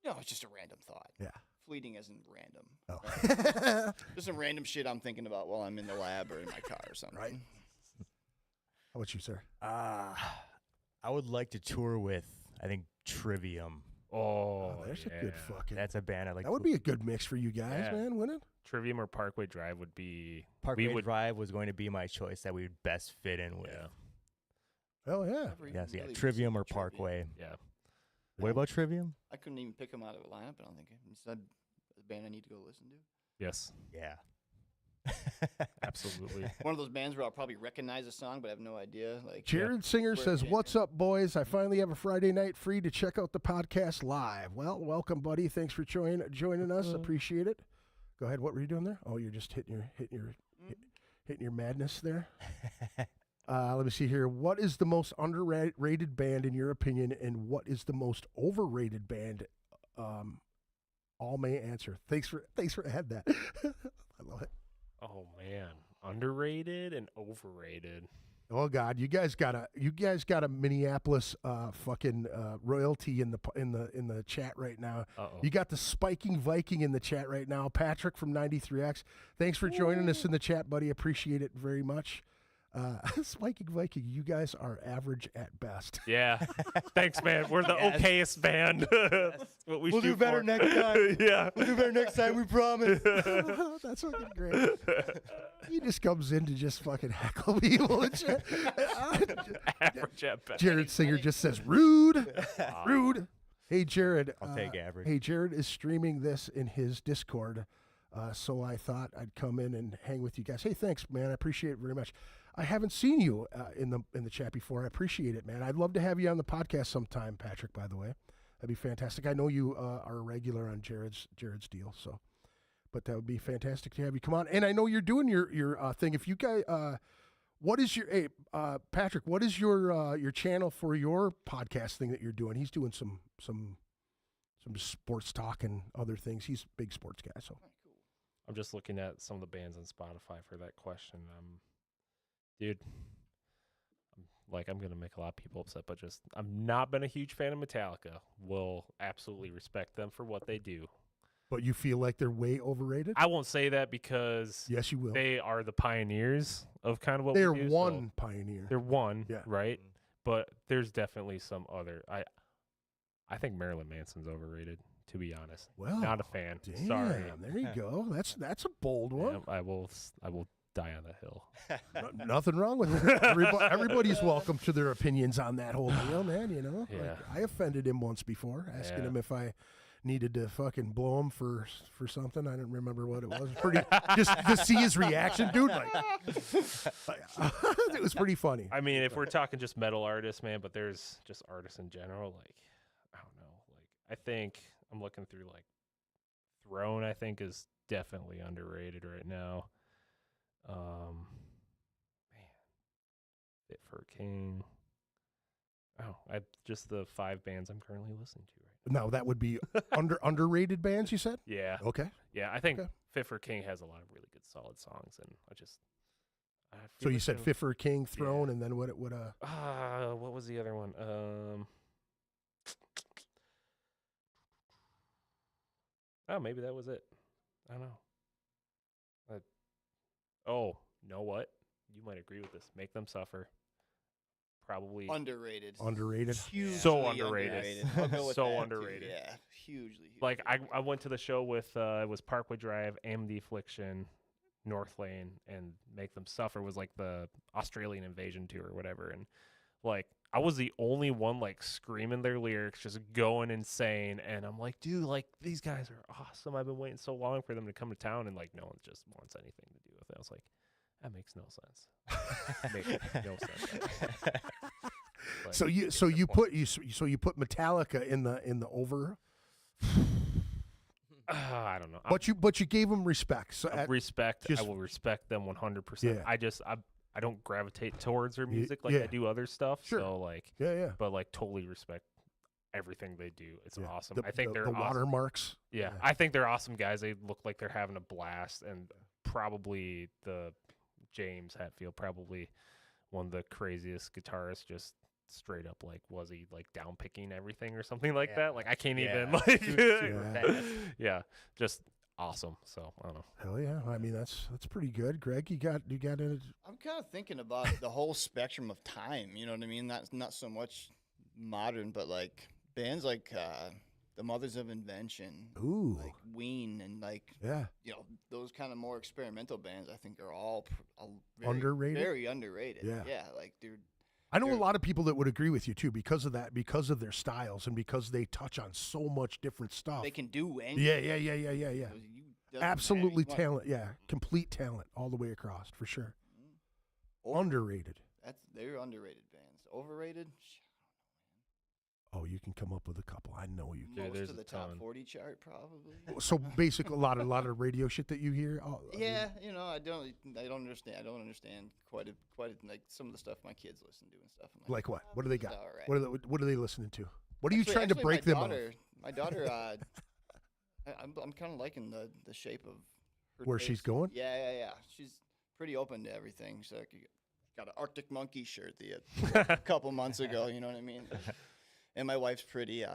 No, it's just a random thought. Yeah. Fleeting isn't random. Oh. Right? Just some random shit I'm thinking about while I'm in the lab or in my car or something. Right. How about you, sir? I would like to tour with, I think, Trivium. Oh, there's a good fucking. That's a band I like. That would be a good mix for you guys, Yeah. man, wouldn't it? Trivium or Parkway Drive would be. Parkway Drive was going to be my choice that we would best fit in with. Yeah. Oh yeah. Never even Yes, yeah. really Trivium or listened to Trivium. Parkway. Yeah. What about Trivium? I couldn't even pick them out of a lineup. I don't think it's a band I need to go listen to. Yes. Yeah. Absolutely. One of those bands where I'll probably recognize a song, but I have no idea. Like Jared Singer Where- says, yeah. "What's up, boys? I finally have a Friday night free to check out the podcast live." Well, welcome, buddy. Thanks for joining us. Appreciate it. Go ahead. What were you doing there? Oh, you're just hitting your madness there. Let me see here. What is the most underrated band in your opinion, and what is the most overrated band? All may answer. Thanks for adding that. I love it. Oh man, underrated and overrated. Oh God, you guys got a Minneapolis fucking royalty in the chat right now. Uh-oh. You got the Spiking Viking in the chat right now. Patrick from 93X. Thanks for joining us in the chat, buddy. Appreciate it very much. Spiking Viking, you guys are average at best. Yeah. Thanks, man. We're the okayest band. What we We'll do shoot better for. next time. Yeah. We'll do better next time, we promise. That's fucking great. He just comes in to just fucking heckle people and shit. Average at best. Jared Singer just says, rude. Rude. Hey, Jared. I'll take average. Hey, Jared is streaming this in his Discord, so I thought I'd come in and hang with you guys. Hey, thanks, man. I appreciate it very much. I haven't seen you in the chat before. I appreciate it, man. I'd love to have you on the podcast sometime, Patrick, by the way. That'd be fantastic. I know you are a regular on Jared's deal, so. But that would be fantastic to have you come on. And I know you're doing your thing. If you guys, What is your Patrick? What is your channel for your podcast thing that you're doing? He's doing some sports talk and other things. He's a big sports guy. So I'm just looking at some of the bands on Spotify for that question. Dude, I'm gonna make a lot of people upset, but I'm not been a huge fan of Metallica. Will absolutely respect them for what they do. but you feel like they're way overrated? I won't say that because Yes, you will. they are the pioneers of kind of what They're we do. one pioneer. They're one, Yeah. right? But there's definitely some other. I think Marilyn Manson's overrated, to be honest. Well, Not a fan. Damn, Sorry. there you go. That's a bold one. Yeah, I will die on the hill. Nothing wrong with it. Everybody's welcome to their opinions on that whole deal, man. You know, Yeah. Like, I offended him once before, asking Yeah. him if I needed to fucking blow him for something. I don't remember what it was. Pretty just to see his reaction, dude. Like, it was pretty funny. I mean, if we're talking just metal artists, man, but there's just artists in general. Like, I don't know. Like, I think I'm looking through like Throne. I think is definitely underrated right now. Man, Fit for a King. Oh, just the 5 bands I'm currently listening to right No, that would be underrated bands. You said? now. Yeah, Okay. yeah. I think Okay. Fit for a King has a lot of really good, solid songs, and I So feel you like said they're- Fit for a King, Throne, and then what? what was the other one? Oh, maybe that was it. I don't know. Oh, know what? You might agree with this. Make Them Suffer. Probably Underrated. Underrated. Hugely So underrated. I'll go with So that, too. underrated. Yeah, hugely. like hugely I went to the show with it was Parkway Drive, Am the Affliction, North Lane, and Make Them Suffer was like the Australian Invasion tour or whatever, and like I was the only one like screaming their lyrics, just going insane, and I'm like, dude, like these guys are awesome. I've been waiting so long for them to come to town, and like no one just wants anything to do with it. I was like, that makes no sense. Makes no sense. Like, So you it's so the you point. put Metallica in the over, I don't know. but you gave them respect. So I respect. just- I will respect them 100%. Yeah. I don't gravitate towards their music like yeah. I do other stuff. Sure. So like, yeah. but like totally respect everything they do. It's Yeah. awesome. The, I think the, they're the awesome. watermarks. Yeah, I think they're awesome guys. They look like they're having a blast, and probably the James Hetfield, probably one of the craziest guitarists. Just straight up, like, was he like down picking everything or something like Yeah. that? Like, I can't Yeah. even like, Yeah. yeah, just awesome. So I don't know. Hell yeah. I mean that's pretty good. Greg, you got a I'm kind of thinking about the whole spectrum of time. You know what I mean? Not so much modern, but like bands like the Mothers of Invention, ooh. like Ween, and like Yeah. those kind of more experimental bands. I think are all very, Underrated? very underrated. Yeah. yeah, like dude. I know a They're- lot of people that would agree with you too because of that, because of their styles and because they touch on so much different stuff. They can do anything. Yeah. You- doesn't matter. Absolutely You want- talent. Yeah. Complete talent all the way across for sure. Over- Underrated. They're underrated bands. Overrated. Oh, you can come up with a couple. I know you Dude, Most there's of a the top ton. 40 chart, probably. can. So basically, a lot of radio shit that you hear. Oh, I mean, Yeah, I don't understand. I don't understand quite like some of the stuff my kids listen to and stuff. I'm like what? What do they got? All right. What are they listening to? What are you Actually- trying to actually, break my them daughter, My daughter, I'm kind of liking the shape of her Where she's taste. going? Yeah. She's pretty open to everything. So got an Arctic Monkey shirt a couple months ago. You know what I mean? And my wife's pretty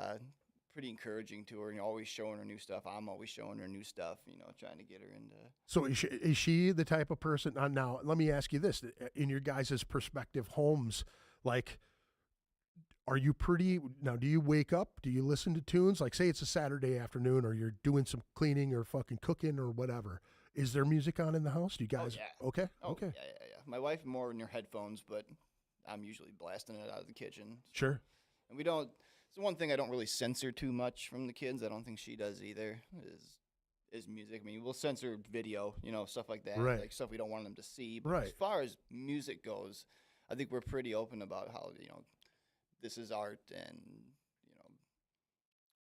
encouraging to her, and always showing her new stuff. I'm always showing her new stuff, trying to get her into. So is she the type of person? Now, let me ask you this: in your guys' perspective homes, like, are you pretty? Now, do you wake up? Do you listen to tunes? Like, say it's a Saturday afternoon, or you're doing some cleaning or fucking cooking or whatever. Is there music on in the house? Do you guys? yeah. Okay. Oh, Okay. Yeah. My wife more in her headphones, but I'm usually blasting it out of the kitchen. Sure. And we don't. It's the one thing I don't really censor too much from the kids. I don't think she does either. Is music. I mean, we'll censor video, stuff like that, Right. like stuff we don't want them to see. But Right. as far as music goes, I think we're pretty open about how this is art, and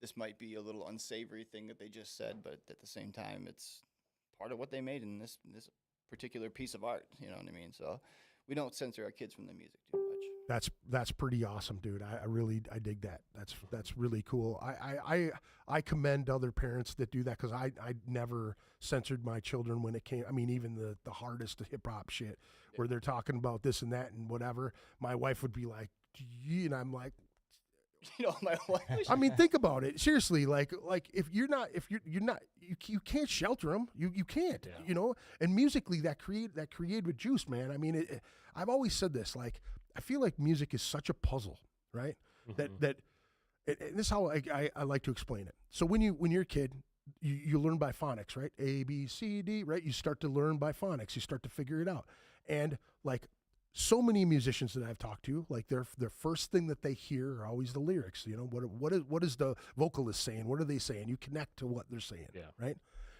this might be a little unsavory thing that they just said, but at the same time, it's part of what they made in this particular piece of art. You know what I mean? So we don't censor our kids from the music too much. That's pretty awesome, dude. I really dig that. That's really cool. I commend other parents that do that, because I never censored my children when it came. I mean, even the hardest hip hop shit where they're talking about this and that and whatever. My wife would be like, and I'm like, My wife. I mean, think about it seriously. Like if you're not, you can't shelter them. You can't. Yeah. And musically, that creative juice, man. I mean, I've always said this. Like, I feel like music is such a puzzle, right? Mhm. And this is how I like to explain it. So when you're a kid, you learn by phonics, right? A, B, C, D, right? You start to learn by phonics. You start to figure it out. And like so many musicians that I've talked to, like their first thing that they hear are always the lyrics. What is the vocalist saying? What are they saying? You connect to what they're saying, right?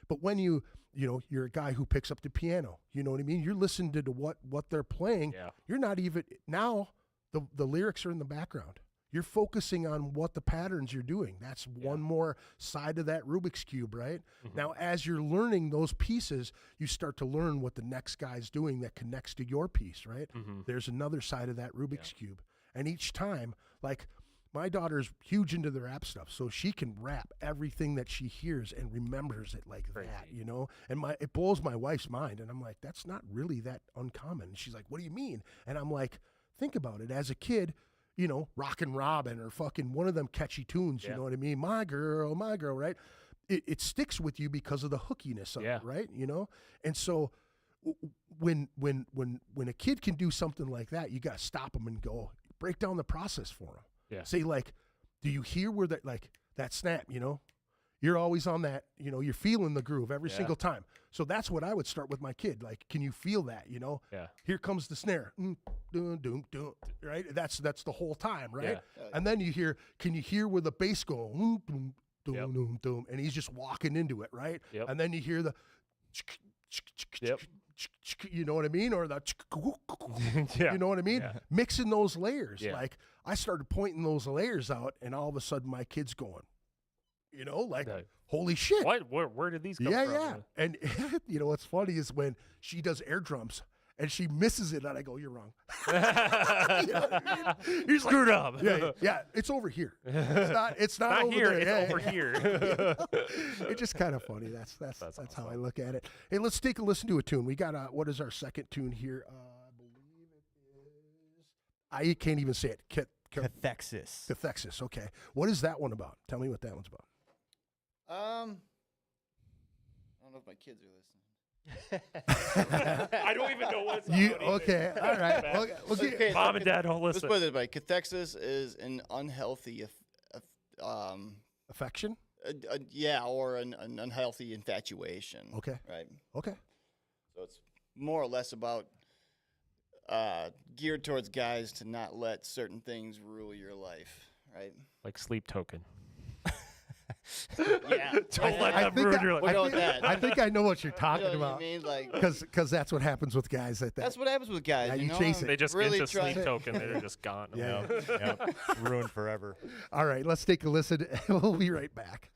But when you're a guy who picks up the piano, you know what I mean? You're listening to what they're playing. Yeah. You're not even now. The lyrics are in the background. You're focusing on what the patterns you're doing. That's one more side of that Rubik's Cube, right? Now, as you're learning those pieces, you start to learn what the next guy's doing that connects to your piece, right? There's another side of that Rubik's Cube. And each time, like, my daughter's huge into the rap stuff, so she can rap everything that she hears and remembers it like Crazy. that, And it blows my wife's mind. And I'm like, that's not really that uncommon. And she's like, what do you mean? And I'm like, think about it. As a kid, Rockin' Robin or fucking one of them catchy tunes, you know what I mean? My girl, right? It sticks with you because of the hookiness of it, right? And so when a kid can do something like that, you got to stop them and go break down the process for them. Yeah. Say, like, do you hear where that snap, You're always on that, you're feeling the groove every single time. So that's what I would start with my kid. Like, can you feel that, Yeah. Here comes the snare. Doom, doom, doom, right? That's the whole time, right? Yeah. And then can you hear where the bass go? Doom, doom, doom, doom, and he's just walking into it, right? Yep. And then you hear the Yep. you know what I mean? Or the Yeah. you know what I mean? Yeah. Mixing those layers. Yeah. Like, I started pointing those layers out, and all of a sudden my kid's going, like, holy shit. What? Where did these come Yeah, from? yeah. And what's funny is when she does air drums and she misses it, and I go, "You're wrong." You know what I mean? He's like, Screwed up. Yeah, it's over here. It's not Not over here. there. It's Yeah, over yeah. here. It's just kind of funny. That's awesome. how I look at it. Hey, let's take a listen to a tune. We got what is our second tune here? I believe it is. I can't even say it. Cathexis. Cathexis. Okay. What is that one about? Tell me what that one's about. I don't know if my kids are listening. I don't even know what's Okay. All right. Okay. Okay, Mom and Dad don't Let's listen. put it this way. Cathexis is an unhealthy, Affection. or an unhealthy infatuation. Okay. Right. Okay. So it's more or less about geared towards guys to not let certain things rule your life. Right. Like Sleep Token. Yeah. Don't let I them think ruin I- your life. We'll go with that. I think I know what you're You talking know what about. I mean? Like, Because that's what happens with guys like that. that's what happens with guys. Yeah, you you know? chase it. They just really into try- Sleep Token. They're just gone. Yeah. Yep. Ruined forever. All right, let's take a listen. We'll be right back.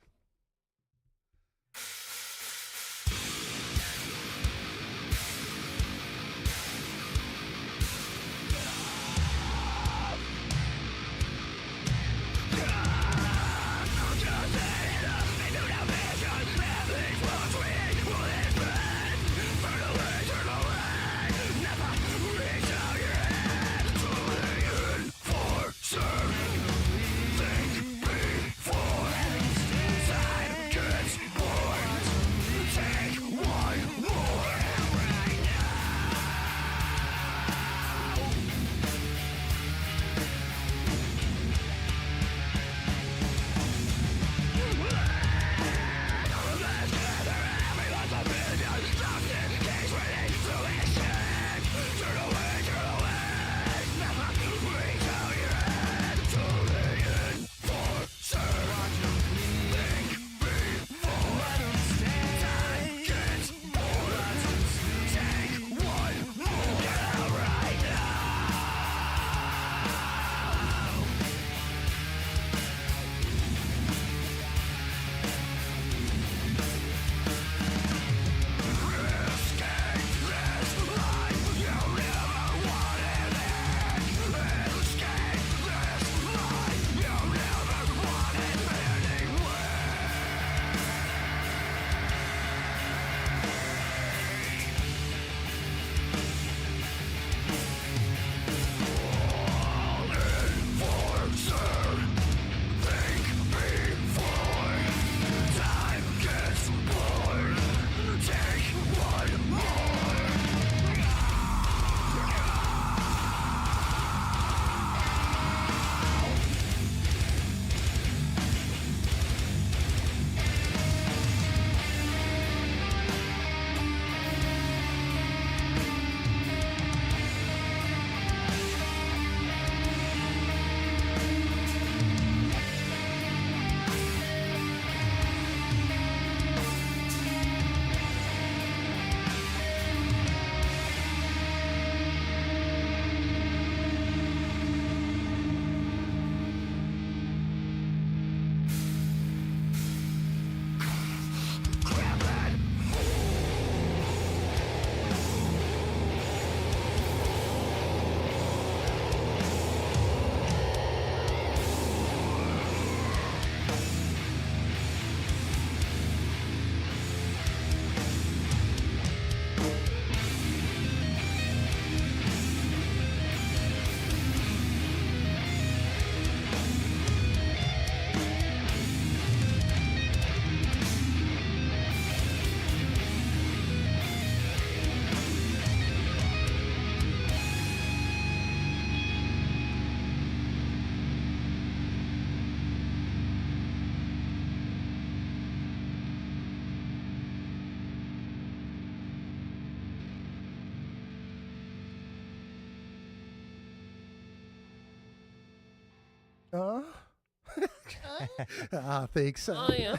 Thanks. Oh, yeah.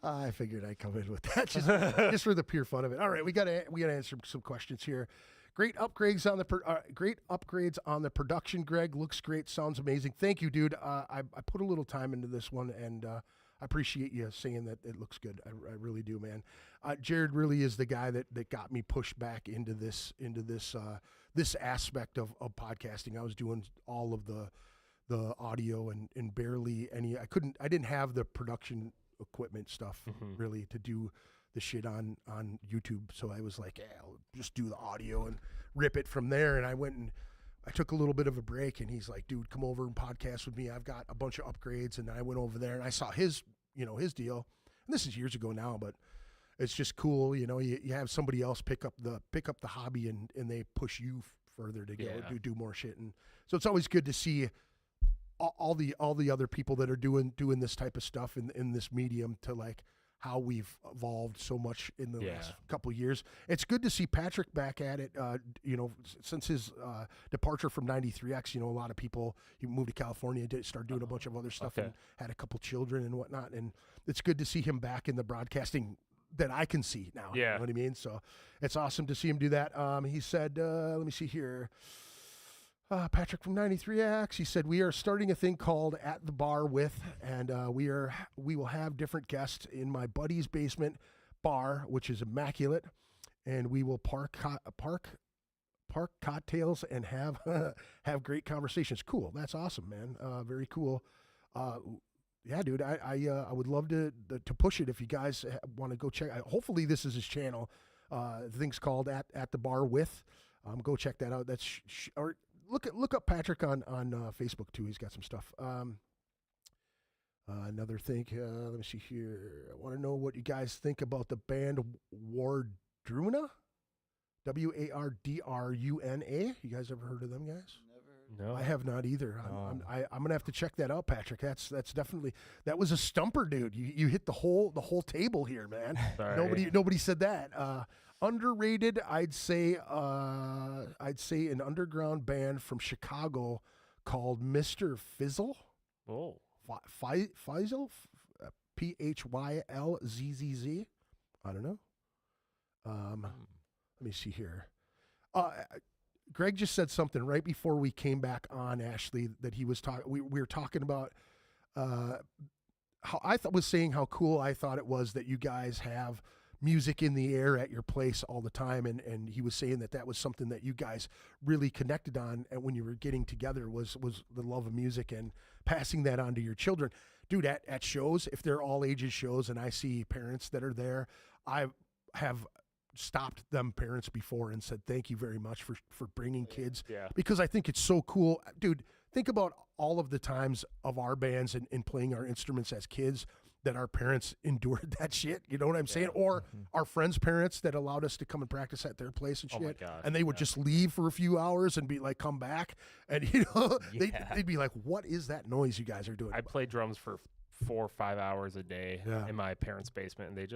I figured I'd come in with that just for the pure fun of it. All right, we gotta answer some questions here. Great upgrades on the production, Greg. Looks great, sounds amazing. Thank you, dude. I put a little time into this one, and I appreciate you saying that it looks good. I really do, man. Jared really is the guy that got me pushed back into this aspect of podcasting. I was doing all of the audio and barely any. I didn't have the production equipment stuff really to do the shit on YouTube. So I was like, yeah, I'll just do the audio and rip it from there. And I went and I took a little bit of a break, and he's like, dude, come over and podcast with me. I've got a bunch of upgrades. And I went over there and I saw his deal. And this is years ago now, but it's just cool. You have somebody else pick up the hobby and they push you further to go do more shit. And so it's always good to see all the other people that are doing this type of stuff in this medium, to like how we've evolved so much in the last couple of years. It's good to see Patrick back at it. Since his departure from 93X, a lot of people, he moved to California, started doing a bunch of other stuff, and had a couple children and whatnot. And it's good to see him back in the broadcasting that I can see now. Yeah. You know what I mean? So it's awesome to see him do that. He said, let me see here. Patrick from 93X, he said, we are starting a thing called At the Bar With, and we will have different guests in my buddy's basement bar, which is immaculate, and we will park cocktails and have have great conversations. Cool. That's awesome, man. Very cool. Yeah, dude, I would love to push it if you guys want to go check. Hopefully this is his channel. The thing's called At the Bar With. Go check that out. That's or look up Patrick on Facebook too. He's got some stuff. Another thing. Let me see here. I want to know what you guys think about the band Wardruna. Wardruna. You guys ever heard of them guys? No. I have not either. I'm gonna have to check that out, Patrick. That's definitely, that was a stumper, dude. You hit the whole table here, man. Sorry. Nobody said that. Underrated, I'd say an underground band from Chicago called Mr. Fizzle. Oh. Fizzle, Phyllzz. I don't know. Let me see here. Greg just said something right before we came back on, Ashley, that he was talking. We were talking about how I was saying how cool I thought it was that you guys have music in the air at your place all the time, and he was saying that was something that you guys really connected on, and when you were getting together was the love of music and passing that on to your children. Dude, at shows, if they're all ages shows and I see parents that are there, I have stopped them parents before and said thank you very much for bringing kids, because I think it's so cool. Dude, think about all of the times of our bands and playing our instruments as kids that our parents endured that shit, you know what I'm saying? Or our friends' parents that allowed us to come and practice at their place and shit. Oh my God, and they would just leave for a few hours and be like, come back. And, they'd be like, what is that noise you guys are doing? I played drums for 4 or 5 hours a day in my parents' basement, and they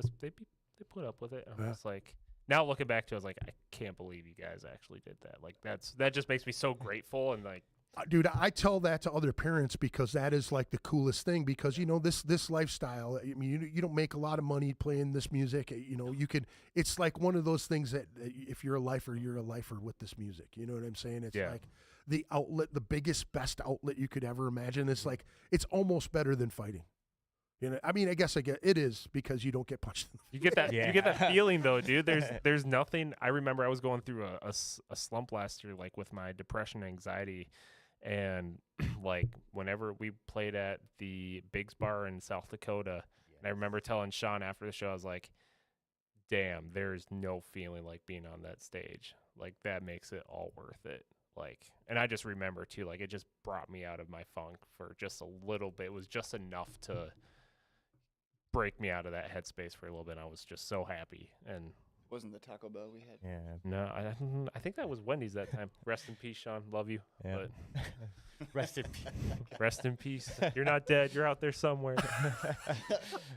put up with it. I was like, now looking back to it, I was like, I can't believe you guys actually did that. Like, that just makes me so grateful. And like, dude, I tell that to other parents because that is like the coolest thing, because this lifestyle, I mean, you don't make a lot of money playing this music, it's like one of those things that if you're a lifer, you're a lifer with this music, you know what I'm saying? It's like the outlet, the biggest, best outlet you could ever imagine. It's like, it's almost better than fighting. I mean, I guess it is, because you don't get punched in the you get that, you get that feeling though, dude. There's nothing. I remember I was going through a slump last year, like with my depression, anxiety, and like whenever we played at the Biggs Bar in South Dakota, and I remember telling Sean after the show, I was like, damn, there's no feeling like being on that stage. Like, that makes it all worth it. Like, and I just remember too, like, it just brought me out of my funk for just a little bit. It was just enough to break me out of that headspace for a little bit. I was just so happy. And wasn't the Taco Bell we had? Yeah. no, I think that was Wendy's that time. Rest in peace, Sean. Love you. Yeah. But Rest in peace. rest in peace. You're not dead. You're out there somewhere.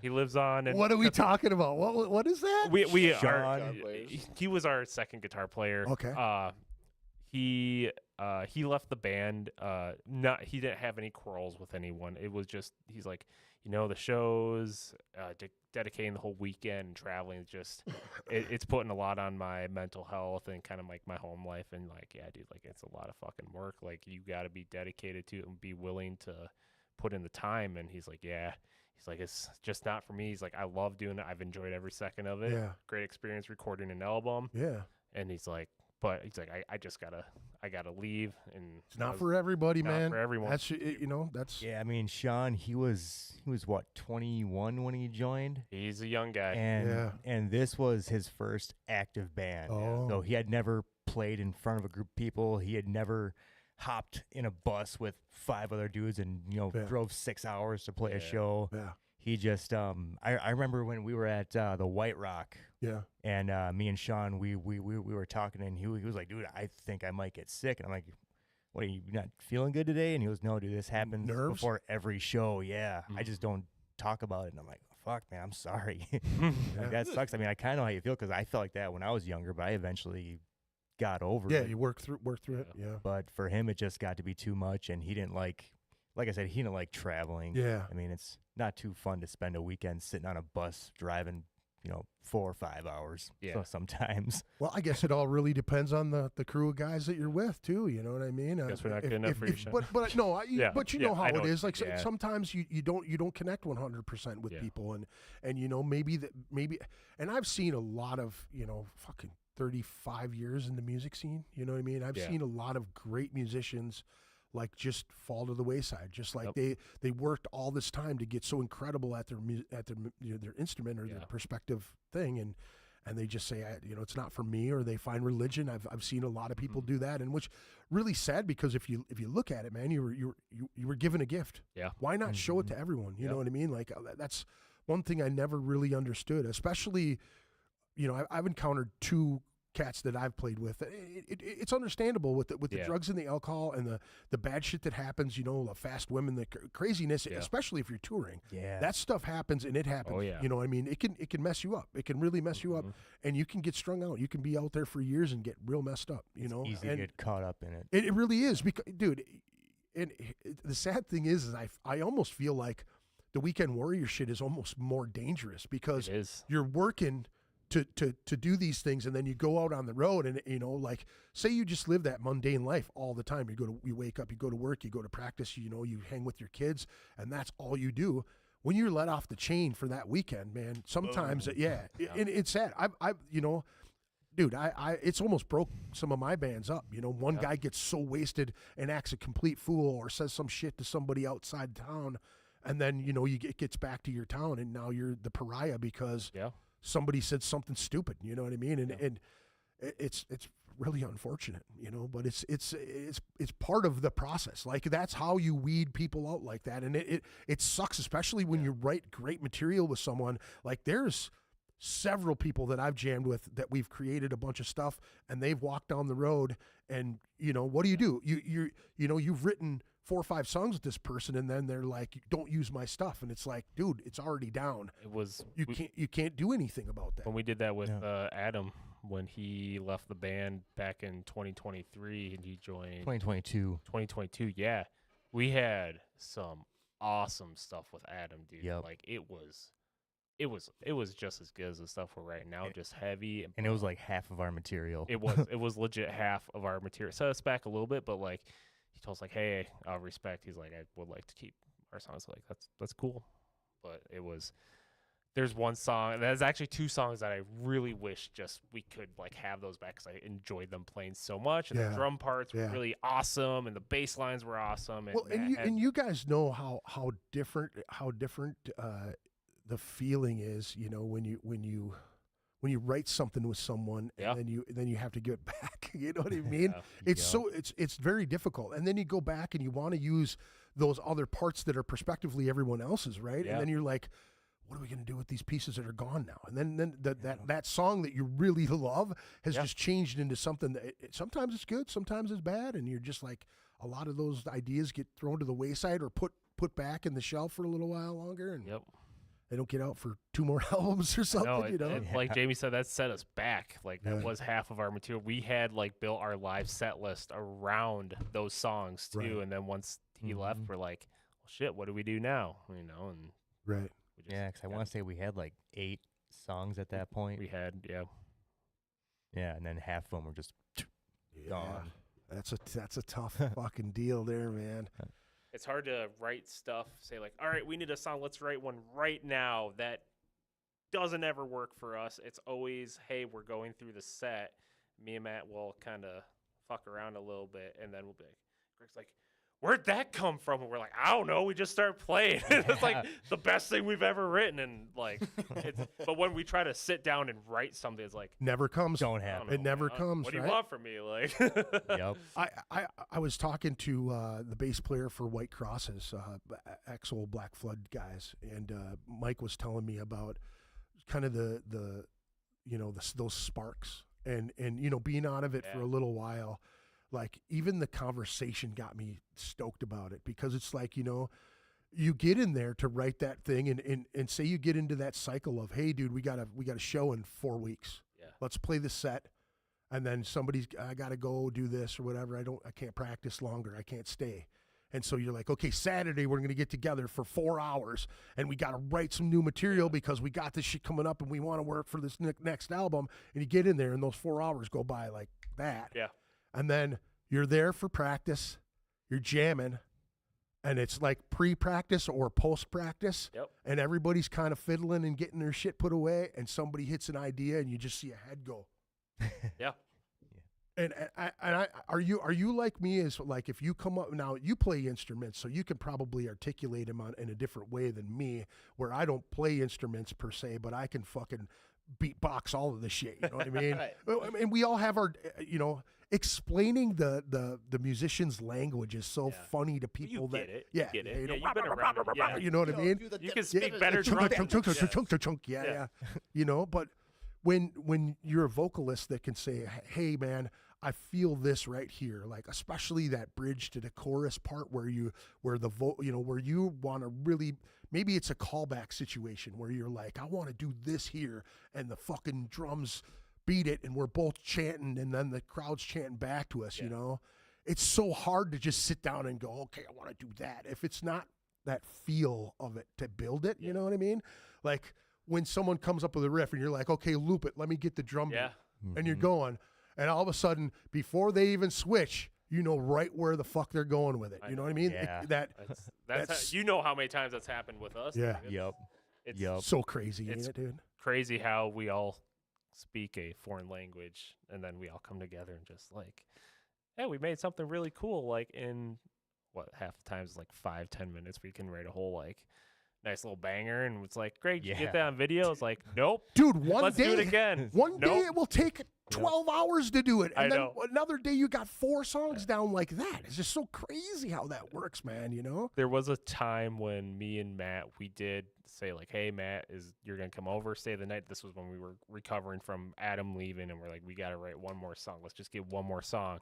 He lives on. And What are we talking about? What is that? we Sean. he was our second guitar player. Okay. he left the band. He didn't have any quarrels with anyone. It was just he's like, the shows, dedicating the whole weekend and traveling is just it's putting a lot on my mental health and kind of like my home life. And like, yeah, dude, like it's a lot of fucking work. Like you got to be dedicated to it and be willing to put in the time. And he's like, yeah. He's like, it's just not for me. He's like, I love doing it. I've enjoyed every second of it. Yeah. Great experience recording an album. Yeah. And he's like, but he's like, I just I gotta leave. And It's not for everybody, not man. for everyone. That's that's Yeah, I mean, Sean, he was what, 21 when he joined, he's a young guy. and this was his first active band. Oh. So he had never played in front of a group of people. He had never hopped in a bus with 5 other dudes and Yeah. drove 6 hours to play a Yeah. show. yeah. He just I remember when we were at the White Rock. Yeah. And me and Sean, we were talking, and he was like, dude, I think I might get sick. And I'm like, what, are you not feeling good today? And he goes, no, dude, this happens Nerves? before every show. Yeah. I Mhm. just don't talk about it. And I'm like, fuck, man, I'm sorry. Yeah. Like, that sucks. I mean, I kind of know how you feel because I felt like that when I was younger, but I eventually got over Yeah, it. you work through it. Yeah. But for him, it just got to be too much. And he didn't like I said, he didn't like traveling. Yeah. I mean, it's not too fun to spend a weekend sitting on a bus driving 4 or 5 hours. Yeah. So sometimes. Well, I guess it all really depends on the crew of guys that you're with too. You know what I mean? Guess we're not good enough for you, Sean. But no, Yeah, but you yeah, know how I know it what- is. Like yeah. sometimes you don't connect 100% with Yeah. people, and maybe, and I've seen a lot of fucking 35 years in the music scene. You know what I mean? I've Yeah. seen a lot of great musicians like just fall to the wayside. Just like Yep. they worked all this time to get so incredible at their their instrument or their Yeah. perspective thing, and they just say, it's not for me, or they find religion. I've seen a lot of people Mhm. do that, and which really sad, because if you look at it, man, you were given a gift. Yeah. Why not show it Mhm. to everyone? You Yep. know what I mean? Like that's one thing I never really understood. Especially, I've encountered 2 cats that I've played with. It's understandable with the Yeah. drugs and the alcohol and the bad shit that happens. The fast women, the craziness, Yeah. especially if you're touring. Yeah. That stuff happens, and it happens. Oh, yeah. You know what I mean? It can mess you up. It can really mess you up, Mhm. and you can get strung out. You can be out there for years and get real messed up. Easy to and get caught up in it. it really is, because, dude. And the sad thing is I almost feel like the weekend warrior shit is almost more dangerous, because It is. you're working to do these things, and then you go out on the road, and like, say you just live that mundane life all the time. You wake up, you go to work, you go to practice, you hang with your kids, and that's all you do. When you're let off the chain for that weekend, man, sometimes Yeah. and it's sad. Dude, I it's almost broke some of my bands up. One Yeah. guy gets so wasted and acts a complete fool, or says some shit to somebody outside town, and then it gets back to your town, and now you're the pariah because Yeah. somebody said something stupid. You know what I mean? And Yeah. and it's really unfortunate, but it's part of the process. Like, that's how you weed people out like that, and it sucks, especially when you write great material with someone. Like, there's several people that I've jammed with that we've created a bunch of stuff, and they've walked down the road, and what do? You've written 4 or 5 songs with this person, and then they're like, don't use my stuff, and it's like, dude, it's already down. It was. You can't do anything about that. When we did that with Yeah. Adam, when he left the band back in 2023 and he joined 2022. 2022, yeah, we had some awesome stuff with Adam, dude. Yep. Like it was just as good as the stuff we're writing now, just heavy. And it was like half of our material. it was legit half of our material. Set us back a little bit, but like he told us like, hey, respect. He's like, I would like to keep our songs. Like that's cool, but it was. There's one song. There's actually 2 songs that I really wish just we could like have those back, because I enjoyed them playing so much, and Yeah. the drum parts were Yeah. really awesome, and the bass lines were awesome. And Well, and Matt you guys know how different the feeling is, when you write something with someone, Yeah. and then you have to give it back. You know what I mean? Yeah. It's very difficult, and then you go back and you want to use those other parts that are prospectively everyone else's, right? Yeah. And then you're like, what are we going to do with these pieces that are gone now? And then that song that you really love has Yeah. just changed into something that sometimes it's good, sometimes it's bad, and you're just like, a lot of those ideas get thrown to the wayside or put back in the shelf for a little while longer, and Yep. they don't get out for 2 more albums or something, No, you know? like Jamie said, that set us back. Like that Yeah. was half of our material. We had like built our live set list around those songs too. Right. And then once he left, we're like, well, shit, what do we do now? You know, and Right. we just Yeah, because I got- want to say we had like 8 songs at that point. we had, yeah. Yeah, and then half of them were just Yeah. gone. That's a tough fucking deal there, man. It's hard to write stuff, say like, all right, we need a song, let's write one right now. That doesn't ever work for us. It's always, hey, we're going through the set. Me and Matt will kind of fuck around a little bit, and then we'll be like, Greg's like, where'd that come from? And we're like, I don't know. We just start playing. It's like the best thing we've ever written. And like, but when we try to sit down and write something, it's like, Never comes. Don't I happen. don't It know, never man. comes, What do you right? want from me? Like, Yep. I was talking to the bass player for White Crosses, ex-old Black Flood guys, and Mike was telling me about kind of the those sparks and being out of it for Yeah. a little while. Like even the conversation got me stoked about it because it's like, you get in there to write that thing and say you get into that cycle of, hey dude, we got a show in 4 weeks. Yeah. Let's play the set. And then I got to go do this or whatever. I can't practice longer. I can't stay. And so you're like, okay, Saturday we're going to get together for 4 hours and we got to write some new material because we got this shit coming up and we want to work for this next album. And you get in there and those 4 hours go by like that. yeah. And then you're there for practice, you're jamming, and it's like pre-practice or post-practice, Yep. and everybody's kind of fiddling and getting their shit put away, and somebody hits an idea, and you just see a head go. Yeah. And are you like me? Is like if you come up now, you play instruments, so you can probably articulate them in a different way than me, where I don't play instruments per se, but I can fucking beatbox all of the shit. You know what I mean? Right. And we all have our, explaining the musician's language is so Yeah. funny to people You that get it. yeah, You get it. you know, Yeah, you've been around it. Yeah. you know what I mean? You can speak better Chunk, drunk. chunk, chunk, Yeah. chunk, chunk, chunk, yeah. But when you're a vocalist that can say, hey man, I feel this right here, like especially that bridge to the chorus part where you want to really, maybe it's a callback situation where you're like, I want to do this here, and the fucking drums beat it, and we're both chanting, and then the crowd's chanting back to us. Yeah. It's so hard to just sit down and go, okay, I want to do that. If it's not that feel of it to build it, you know what I mean? Like when someone comes up with a riff and you're like, okay, loop it, let me get the drum beat. Yeah. And you're going, and all of a sudden, before they even switch, you know right where the fuck they're going with it. I You know what I mean? Yeah. That's That's you know how many times that's happened with us. Yeah. Like, it's- Yep. It's Yep. so crazy, ain't It's- it, dude? crazy how we all speak a foreign language and then we all come together and just like, hey, we made something really cool. Like in half the times like 5-10 minutes we can write a whole like nice little banger, and it's like, great, did you Yeah. get that on video? It's like, nope. Dude, one Let's day, do it again. One day Nope. it will take 12 hours to do it, and I then know. another day you got 4 songs down like that. It's just so crazy how that works, man. There was a time when me and Matt, we did say like, hey, Matt, you're going to come over, stay the night. This was when we were recovering from Adam leaving, and we're like, we got to write one more song. Let's just get one more song.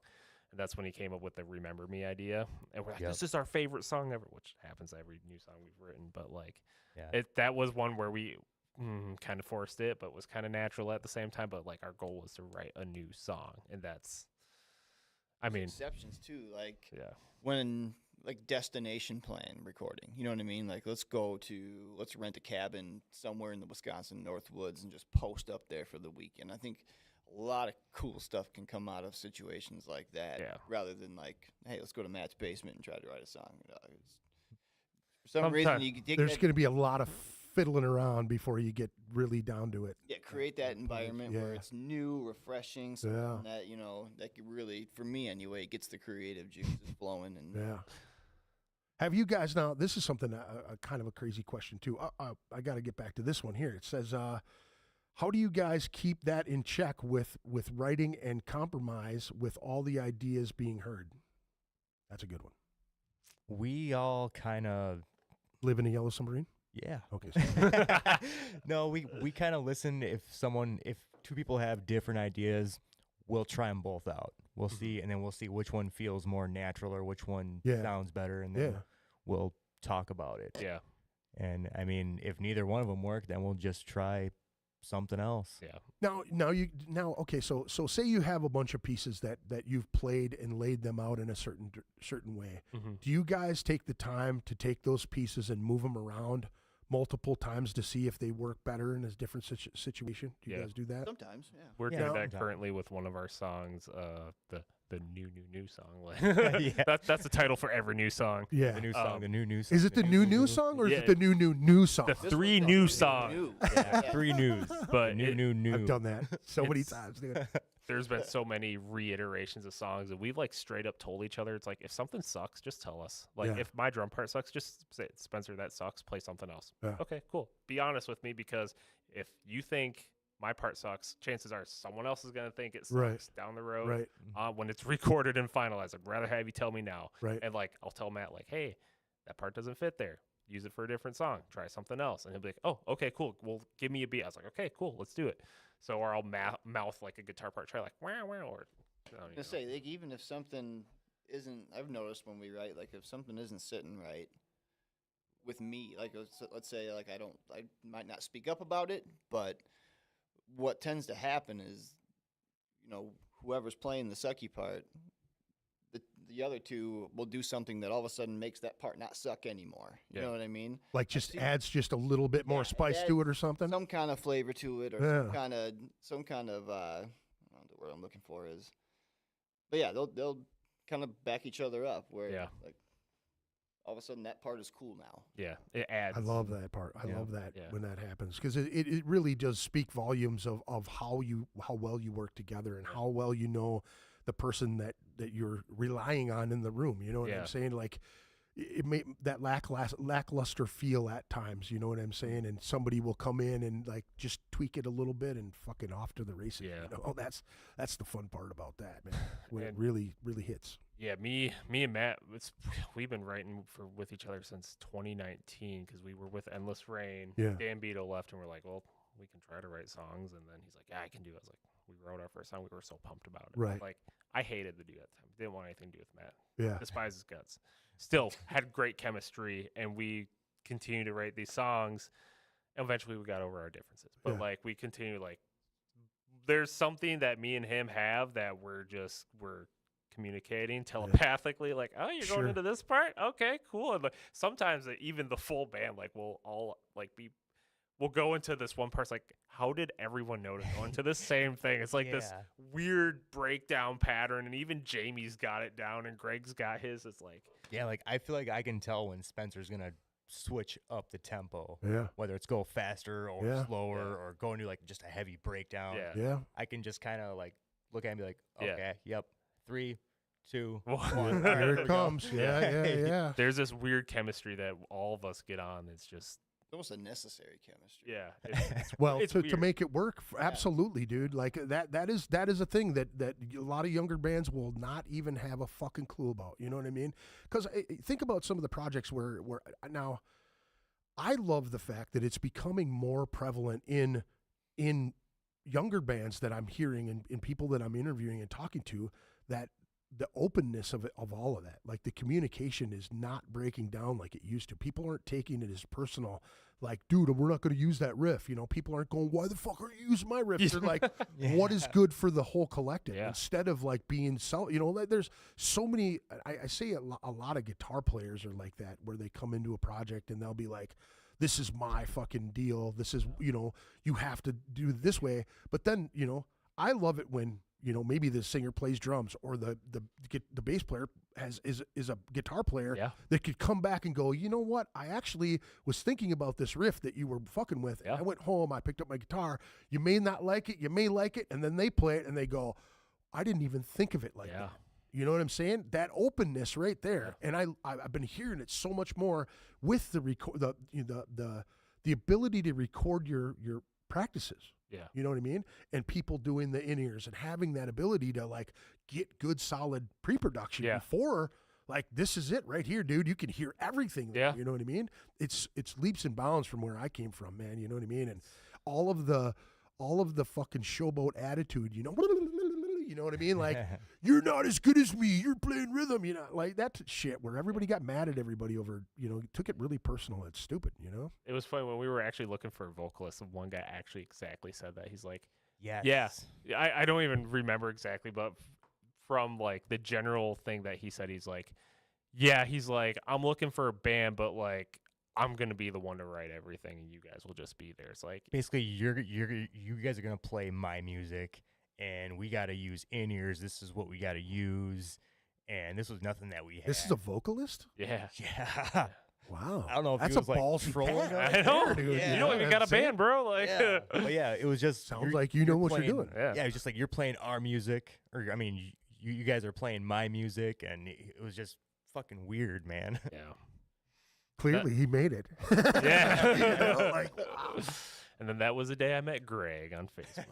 And that's when he came up with the Remember Me idea. And we're like, Yep. this is our favorite song ever, which happens every new song we've written. But like, Yeah. that was one where we kind of forced it, but was kind of natural at the same time. But like, our goal was to write a new song. And that's, I mean, Exceptions too, like yeah. when like destination plan recording. You know what I mean? Like let's rent a cabin somewhere in the Wisconsin Northwoods and just post up there for the weekend. I think a lot of cool stuff can come out of situations like that, Yeah. rather than like, hey, let's go to Matt's basement and try to write a song. For some reason, Sometime- you can take There's that, going to be a lot of fiddling around before you get really down to it. create that environment where Yeah. it's new, refreshing, something that that could really, for me anyway, gets the creative juices flowing. And Yeah. Have you guys now? This is something kind of a crazy question too. I got to get back to this one here. It says, "How do you guys keep that in check with writing and compromise with all the ideas being heard?" That's a good one. We all kind of, Live in a yellow submarine. yeah. Okay. No, we kind of listen. If 2 people have different ideas, we'll try them both out. We'll see, and then we'll see which one feels more natural or which one Yeah. sounds better, and then Yeah. we'll talk about it. Yeah. And I mean, if neither one of them work, then we'll just try something else. Yeah. Okay. So say you have a bunch of pieces that you've played and laid them out in a certain way. Mm-hmm. Do you guys take the time to take those pieces and move them around multiple times to see if they work better in a different situation? Do you guys do that? Sometimes, yeah. We're Yeah. doing that Yeah. currently with one of our songs, the new song. Like, Yeah. that's the title for every new song. Yeah. The new song, the new song. Is it the new song or is it the new song? The This three one's new new. songs. Yeah, 3 news. But new. I've done that so many It's- times, dude. There's been so many reiterations of songs that we've like straight up told each other. It's like, if something sucks, just tell us. Like, Yeah. if my drum part sucks, just say, Spencer, that sucks. Play something else. Yeah. Okay, cool. Be honest with me, because if you think my part sucks, chances are someone else is gonna think it sucks Right. down the road. Right. When it's recorded and finalized, I'd rather have you tell me now. Right. And like, I'll tell Matt, like, hey, that part doesn't fit there. Use it for a different song. Try something else. And he'll be like, oh, okay, cool. Well, give me a beat. I was like, okay, cool. Let's do it. So, or I'll mouth like a guitar part. Try like, wow, wow, or I don't I know. was gonna say, like, even if something isn't, I've noticed when we write, like, if something isn't sitting right with me, like, let's say, like, I might not speak up about it, but what tends to happen is, whoever's playing the sucky part, the other two will do something that all of a sudden makes that part not suck anymore. You Yeah. know what I mean? Like just seen- adds just a little bit more Yeah, spice it to it or something. Some kind of flavor to it, or Yeah. some kind of I don't know the word I'm looking for is, but yeah, they'll kind of back each other up. Where Yeah. like all of a sudden that part is cool now. Yeah, it adds. I love that part. I Yeah. love that Yeah. when that happens because it really does speak volumes of how well you work together and how well you know the person that you're relying on in the room. You know what Yeah. I'm saying? Like it may that lackluster feel at times. You know what I'm saying? And somebody will come in and like just tweak it a little bit and fucking off to the races. Yeah. You know? Oh, that's the fun part about that, man. When it And- really hits. Yeah, me and Matt, we've been writing with each other since 2019 because we were with Endless Rain. Yeah. Dan Beto left, and we're like, well, we can try to write songs. And then he's like, yeah, I can do it. I was like, we wrote our first song. We were so pumped about it. Right. Like, I hated the dude at the time. Didn't want anything to do with Matt. Yeah. Despised his guts. Still had great chemistry, and we continued to write these songs. Eventually, we got over our differences. But, Yeah. like, we continue, like, there's something that me and him have that we're communicating telepathically, like, oh, you're Sure. going into this part, okay, cool. And like, sometimes even the full band, like, we'll all like we'll go into this one part. It's like, how did everyone know to go into this same thing? It's like this Yeah. weird breakdown pattern, and even Jamie's got it down, and Greg's got his. It's like, Yeah, like I feel like I can tell when Spencer's gonna switch up the tempo, Yeah. whether it's go faster or Yeah. slower Yeah. or go into like just a heavy breakdown. yeah. Yeah. I can just kind of like look at him and be like, Yeah. okay, yep, 3, 2, Well, 1. All right, Here here it we go. comes. Yeah. There's this weird chemistry that all of us get on. It's just, It's almost a necessary chemistry. yeah. It's Well, it's to weird. make it work, absolutely, dude. Like that is a thing that a lot of younger bands will not even have a fucking clue about. You know what I mean? Because think about some of the projects where now, I love the fact that it's becoming more prevalent in younger bands that I'm hearing and in people that I'm interviewing and talking to, that the openness of all of that, like the communication is not breaking down like it used to. People aren't taking it as personal. Like, dude, we're not going to use that riff. You know, people aren't going, why the fuck are you using my riff? They're like, what is good for the whole collective? Yeah. Instead of like being like, there's so many, I say a lot of guitar players are like that, where they come into a project and they'll be like, this is my fucking deal. This is, you have to do it this way. But then, I love it when, maybe the singer plays drums or the bass player is a guitar player Yeah. that could come back and go, you know what? I actually was thinking about this riff that you were fucking with. And Yeah. I went home, I picked up my guitar. You may not like it, you may like it. And then they play it and they go, I didn't even think of it like Yeah. that. You know what I'm saying? That openness right there. And I've been hearing it so much more with the ability to record your practices. Yeah. You know what I mean? And people doing the in-ears and having that ability to like get good solid pre-production Yeah. before, like, this is it right here, dude. You can hear everything there, Yeah. you know what I mean? It's leaps and bounds from where I came from, man. You know what I mean? And all of the fucking showboat attitude, You know what I mean? Like, you're not as good as me. You're playing rhythm. You know, like that shit where everybody got mad at everybody over, took it really personal. It's stupid, It was funny when we were actually looking for a vocalist, and one guy actually exactly said that. He's like, Yes. yeah, I don't even remember exactly, but from like the general thing that he said, he's like, yeah, he's like, I'm looking for a band, but like, I'm gonna be the one to write everything, and you guys will just be there. It's like, Basically, you guys are gonna play my music, and we gotta use in-ears. This is what we gotta use, and this was nothing that we had. This is a vocalist? yeah. Yeah. Wow. I don't know if That's he was a like ballsy trolling pass. us. I know. there, dude. Yeah. You don't even got a That's it. band, bro. Like, Yeah. But yeah, it was just Sounds like you know what you're doing. yeah. Yeah, it was just like you're playing our music, or I mean, you guys are playing my music, and it was just fucking weird, man. Yeah. Clearly, he made it. Yeah. You know, like, wow. And then that was the day I met Greg on Facebook.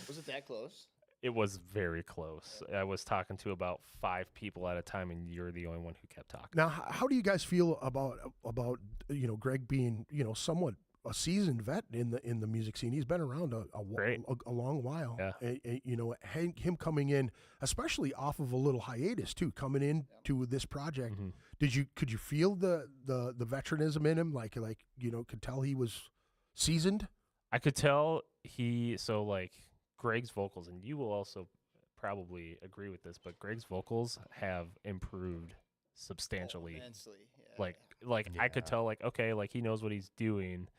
Was it that close? It was very close. I was talking to about 5 people at a time, and you're the only one who kept talking. Now, how do you guys feel about Greg being somewhat a seasoned vet in the music scene? He's been around Great. a long while. Yeah. And, him coming in, especially off of a little hiatus too, coming in to this project. Mhm. Could you feel the veteranism in him? Like could tell he was seasoned. I could tell Greg's vocals, and you will also probably agree with this, but Greg's vocals have improved substantially. Immensely. Yeah. Like I could Yeah. tell, like, okay, like he knows what he's doing.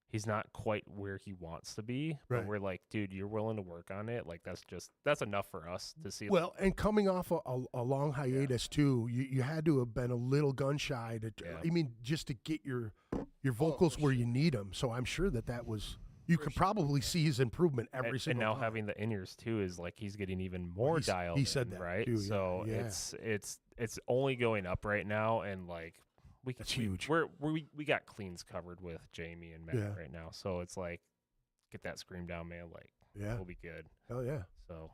He's not quite where he wants to be, but Right. we're like, dude, you're willing to work on it. Like that's enough for us to see. Well, and coming off a long hiatus too, you had to have been a little gun shy to. Yeah. I mean, just to get your vocals where you need them. So I'm sure that was. You could probably see his improvement every and single now time. having the in-ears too is like he's getting even more He's- dialed. he said in, that right? too, yeah, So yeah. it's only going up right now, and like That's huge. We got cleans covered with Jamie and Matt Yeah. right now, so it's like get that scream down, man. Like Yeah. we'll be good. Hell yeah. So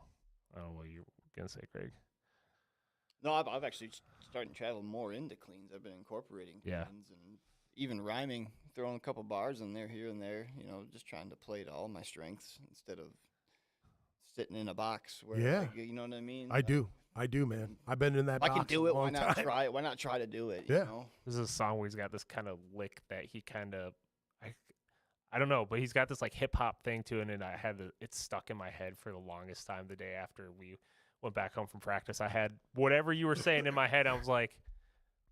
I don't know what you're gonna say, Craig. No, I've actually started to travel more into cleans. I've been incorporating Yeah. cleans and even rhyming, throwing a couple bars in there here and there. Just trying to play to all my strengths instead of sitting in a box where, Yeah. like, you know what I mean? I do, man. I've been in that If I box can do a it, why long not time. try it? Why not try to do it? Yeah. You know? This is a song where he's got this kind of lick that he kind of I don't know, but he's got this like hip hop thing to it, and it's stuck in my head for the longest time. The day after we went back home from practice, I had whatever you were saying in my head. I was like,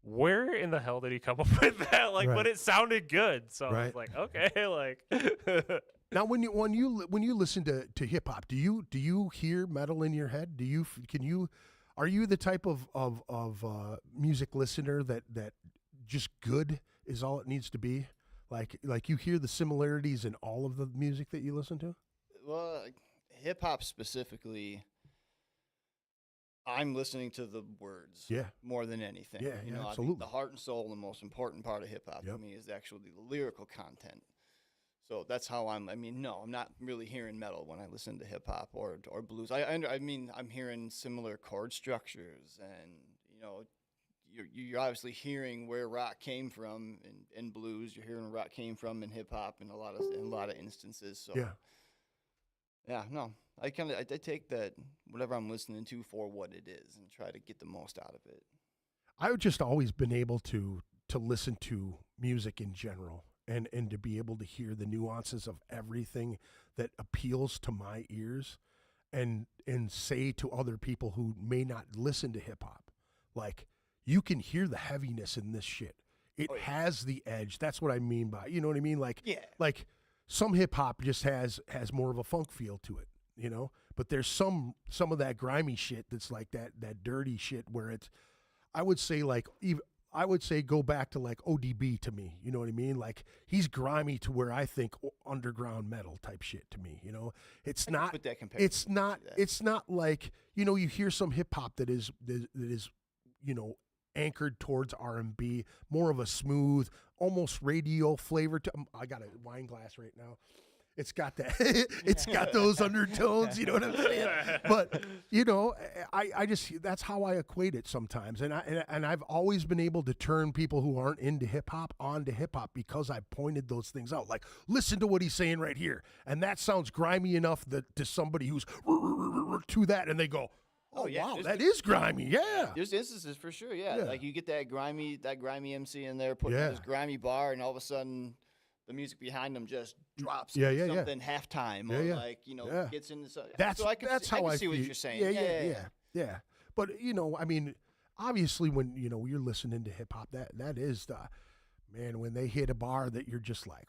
where in the hell did he come up with that? Like, Right. but it sounded good, so I Right. was like, okay, like. Now, when you listen to hip hop, do you hear metal in your head? Are you the type of music listener that just good is all it needs to be? Like you hear the similarities in all of the music that you listen to? Well, hip hop specifically, I'm listening to the words Yeah. more than anything. Yeah, I think absolutely. the heart and soul, the most important part of hip hop Yep. to me is actually the lyrical content. So that's how I'm not really hearing metal when I listen to hip hop or blues. I'm hearing similar chord structures, and you're obviously hearing where rock came from in blues. You're hearing where rock came from in hip hop in a lot of instances. So I take that whatever I'm listening to for what it is and try to get the most out of it. I've just always been able to listen to music in general and to be able to hear the nuances of everything that appeals to my ears and say to other people who may not listen to hip hop, like, you can hear the heaviness in this shit. It has the edge. That's what I mean by, you know what I mean? Like, Yeah. like some hip hop just has more of a funk feel to it, but there's some of that grimy shit that's like that dirty shit where it's, I would say go back to like ODB to me, you know what I mean? Like, he's grimy to where I think underground metal type shit to me, It's not, put that comparison. it's not like, you hear some hip hop that is, anchored towards R&B, more of a smooth, almost radio flavor to, I got a wine glass right now. It's got that, it's got those undertones, you know what I'm saying? You know, I just that's how I equate it sometimes, and I've always been able to turn people who aren't into hip hop onto hip hop because I pointed those things out. Like, listen to what he's saying right here, and that sounds grimy enough that to somebody who's to that, and they go, "Oh, yeah, wow, there's that is grimy." Yeah, There's instances for sure, yeah. Yeah. Like you get that grimy MC in there putting Yeah. this grimy bar, and all of a sudden the music behind them just drops. Yeah, into yeah, yeah. something halftime, Yeah, or yeah. like Yeah. gets into something. that's so I can that's see, how I can see what feel. you're saying. Yeah. But you know, I mean, obviously, when you know you're listening to hip hop, that is the man when they hit a bar that you're just like,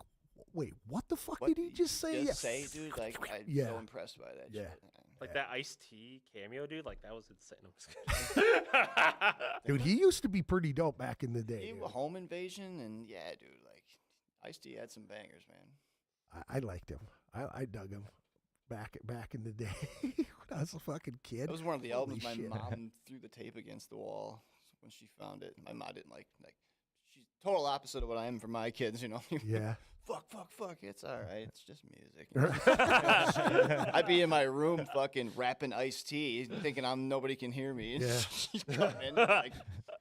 wait, what the fuck What did he just say? Just say, dude. Like I'm Yeah. so impressed by that. Yeah. Shit. Like Yeah. that Ice-T cameo, dude. Like that was insane. No, I'm just kidding. Dude, he used to be pretty dope back in the day. He dude. was Home Invasion, and yeah, dude. Like Ice-T had some bangers, man. I liked him. I dug him back in the day when I was a fucking kid. That was one of the Holy albums my shit. mom threw the tape against the wall when she found it. My mom didn't like. She's total opposite of what I am for my kids. You know. Yeah. Fuck. It's all right. It's just music. I'd be in my room fucking rapping Ice-T, thinking nobody can hear me. And Yeah. she'd come in, like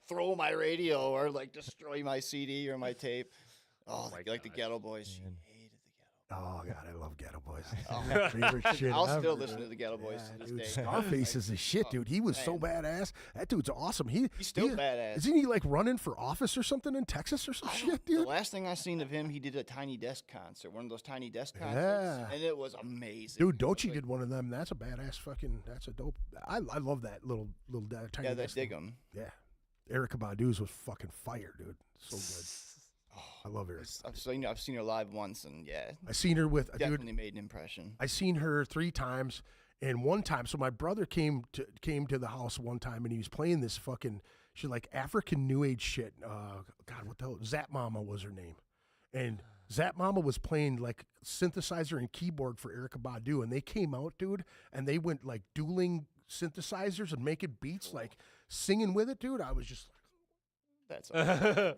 throw my radio or like destroy my CD or my tape. Oh, my like the gosh. Ghetto Boys. She Man. hated the Ghetto. Oh god, I love Ghetto Boys. Oh. Favorite shit I'll ever, still listen dude. to the Ghetto Boys to this dude, day. Scarface is a shit, oh, dude. He was so man. badass. That dude's awesome. He's still badass. Isn't he like running for office or something in Texas or some shit, The dude? last thing I seen of him, he did a Tiny Desk concert, one of those Tiny Desk concerts, Yeah. and it was amazing. Dude, It was Dochi like- did one of them. That's a badass fucking. That's a dope. I love that little tiny. Yeah, they desk dig thing. him. Yeah, Erica Badu's was fucking fire, dude. So good. I love her. I've seen her live once, and yeah, I seen her with dude. definitely made an impression. I seen her 3 times, and one time, so my brother came to the house one time, and he was playing this fucking shit like African New Age shit. God, what the hell? Zap Mama was her name, and Zap Mama was playing like synthesizer and keyboard for Erica Badu, and they came out, dude, and they went like dueling synthesizers and making beats, like singing with it, dude. I was just like, That's amazing.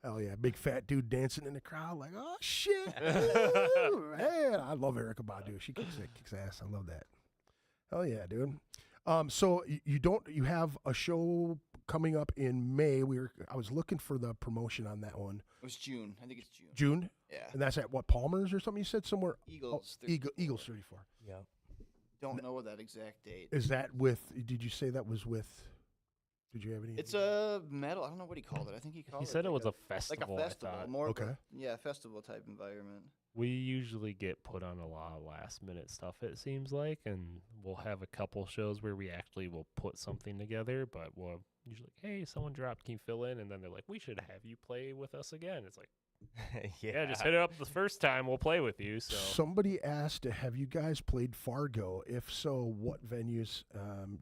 hell yeah, big fat dude dancing in the crowd, like, oh shit, Woo, man, I love Erica Badu. She kicks ass. I love that. Hell yeah, dude. So you have a show coming up in May. I was looking for the promotion on that one. It was June. I think it's June. June, Yeah. and that's at what, Palmer's or something? You said somewhere. Eagles. Eagles 34. Yep. Don't know that exact date. Is that with? Did you say that was with? Did you have any? It's a metal. I don't know what he called it. I think he called He it. said it like was a like festival. a festival, I thought. more. Okay. Of a, festival type environment. We usually get put on a lot of last minute stuff, it seems like, and we'll have a couple shows where we actually will put something together, but we'll usually, hey, someone dropped, can you fill in? And then they're like, we should have you play with us again. It's like, yeah, just hit it up the first time, we'll play with you. So Somebody asked, have you guys played Fargo? If so, what venues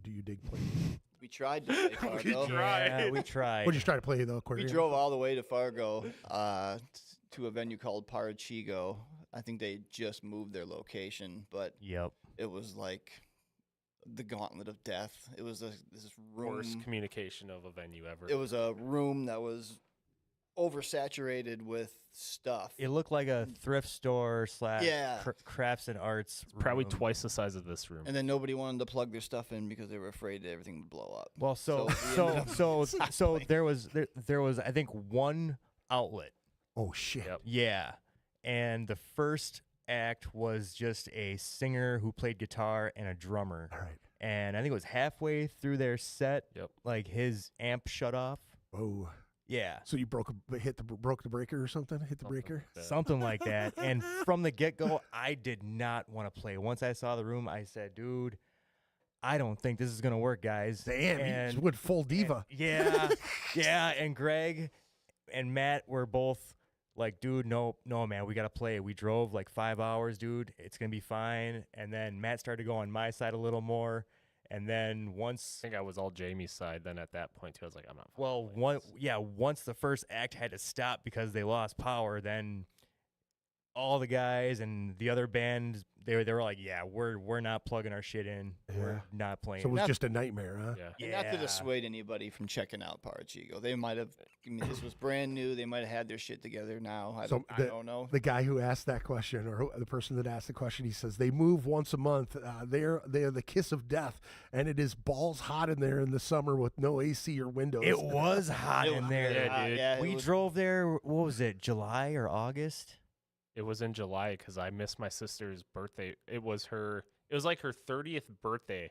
do you dig playing? We tried to play Fargo. Yeah, we tried. What'd you try to play though, We Aquarium? drove all the way to Fargo to a venue called Parachigo. I think they just moved their location, but Yep. it was like the gauntlet of death. It was this room. worst communication of a venue ever. It was a room that was oversaturated with stuff. It looked like a thrift store / Yeah. crafts and arts. probably room. twice the size of this room. And then nobody wanted to plug their stuff in because they were afraid that everything would blow up. Well, so So we ended so there was I think one outlet. Oh shit! Yep. Yeah, and the first act was just a singer who played guitar and a drummer. All right. And I think it was halfway through their set, Yep. like his amp shut off. Oh, Yeah. so you broke the breaker or something? Hit the breaker? Something like that. And from the get-go, I did not want to play. Once I saw the room, I said, dude, I don't think this is going to work, guys. Damn, and, you went full diva. Yeah. Yeah. And Greg and Matt were both like, dude, no, man, we got to play. We drove like 5 hours, dude. It's going to be fine. And then Matt started to go on my side a little more. And then I once, think I was all Jamie's side. Then at that point, too, I was like, I'm not. fucking well, playing this. once the first act had to stop because they lost power, then all the guys and the other band, they were like, yeah, we're not plugging our shit in. Yeah. We're not playing. So it was Not- just a nightmare, huh? Yeah. And not to dissuade anybody from checking out Parachigo. They might have, I mean, this was brand new. They might have had their shit together now. I don't know. The guy who asked that question, or the person that asked the question, he says they move once a month. They're the kiss of death, and it is balls hot in there in the summer with no AC or windows. It was hot It in was there. really Yeah, hot, dude. yeah, it We was- drove there, what was it, July or August? It was in July because I missed my sister's birthday. It was like her 30th birthday,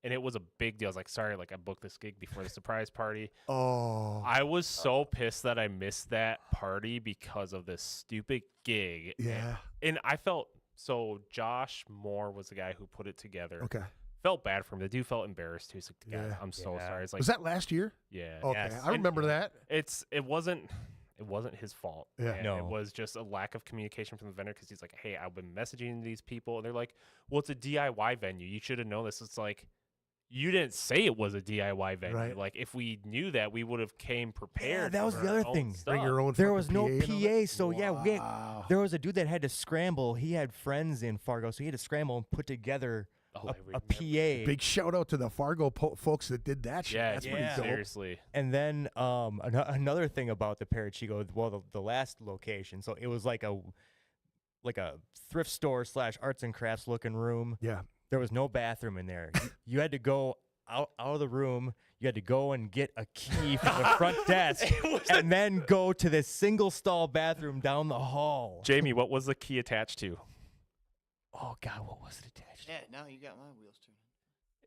and it was a big deal. I was like, sorry, like I booked this gig before the surprise party. Oh, I was so pissed that I missed that party because of this stupid gig. yeah. And I felt so. Josh Moore was the guy who put it together. Okay. Felt bad for him. The dude felt embarrassed too. He's like, "God, Yeah. I'm so Yeah. sorry." It's like, Was that last year? yeah. Okay, Yes. I remember that. It wasn't his fault. Yeah. And No. it was just a lack of communication from the vendor because he's like, hey, I've been messaging these people. And they're like, well, it's a DIY venue. You should have known this. It's like, you didn't say it was a DIY venue. Right. Like, if we knew that, we would have came prepared. that was with the our other own thing. stuff. Bring your own. There fucking was no PA, and all that? PA, so yeah, we had, Wow. there was a dude that had to scramble. He had friends in Fargo, so he had to scramble and put together Oh, I a remember. PA. Big shout out to the Fargo folks that did that shit. Yeah, That's yeah. pretty dope. seriously. And then another thing about the Parachigo, well, the last location, so it was like a thrift store / arts and crafts looking room. Yeah. There was no bathroom in there. You had to go out of the room. You had to go and get a key from the front desk, and then go to this single stall bathroom down the hall. Jamie, what was the key attached to? Oh God, what was it attached to? Yeah, now you got my wheels turning.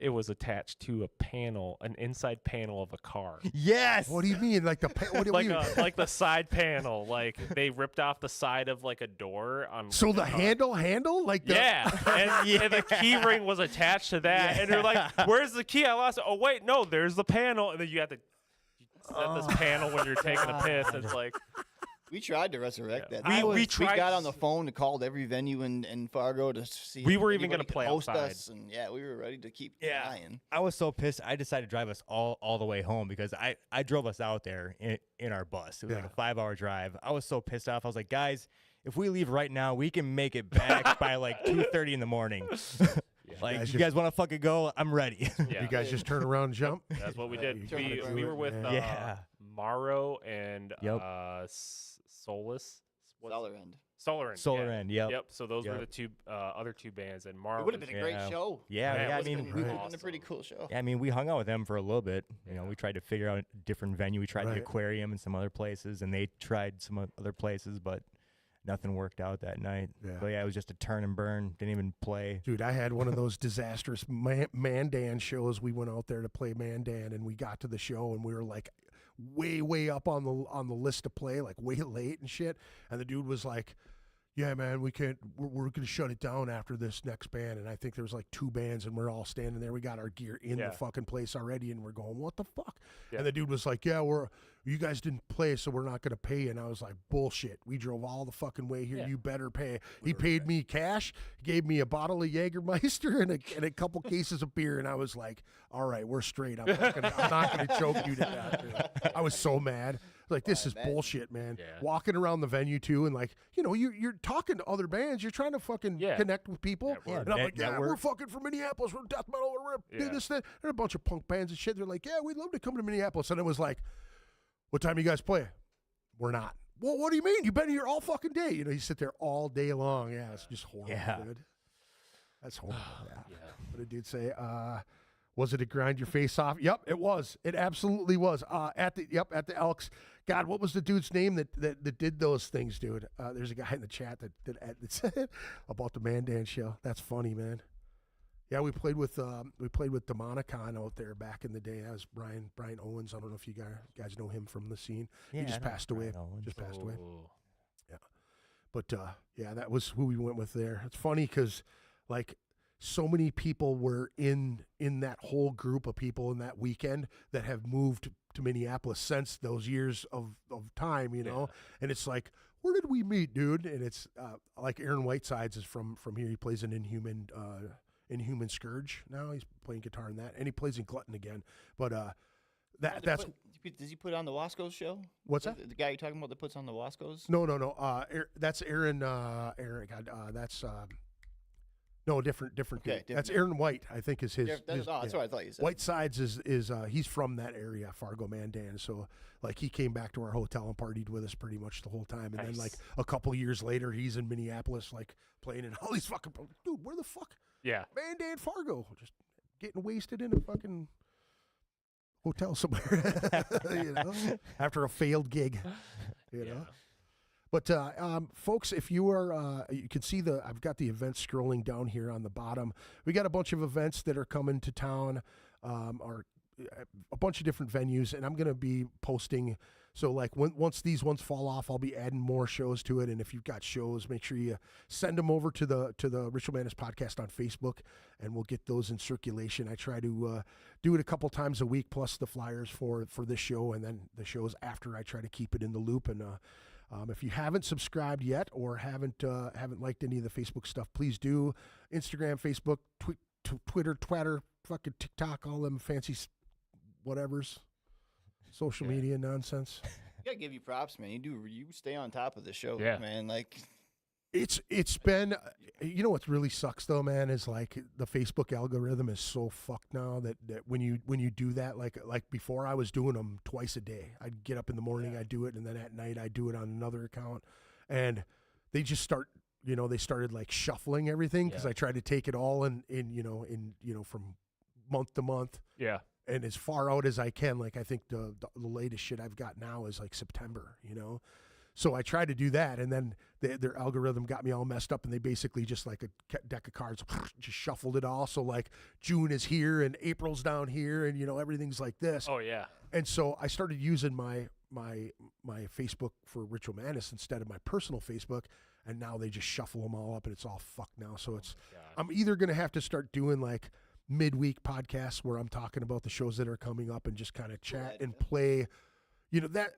It was attached to a panel, an inside panel of a car. Yes. What do you mean? Like the what do like you mean? like the side panel. Like they ripped off the side of like a door on. So like, the a car. handle, like the Yeah, and the key ring was attached to that, and you're like, "Where's the key? I lost it." Oh wait, no, there's the panel, and then you have to set this panel when you're taking a piss. And it's like, We tried to resurrect Yeah. that. We We tried got on s- the phone and called every venue in Fargo to see. We if were even gonna anybody could play host outside. us, and yeah, we were ready to keep Yeah. trying. I was so pissed. I decided to drive us all the way home because I drove us out there in our bus. It was like Yeah. a 5-hour drive. I was so pissed off. I was like, guys, if we leave right now, we can make it back by like 2:30 in the morning. Like, guys you guys want to fucking go? I'm ready. yeah, You guys just turn around and jump. that's what we Yeah, did. you gotta do We it, were with man. Yeah. Morrow and Yep. Solus. Dollar end. Solar End. Solar yeah. End, yep. Yep. So those were Yep. the two other two bands, and Morrow. It would have was- been a great Yeah. show. Yeah, Yeah, it I would've mean, been It would have awesome. been a pretty cool show. yeah, I mean, we hung out with them for a little bit. You know, we tried to figure out a different venue. We tried Right. the aquarium and some other places, and they tried some other places, but nothing worked out that night. Yeah. So yeah, it was just a turn and burn. Didn't even play. Dude, I had one of those disastrous Mandan shows. We went out there to play Mandan, and we got to the show, and we were like way up on the list to play, like way late and shit. And the dude was like, "Yeah, man, we can't. We're gonna shut it down after this next band." And I think there was like 2 bands, and we're all standing there. We got our gear in Yeah. the fucking place already, and we're going, "What the fuck?" Yeah. And the dude was like, "Yeah, you guys didn't play, so we're not gonna pay." And I was like, "Bullshit. We drove all the fucking way here. Yeah. You better pay." He paid me cash, gave me a bottle of Jägermeister and a couple cases of beer, and I was like, "All right, we're straight. I'm not gonna choke you to death." Dude. I was so mad. Like, this is imagine. bullshit, man. Yeah. Walking around the venue too, and like, you know, you're talking to other bands. You're trying to fucking Yeah. connect with people. Network. And I'm Net- like, "Yeah, network. we're fucking from Minneapolis. We're death metal. We're do Yeah. this, that." And a bunch of punk bands and shit. They're like, "Yeah, we'd love to come to Minneapolis." And it was like, "What time you guys play?" "We're not." "Well, what do you mean? You've been here all fucking day." You know, you sit there all day long. Yeah, it's just horrible, Yeah. dude. That's horrible. Yeah. Yeah. What did dude say? Was it to grind your face off? Yep, it was. It absolutely was. At the Elks. God, what was the dude's name that did those things, dude? There's a guy in the chat that said about the Mandan show. That's funny, man. Yeah, we played with Demonicon out there back in the day. That was Brian Owens. I don't know if you guys know him from the scene. Yeah, he just I know passed away. Brian Owens. Just passed away. Oh. But yeah, that was who we went with there. It's funny because like so many people were in that whole group of people in that weekend that have moved to Minneapolis since those years of time, you know. And it's like, where did we meet, dude? And it's like Aaron Whitesides is from here. He plays an Inhuman Scourge now. He's playing guitar in that, and he plays in Glutton again. But That's Does he put on the Wasco's show? what's that? The guy you're talking about that puts on the Wasco's? No. That's Aaron. Aaron. God, that's no different. Okay, Dude. That's different. Aaron White. I think is his. That's yeah. what I thought you said. White Sides is he's from that area, Fargo, Mandan. So like he came back to our hotel and partied with us pretty much the whole time. And then like a couple years later, he's in Minneapolis, like playing in all these fucking. Dude, where the fuck? Yeah. Mandan, Fargo, just getting wasted in a fucking hotel somewhere, you know, after a failed gig, you know. But folks, if you are, you can see I've got the events scrolling down here on the bottom. We got a bunch of events that are coming to town, or a bunch of different venues, and I'm going to be posting. So like once these ones fall off, I'll be adding more shows to it. And if you've got shows, make sure you send them over to the Ritual Madness podcast on Facebook, and we'll get those in circulation. I try to do it a couple times a week, plus the flyers for this show, and then the shows after. I try to keep it in the loop. And if you haven't subscribed yet or haven't liked any of the Facebook stuff, please do. Instagram, Facebook, Twitter, Twatter, fucking TikTok, all them fancy whatevers. Social media nonsense. I gotta give you props, man. You stay on top of the show, Yeah. man. Like It's been, you know what really sucks though, man, is like the Facebook algorithm is so fucked now that when you do that, like before I was doing them twice a day. I'd get up in the morning, I'd do it, and then at night I'd do it on another account, and they just they started like shuffling everything because I tried to take it all in from month to month. Yeah. And as far out as I can. Like I think the latest shit I've got now is like September, you know. So I tried to do that, and then their algorithm got me all messed up, and they basically just like a deck of cards just shuffled it all. So like June is here and April's down here, and everything's like this. Oh yeah. And so I started using my Facebook for Ritual Madness instead of my personal Facebook, and now they just shuffle them all up, and it's all fucked now. So it's I'm either gonna have to start doing like midweek podcasts where I'm talking about the shows that are coming up and just kind of chat and play, that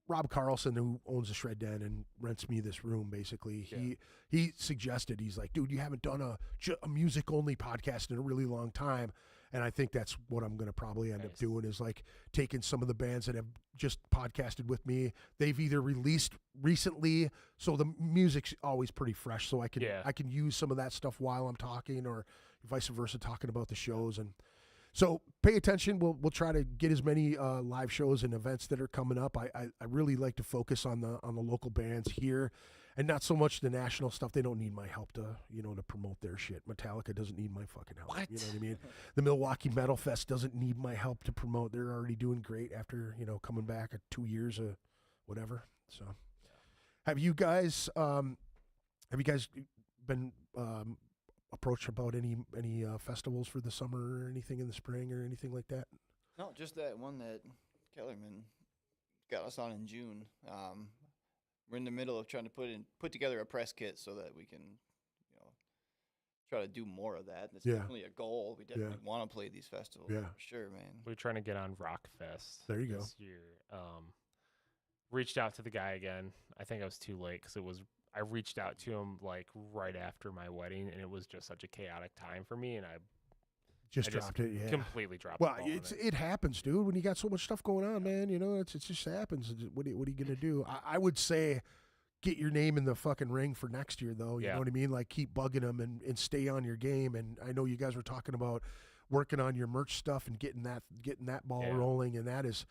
Rob Carlson, who owns the Shred Den and rents me this room, basically, he suggested, he's like, dude, you haven't done a music only podcast in a really long time. And I think that's what I'm going to probably end up doing, is like taking some of the bands that have just podcasted with me. They've either released recently, so the music's always pretty fresh, so I can use some of that stuff while I'm talking, or vice versa, talking about the shows. And so pay attention. We'll try to get as many live shows and events that are coming up. I really like to focus on the local bands here, and not so much the national stuff. They don't need my help to promote their shit. Metallica doesn't need my fucking help. What? You know what I mean? The Milwaukee Metal Fest doesn't need my help to promote. They're already doing great after coming back at 2 years of whatever. So, have you guys been approached about any festivals for the summer or anything in the spring or anything like that? no, just that one that Kellerman got us on in June. We're in the middle of trying to put together a press kit so that we can, try to do more of that. It's definitely a goal. We definitely want to play these festivals. Yeah. For sure, man. We're trying to get on Rockfest. There you go. This year. Reached out to the guy again. I think I was too late because I reached out to him like right after my wedding, and it was just such a chaotic time for me, and I Just dropped it, yeah. completely dropped. Well, the ball on it happens, dude. When you got so much stuff going on, man, it just happens. What are you gonna do? I would say, get your name in the fucking ring for next year, though. You know what I mean? Like, keep bugging them and stay on your game. And I know you guys were talking about working on your merch stuff and getting that ball rolling. And that is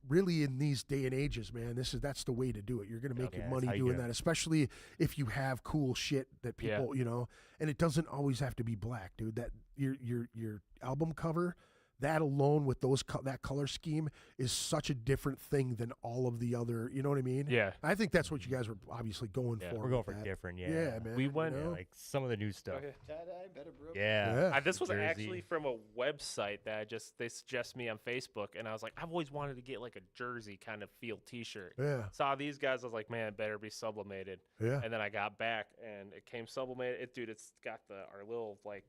really, in these day and ages, man, that's the way to do it. You're going to make your money doing that, especially if you have cool shit that people, and it doesn't always have to be black, dude. That your album cover, that alone with that color scheme is such a different thing than all of the other, you know what I mean? Yeah. I think that's what you guys were obviously going for. We're going for that. different, Yeah, man. We went like some of the new stuff. Tie-dye, better bro. Yeah. This was Jersey. actually from a website that they suggest me on Facebook, and I was like, I've always wanted to get like a jersey kind of feel T-shirt. Yeah. Saw these guys, I was like, man, it better be sublimated. Yeah. And then I got back, and it came sublimated. It's got our little like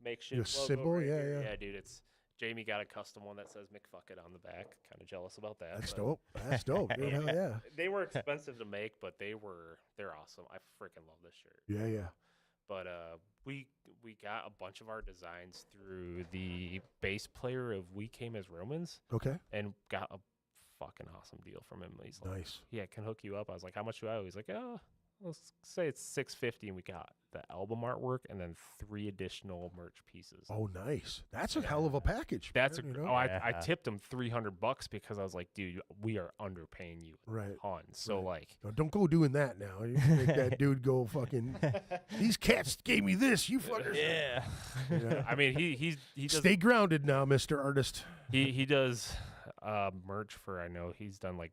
makeshift The logo symbol, right yeah, here. yeah. Yeah, dude, Jamie got a custom one that says McFuck it on the back. Kind of jealous about that. That's but dope. That's dope, dude. Hell yeah. They were expensive to make, but they're awesome. I freaking love this shirt. Yeah, yeah. But we got a bunch of our designs through the bass player of We Came as Romans, Okay. and got a fucking awesome deal from him. He's like, Nice. yeah, can hook you up. I was like, how much do I owe? He's like, oh, let's say it's $650, and we got the album artwork and then 3 additional merch pieces. Oh, nice. That's a hell of a package. That's man, a, you know? oh, I Yeah. tipped him $300 because I was like, dude, we are underpaying you a Right. ton. So Right. like, No, don't go doing that now. You make that dude go fucking. These cats gave me this. You fuckers. Yeah. Yeah. I mean, he does Stay grounded now, Mr. Artist. he does merch for, I know he's done like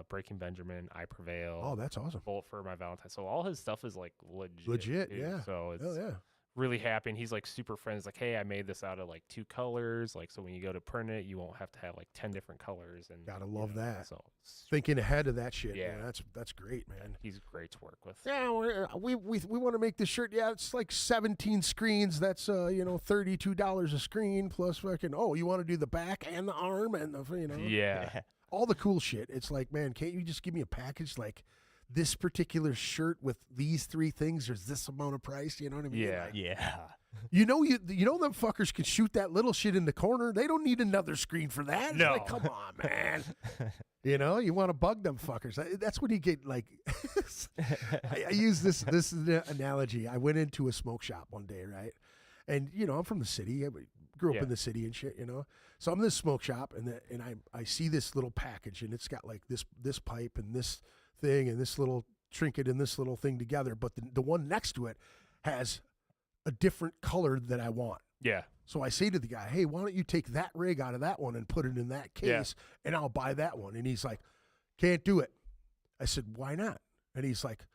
Breaking Benjamin, I Prevail, Oh, that's awesome. Bolt for My Valentine. So all his stuff is like legit. Legit, dude. yeah. So it's Oh, yeah. really happy. And he's like super friends. Like, hey, I made this out of like 2 colors. Like, so when you go to print it, you won't have to have like 10 different colors. And Gotta you love know, that. So Thinking ahead of that shit. Yeah. Man. That's great, man. he's great to work with. Yeah, we want to make this shirt. Yeah, it's like 17 screens. That's $32 a screen plus fucking. Oh, you want to do the back and the arm and the Yeah. all the cool shit. It's like, man, can't you just give me a package like this particular shirt with these 3 things? There's this amount of price. You know what I mean? Yeah. Like, Yeah. you know them fuckers can shoot that little shit in the corner. They don't need another screen for that. It's No. like, come on, man. You want to bug them fuckers. That's when you get like. I use this analogy. I went into a smoke shop one day, right? And I'm from the city. I grew up Yeah. in the city and shit. So I'm in this smoke shop, and I see this little package, and it's got like this pipe and this thing and this little trinket and this little thing together. But the one next to it has a different color that I want. Yeah. So I say to the guy, hey, why don't you take that rig out of that one and put it in that case, and I'll buy that one. And he's like, can't do it. I said, why not? And he's like,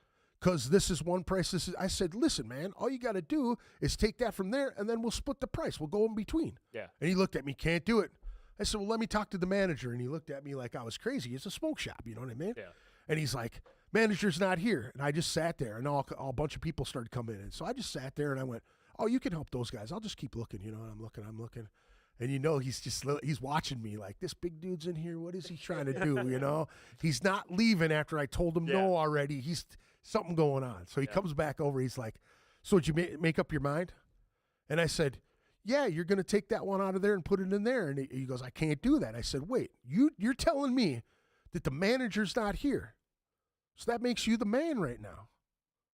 because this is one price. I said, listen, man, all you got to do is take that from there, and then we'll split the price. We'll go in between. Yeah. And he looked at me, can't do it. I said, well, let me talk to the manager. And he looked at me like I was crazy. It's a smoke shop, you know what I mean? Yeah. And he's like, manager's not here. And I just sat there, and a bunch of people started coming in. So I just sat there, and I went, oh, you can help those guys. I'll just keep looking, and I'm looking. And he's watching me like, this big dude's in here. What is he trying to do, He's not leaving after I told him no already. He's something going on. So he comes back over. He's like, so did you make up your mind? And I said, yeah, you're going to take that one out of there and put it in there. And he goes, I can't do that. I said, wait, you're telling me that the manager's not here. So that makes you the man right now.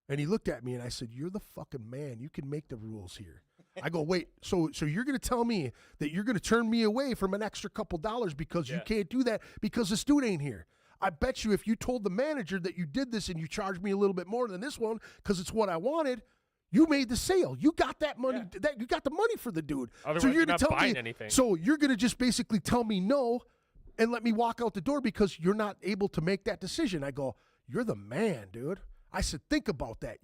And he looked at me and I said, you're the fucking man. You can make the rules here. I go, wait, so you're going to tell me that you're going to turn me away from an extra couple dollars because you can't do that because this dude ain't here. I bet you if you told the manager that you did this and you charged me a little bit more than this one because it's what I wanted, you made the sale. You got that money. That you got the money for the dude. Otherwise, so you're gonna not buying anything. So you're going to just basically tell me no and let me walk out the door because you're not able to make that decision. I go, you're the man, dude. I said, think about that.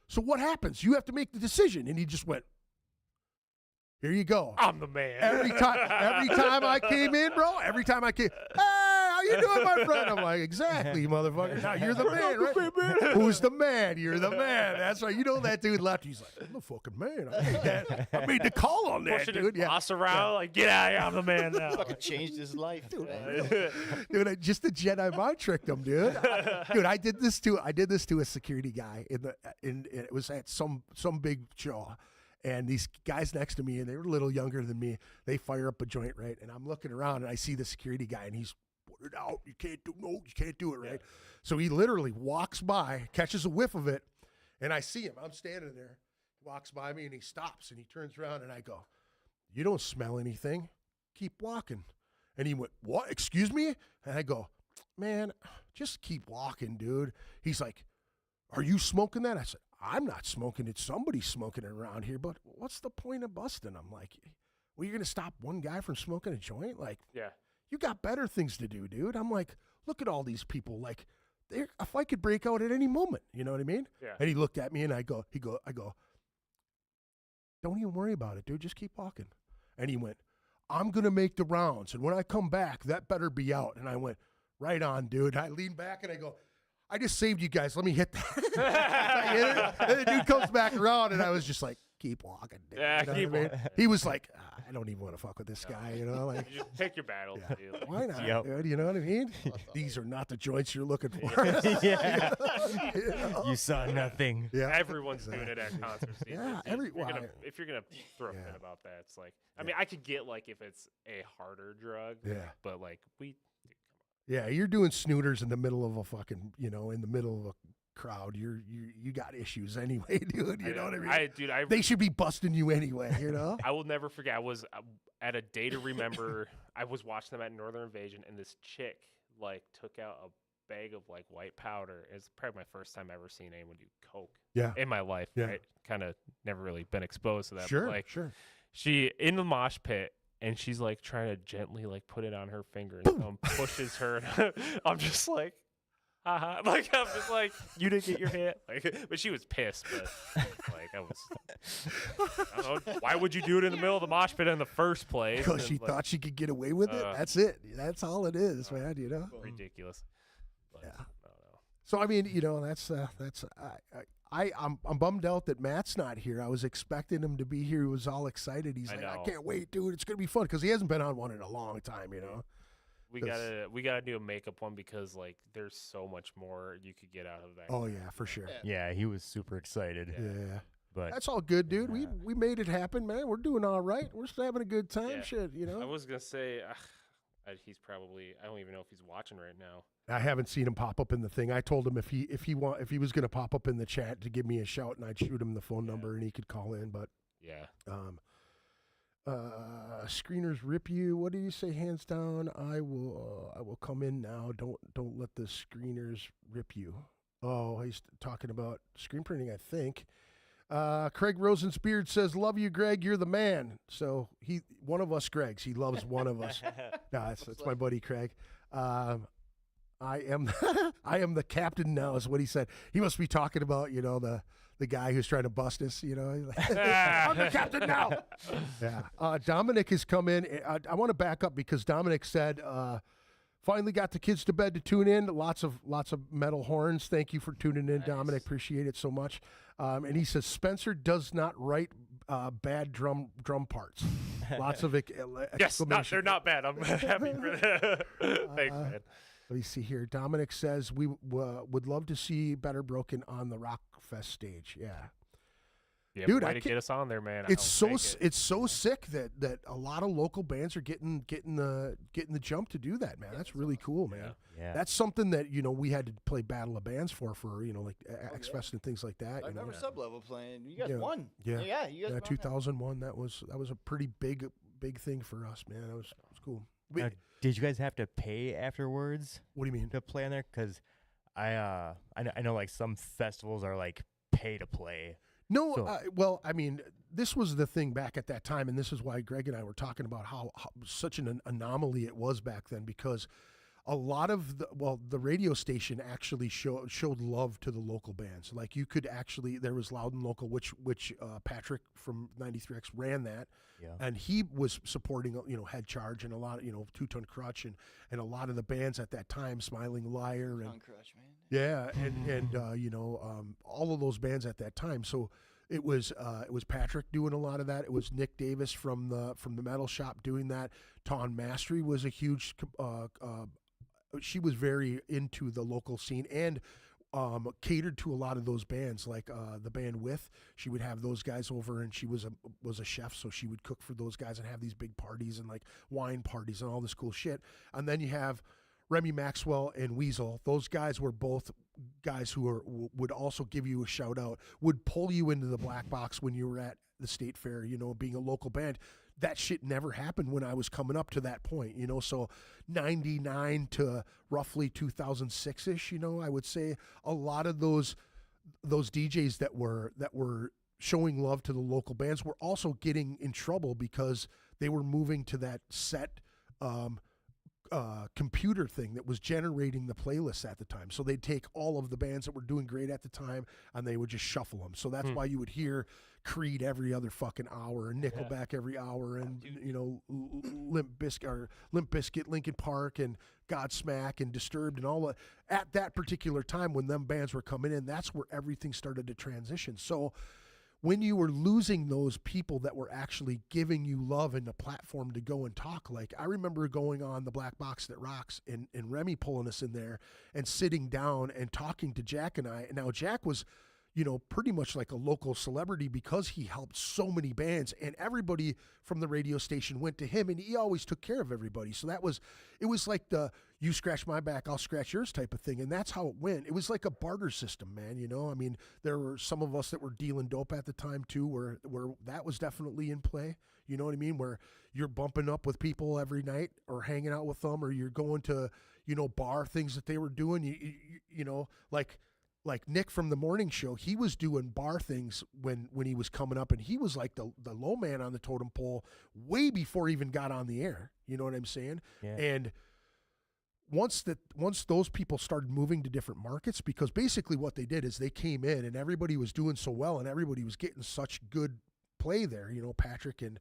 So what happens? You have to make the decision. And he just went, here you go. I'm the man. Every time I came in, bro, hey, how you doing, my friend? I'm like, exactly, motherfucker. Now you're the man, right? Who's the man? You're the man. That's right. That dude left. He's like, I'm the fucking man. I made the call on that, Pushing dude. his boss around, like, get out of here, I'm the man now. Fucking changed his life. Dude, just the Jedi mind tricked him, dude. Dude, I did this to a security guy it was at some big show. And these guys next to me, and they were a little younger than me, they fire up a joint, right? And I'm looking around, and I see the security guy, and he's, put it out. You can't do it, right? Yeah. So he literally walks by, catches a whiff of it, and I see him. I'm standing there. He walks by me, and he stops, and he turns around, and I go, you don't smell anything. Keep walking. And he went, what? Excuse me? And I go, man, just keep walking, dude. He's like, are you smoking that? I said, I'm not smoking it. Somebody's smoking it around here, but what's the point of busting? I'm like, well, you're going to stop one guy from smoking a joint? Like, you got better things to do, dude. I'm like, look at all these people. Like, a fight could break out at any moment. You know what I mean? Yeah. And he looked at me and I go, don't even worry about it, dude. Just keep walking. And he went, I'm going to make the rounds. And when I come back, that better be out. And I went, right on, dude. I leaned back and I go, I just saved you guys. Let me hit that. I hit it, and the dude comes back around, and I was just like, keep walking. Dude. Yeah, You know keep what I mean? He was like, I don't even want to fuck with this guy. You know, like You just pick your battles, Yeah. dude. Like, why not? Yep. Dude? You know what I mean? These are not the joints you're looking for. Yeah. You know? You saw nothing. Yeah. Everyone's doing it at concerts. these Yeah, days. why? If you're gonna throw a Yeah. fit about that, it's like I mean I could get like if it's a harder drug, Yeah. but like we Yeah, you're doing snooters in the middle of a fucking, in the middle of a crowd. You got issues anyway, dude. You know what I mean? Dude, They should be busting you anyway, you know? I will never forget. I was at a day to remember. I was watching them at Northern Invasion, and this chick like took out a bag of like white powder. It's probably my first time ever seeing anyone do coke. Yeah. In my life, Yeah. right? Kind of never really been exposed to that. Sure, But, like sure. she in the mosh pit. And she's like trying to gently like put it on her finger, and someone pushes her. I'm just like, haha. Like I'm just like, you didn't get your hit. Like, but she was pissed. But like I don't know. Why would you do it in the middle of the mosh pit in the first place? Because It's she like, thought she could get away with it. uh, That's it. That's all it is, man, you know? ridiculous. But, Yeah. I don't know. So I mean, I'm bummed out that Matt's not here. I was expecting him to be here. He was all excited. He's I like, I know. can't wait, dude. It's gonna be fun because he hasn't been on one in a long time, you know. We 'Cause- gotta do a makeup one because like there's so much more you could get out of that. Oh yeah, for sure. Yeah, he was super excited. Yeah. But That's all good, dude. We made it happen, man. We're doing all right. We're just having a good time. Yeah. Shit, you know. I was gonna say he's probably I don't even know if he's watching right now. I haven't seen him pop up in the thing. I told him if he was going to pop up in the chat to give me a shout, and I'd shoot him the phone number and he could call in. But Yeah. screeners rip you. What do you say? Hands down, I will come in now. Don't let the screeners rip you. Oh, he's talking about screen printing, I think. Craig Rosensbeard says, "Love you, Greg. You're the man." So one of us Gregs. He loves one of us. No, that's my buddy Craig. I am I am the captain now is what he said. He must be talking about, the guy who's trying to bust us, He's like, I'm the captain now. Yeah. Dominic has come in. I want to back up because Dominic said, finally got the kids to bed to tune in. Lots of metal horns. Thank you for tuning in, Dominic. Appreciate it so much. And he says, Spencer does not write bad drum parts. Lots of Yes, exclamation. they're not bad. I'm happy for that. Thanks, man. Let me see here. Dominic says we would love to see Better Broken on the Rockfest stage. Yeah, Yeah, Dude, way I to can't- get us on there, man. it's so sick that a lot of local bands are getting the jump to do that, man. That's really cool, man. yeah. That's something that we had to play Battle of Bands for like X Fest and things like that. I remember sub-level playing. You guys Yeah. won. Yeah. Yeah, you guys won. 2001. That was a pretty big thing for us, man. It was cool. Now, did you guys have to pay afterwards What do you mean? to play on there? Because I know like some festivals are like pay to play. No, So- well, I mean, this was the thing back at that time, and this is why Greg and I were talking about how such an anomaly it was back then, because a lot of the radio station actually showed love to the local bands. Like you could actually, there was Loudon Local, which Patrick from 93X ran that, Yeah. and he was supporting Head Charge and a lot of Two Ton Crutch and a lot of the bands at that time, Smiling Liar and On Crush, man. yeah, and all of those bands at that time. So it was Patrick doing a lot of that. It was Nick Davis from the Metal Shop doing that. Tawn Mastery was a huge. She was very into the local scene and catered to a lot of those bands, like the band With. She would have those guys over, and she was a chef, so she would cook for those guys and have these big parties and like wine parties and all this cool shit. And then you have Remy Maxwell and Weasel. Those guys were both guys who would also give you a shout out, would pull you into the black box when you were at the state fair, being a local band. That shit never happened when I was coming up to that point, so 99 to roughly 2006-ish, I would say a lot of those DJs that were showing love to the local bands were also getting in trouble because they were moving to that set computer thing that was generating the playlists at the time. So they'd take all of the bands that were doing great at the time and they would just shuffle them. So that's why you would hear Creed every other fucking hour and Nickelback every hour and Limp Bizkit, Linkin Park and Godsmack and Disturbed and all that. At that particular time when them bands were coming in, that's where everything started to transition. So when you were losing those people that were actually giving you love and the platform to go and talk, like I remember going on the Black Box That Rocks and Remy pulling us in there and sitting down and talking to Jack and I. And now Jack was, pretty much like a local celebrity because he helped so many bands, and everybody from the radio station went to him, and he always took care of everybody. So it was like the you scratch my back, I'll scratch yours type of thing. And that's how it went. It was like a barter system, man. I mean, there were some of us that were dealing dope at the time too, where that was definitely in play. You know what I mean? Where you're bumping up with people every night or hanging out with them, or you're going to, bar things that they were doing, like Nick from the morning show, he was doing bar things when he was coming up, and he was like the low man on the totem pole way before he even got on the air. You know what I'm saying? Yeah. And once those people started moving to different markets, because basically what they did is they came in and everybody was doing so well and everybody was getting such good play there. Patrick and,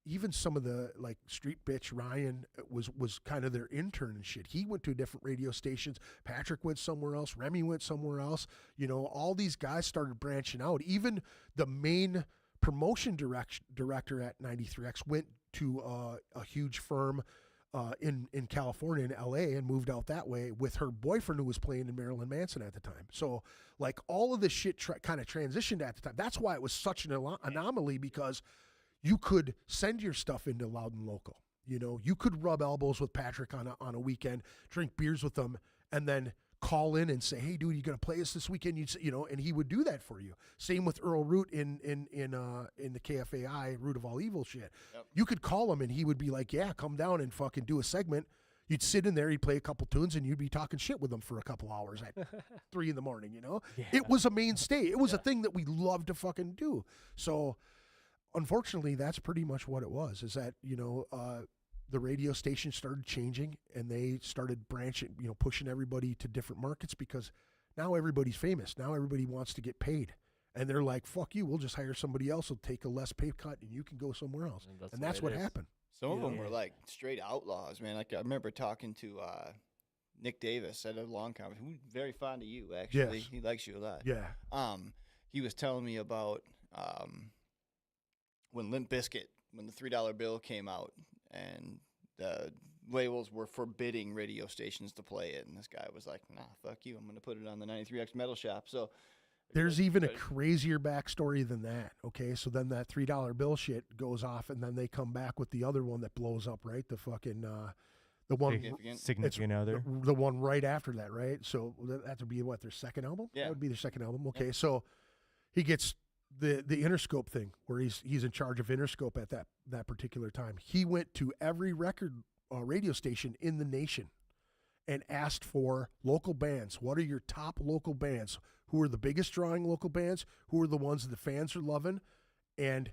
even some of the like street bitch Ryan was kind of their intern and shit. He went to different radio stations. Patrick went somewhere else. Remy went somewhere else. All these guys started branching out. Even the main promotion director at 93X went to a huge firm in California, in LA, and moved out that way with her boyfriend who was playing in Marilyn Manson at the time. So like all of this shit kind of transitioned at the time. That's why it was such an anomaly, because you could send your stuff into Loud and Local. You could rub elbows with Patrick on a weekend, drink beers with them, and then call in and say, "Hey, dude, you gonna play us this weekend?" And he would do that for you. Same with Earl Root in the KFAI Root of All Evil shit. Yep. You could call him and he would be like, "Yeah, come down and fucking do a segment." You'd sit in there, he'd play a couple tunes, and you'd be talking shit with him for a couple hours at 3 a.m. Yeah. It was a mainstay. It was a thing that we loved to fucking do. So unfortunately, that's pretty much what it was, is that, the radio station started changing and they started branching, pushing everybody to different markets, because now everybody's famous. Now everybody wants to get paid. And they're like, fuck you, we'll just hire somebody else who'll take a less pay cut and you can go somewhere else. And that's what happened. Some of them were like straight outlaws, man. Like I remember talking to Nick Davis at a long conversation. Who's very fond of you, actually. Yes. He likes you a lot. Yeah. He was telling me about when Limp Bizkit, when the $3 bill came out, and the labels were forbidding radio stations to play it, and this guy was like, "Nah, fuck you. I'm going to put it on the 93X Metal Shop." So there's even a crazier backstory than that. Okay, so then that $3 bill shit goes off, and then they come back with the other one that blows up, right? The fucking the one Significant Other. the one right after that, right? So that would be what, their second album? Yeah, that would be their second album. Okay, so he gets the Interscope thing, where he's in charge of Interscope at that particular time. He went to every record radio station in the nation and asked for local bands. What are your top local bands? Who are the biggest drawing local bands? Who are the ones that the fans are loving? And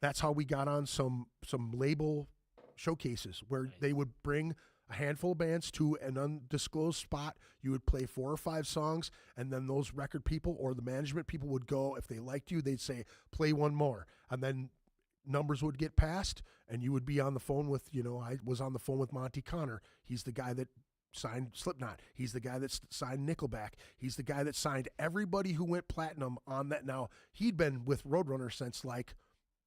that's how we got on some label showcases where they would bring a handful of bands to an undisclosed spot. You would play 4 or 5 songs, and then those record people or the management people would go, if they liked you, they'd say, play one more. And then numbers would get passed, and you would be on the phone with, I was on the phone with Monty Connor. He's the guy that signed Slipknot. He's the guy that signed Nickelback. He's the guy that signed everybody who went platinum on that. Now, he'd been with Roadrunner since like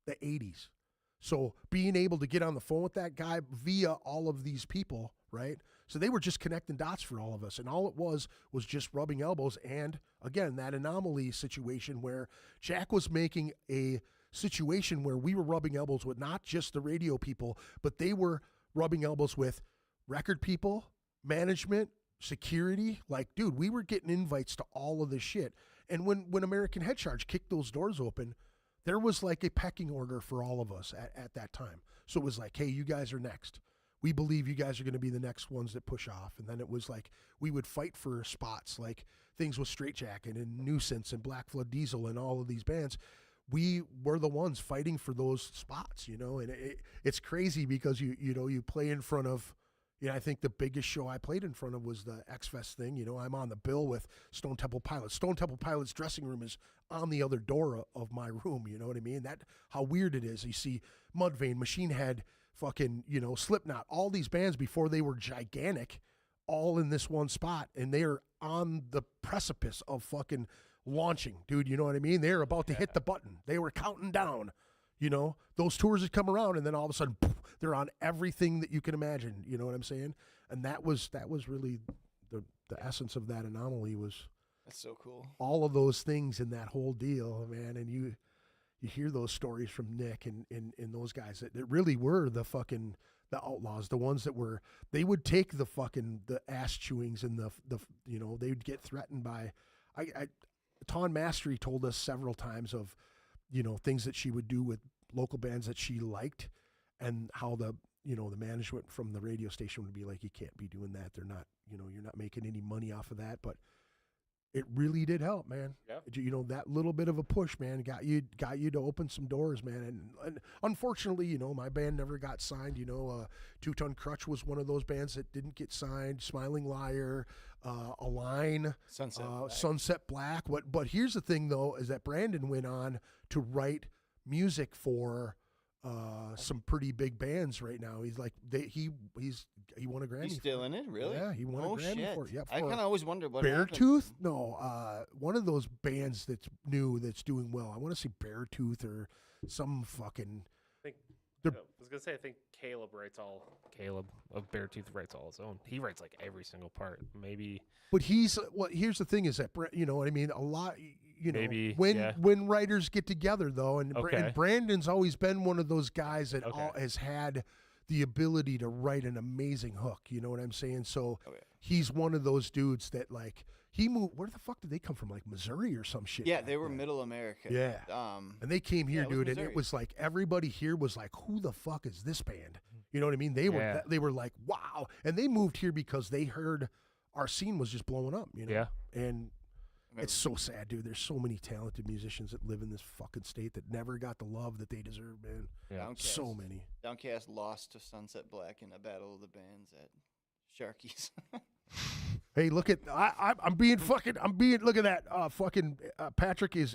the 80s. So being able to get on the phone with that guy via all of these people, right? So they were just connecting dots for all of us. And all it was just rubbing elbows. And again, that anomaly situation where Jack was making a situation where we were rubbing elbows with not just the radio people, but they were rubbing elbows with record people, management, security. Like, dude, we were getting invites to all of this shit. And when American Head Charge kicked those doors open, there was like a pecking order for all of us at that time. So it was like, hey, you guys are next. We believe you guys are going to be the next ones that push off. And then it was like we would fight for spots, like things with Straitjacket and Nuisance and Black Flood Diesel and all of these bands. We were the ones fighting for those spots, and it's crazy because you play in front of, I think the biggest show I played in front of was the X-Fest thing. I'm on the bill with Stone Temple Pilots. Stone Temple Pilots' dressing room is on the other door of my room, you know what I mean? That how weird it is. You see Mudvayne, Machine Head, fucking, Slipknot, all these bands before they were gigantic, all in this one spot, and they are on the precipice of fucking launching, dude. You know what I mean? They were about to hit the button. They were counting down. You know, those tours had come around, and then all of a sudden, poof, they're on everything that you can imagine. You know what I'm saying? And that was really the essence of that anomaly was That's so cool. all of those things in that whole deal, man. And you hear those stories from Nick and those guys that really were the outlaws, the ones that were, they would take the ass chewings and the you know, they would get threatened by, Ton Mastery told us several times of, you know, things that she would do with local bands that she liked, and how the management from the radio station would be like, you can't be doing that. They're not, you know, you're not making any money off of that. But it really did help, man. Yeah. You know, that little bit of a push, man, got you to open some doors, man. And unfortunately, you know, my band never got signed. You know, Two Ton Crutch was one of those bands that didn't get signed. Smiling Liar, Align, Sunset Black. But here's the thing, though, is that Brandon went on to write music for some pretty big bands right now. He's like he won a Grammy. He's still in it, really? Yeah, he won a Grammy shit. for it. Yeah, I kind of always wondered what Beartooth? No, one of those bands that's new that's doing well. I want to say Beartooth or some fucking. I think They're- I was gonna say I think Caleb of Beartooth writes all his own. He writes like every single part. Maybe But he's here's the thing is that you know what I mean. A lot, you know, Maybe, when yeah. when writers get together though, and Okay. Brandon's always been one of those guys that Okay. has had the ability to write an amazing hook. You know what I'm saying? So Oh, yeah. he's one of those dudes that like he moved. Where the fuck did they come from? Like Missouri or some shit? Yeah, back they were then. Middle America. Yeah. And they came here, Yeah, it was dude, and it Missouri. was like everybody here was like, "Who the fuck is this band?" You know what I mean? They Yeah. were like, "Wow!" And they moved here because they heard our scene was just blowing up. You know? Yeah. And I it's so sad, dude. There's so many talented musicians that live in this fucking state that never got the love that they deserve, man. yeah. Downcast. So many. Downcast lost to Sunset Black in a battle of the bands at Sharky's. Hey, look at I'm being look at that fucking Patrick is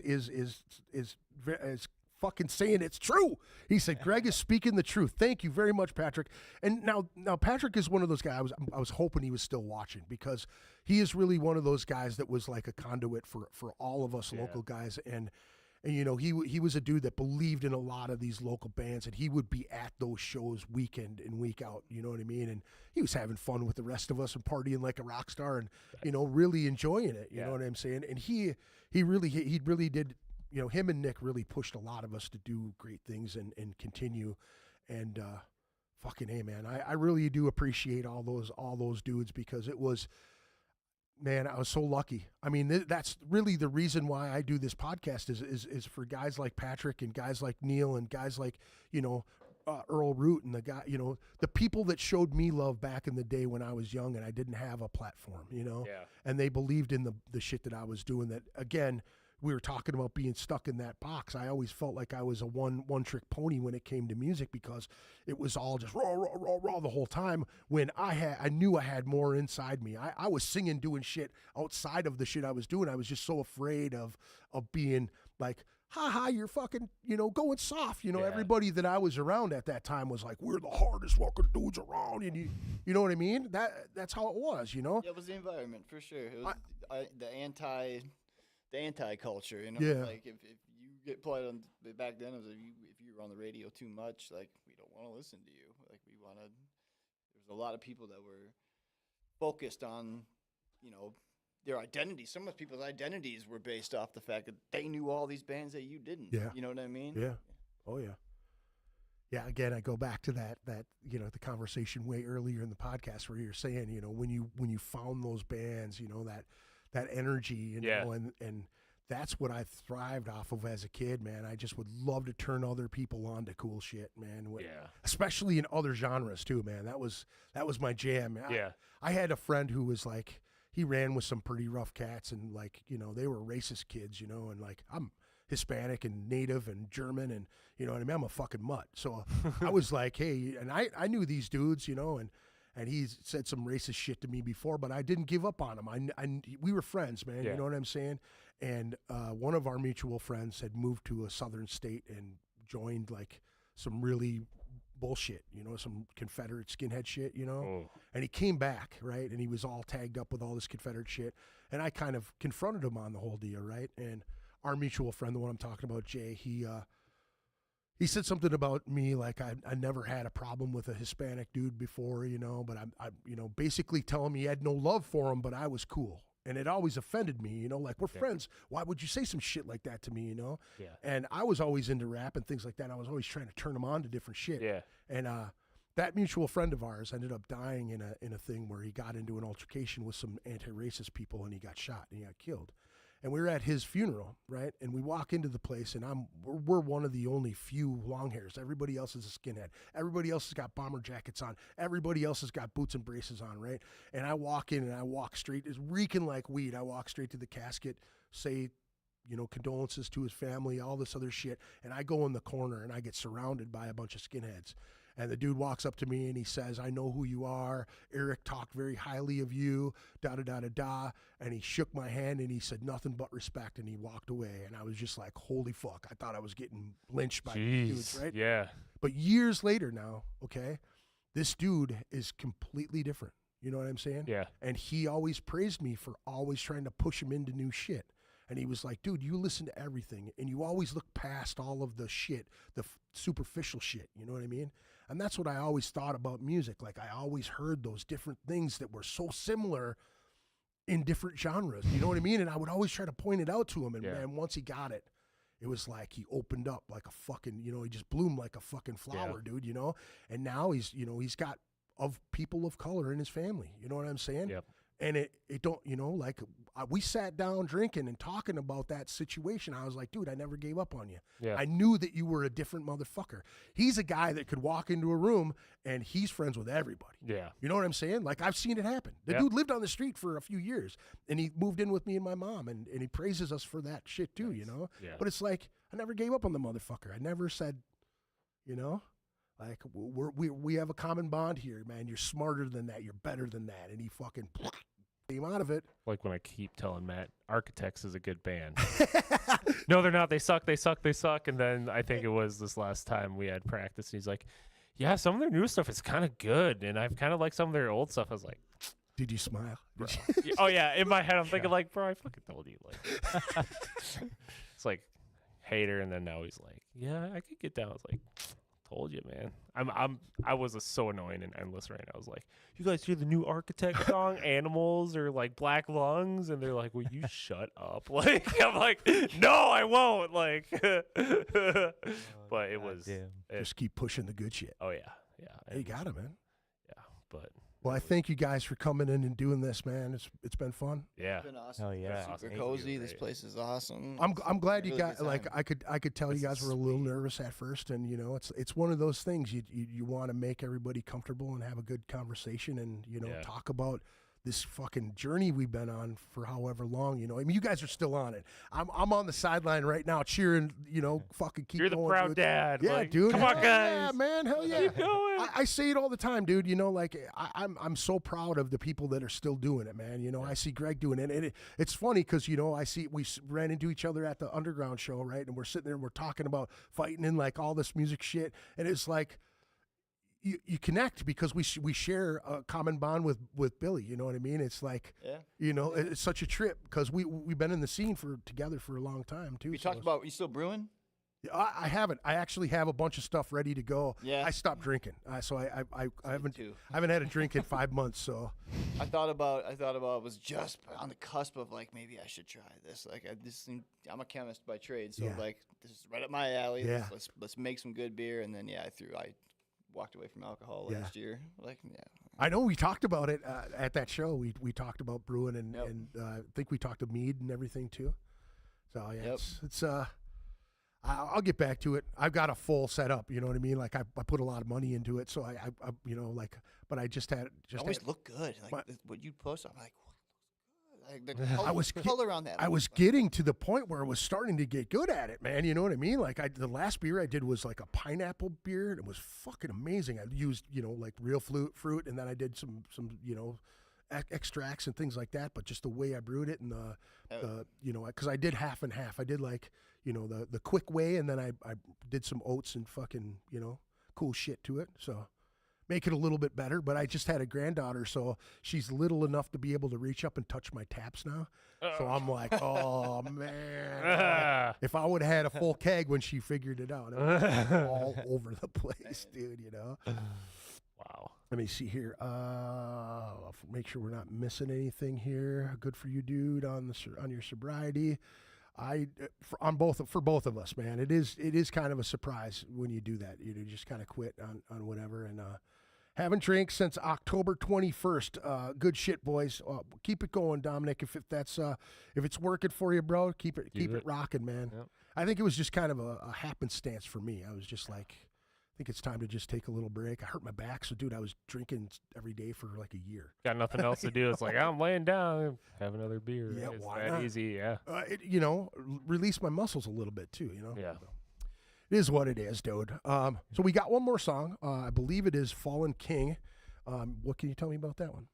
fucking saying it's true. He said Greg is speaking the truth. Thank you very much, Patrick. And now Patrick is one of those guys. I was hoping he was still watching because he is really one of those guys that was like a conduit for all of us Yeah. local guys. And you know, he was a dude that believed in a lot of these local bands, and he would be at those shows week in and week out. You know what I mean? And he was having fun with the rest of us and partying like a rock star, and you know, really enjoying it. You know Yeah. what I'm saying? And he really did. You know, him and Nick really pushed a lot of us to do great things and continue. And fucking hey, man, I really do appreciate all those dudes because it was. Man, I was so lucky. I mean, that's really the reason why I do this podcast is for guys like Patrick and guys like Neil and guys like, you know, Earl Root and the guy, you know, the people that showed me love back in the day when I was young and I didn't have a platform, you know, Yeah. and they believed in the shit that I was doing. That again, we were talking about being stuck in that box. I always felt like I was a one trick pony when it came to music because it was all just raw the whole time. When I knew I had more inside me. I was singing, doing shit outside of the shit I was doing. I was just so afraid of being like, ha, you're fucking, you know, going soft. You know, Yeah. everybody that I was around at that time was like, we're the hardest fucking dudes around. And you know what I mean? That's how it was, you know? Yeah, it was the environment for sure. It was the anti culture, you know. Yeah. Like if you get played on back then, it was if you were on the radio too much, like we don't want to listen to you. Like we want to. There's a lot of people that were focused on, you know, their identities. Some of those people's identities were based off the fact that they knew all these bands that you didn't. Yeah. You know what I mean? Yeah. Oh yeah. Yeah. Again, I go back to that you know, the conversation way earlier in the podcast where you're saying, you know, when you found those bands, you know, that energy, you Yeah. know, and that's what I thrived off of as a kid, man. I just would love to turn other people on to cool shit, man. Yeah. Especially in other genres too, man. That was my jam. Yeah. I had a friend who was like, he ran with some pretty rough cats and like, you know, they were racist kids, you know, and like I'm Hispanic and Native and German and, you know what I mean? I'm a fucking mutt. So I was like, hey, and I knew these dudes, you know, and he said some racist shit to me before, but I didn't give up on him. We were friends, man. Yeah. You know what I'm saying? And one of our mutual friends had moved to a southern state and joined like some really bullshit, some Confederate skinhead shit, Oh. and he came back, right, and he was all tagged up with all this Confederate shit, and I kind of confronted him on the whole deal, right, and our mutual friend, the one I'm talking about, Jay, he said something about me like I never had a problem with a Hispanic dude before, but I basically telling me he had no love for him, but I was cool. And it always offended me, like, we're friends. Why would you say some shit like that to me, Yeah. And I was always into rap and things like that. I was always trying to turn him on to different shit. Yeah. And that mutual friend of ours ended up dying in a thing where he got into an altercation with some anti-racist people and he got shot and he got killed. And we were at his funeral, right? And we walk into the place, and we're one of the only few long hairs. Everybody else is a skinhead. Everybody else has got bomber jackets on. Everybody else has got boots and braces on, right? And I walk in, and I walk straight. It's reeking like weed. I walk straight to the casket, say, condolences to his family, all this other shit. And I go in the corner, and I get surrounded by a bunch of skinheads. And the dude walks up to me and he says, I know who you are. Eric talked very highly of you, da-da-da-da-da. And he shook my hand and he said nothing but respect, and he walked away. And I was just like, holy fuck. I thought I was getting lynched by dudes, right? Yeah. But years later now, okay, this dude is completely different. You know what I'm saying? Yeah. And he always praised me for always trying to push him into new shit. And he was like, dude, you listen to everything, and you always look past all of the shit, the superficial shit. You know what I mean? And that's what I always thought about music. Like, I always heard those different things that were so similar in different genres. You know what I mean? And I would always try to point it out to him. And man, once he got it, it was like he opened up like a fucking, he just bloomed like a fucking flower, dude, And now he's got people of color in his family. You know what I'm saying? Yep. And it don't, we sat down drinking and talking about that situation. I was like, dude, I never gave up on you. Yeah. I knew that you were a different motherfucker. He's a guy that could walk into a room and he's friends with everybody. Yeah. You know what I'm saying? Like, I've seen it happen. The dude lived on the street for a few years, and he moved in with me and my mom, and he praises us for that shit too, Yeah. But it's like, I never gave up on the motherfucker. I never said, like, we have a common bond here, man. You're smarter than that. You're better than that. And he fucking came out of it. Like when I keep telling Matt, Architects is a good band. No, they're not. They suck. They suck. They suck. And then I think it was this last time we had practice, and he's like, yeah, some of their new stuff is kind of good. And I've kind of liked some of their old stuff. I was like, did you smile? Did you? oh, yeah. In my head, I'm thinking like, bro, I fucking told you. Like, it's like, hater. And then now he's like, yeah, I could get down. I was like, told you, man. I was so annoying and endless right now. I was like, you guys hear the new Architect song, Animals, or like Black Lungs? And they're like, will you shut up? Like, I'm like, no, I won't. Like, but it was Just keep pushing the good shit. oh yeah, yeah. Hey, you got it, man. Yeah, but Well, I thank you guys for coming in and doing this, man. It's been fun. yeah, It's been awesome. Hell yeah. Super Awesome. cozy. Thank This you. place is awesome. I'm glad you Really got good like time. I could tell you This guys is were a little sweet. nervous at first, and it's one of those things you want to make everybody comfortable and have a good conversation and Yeah. talk about this fucking journey we've been on for however long. I mean, you guys are still on it. I'm on the sideline right now cheering. Fucking keep you're the going. proud dude. dad. Yeah, like, dude. Come on, Hell guys. Yeah, man. Hell yeah. Keep going. I say it all the time, dude. Like I'm so proud of the people that are still doing it, man. I see Greg doing it, and it's funny because I see we ran into each other at the underground show, right? And we're sitting there and we're talking about fighting and like all this music shit, and it's like you connect because we share a common bond with Billy. You know what I mean? It's like it's such a trip because we've been in the scene together for a long time too. We so talked about, you still brewing? I haven't. I actually have a bunch of stuff ready to go. Yeah. I stopped drinking, so I haven't. too. I haven't had a drink in 5 months. So I thought about was just on the cusp of like, maybe I should try this. Like, I'm a chemist by trade, so Yeah. like, this is right up my alley. Yeah. Let's make some good beer. And then I walked away from alcohol Yeah. last year. Like, yeah. I know we talked about it at that show. We talked about brewing and Yep. I think we talked to mead and everything too. So yeah, Yep. it's I'll get back to it. I've got a full setup. You know what I mean? Like I put a lot of money into it, so I but I just had It always looked good. Like, What? what you post, I'm like, like the color, was color on that. I was getting to the point where I was starting to get good at it, man. You know what I mean? Like the last beer I did was like a pineapple beer, and it was fucking amazing. I used like real fruit, and then I did some extracts and things like that. But just the way I brewed it and the because I did half and half. I did like the quick way, and then I did some oats and fucking cool shit to it. So make it a little bit better. But I just had a granddaughter, so she's little enough to be able to reach up and touch my taps now. So I'm like, oh man, if I would have had a full keg when she figured it out, it would be all over the place, dude. You know. Wow. Let me see here. Make sure we're not missing anything here. Good for you, dude, on your sobriety. For both of us, man. It is kind of a surprise when you do that. You just kind of quit on whatever and haven't drank since October 21st. Good shit, boys. Keep it going, Dominic. If it's working for you, bro, keep it rocking, man. Yep. I think it was just kind of a happenstance for me. I was just like, I think it's time to just take a little break. I hurt my back, so dude, I was drinking every day for like a year. Got nothing else to do. It's like, I'm laying down, have another beer. Yeah, It's why that not? easy. Yeah. Release my muscles a little bit too. Yeah. It is what it is, dude. So we got one more song. I believe it is "Fallen King." What can you tell me about that one?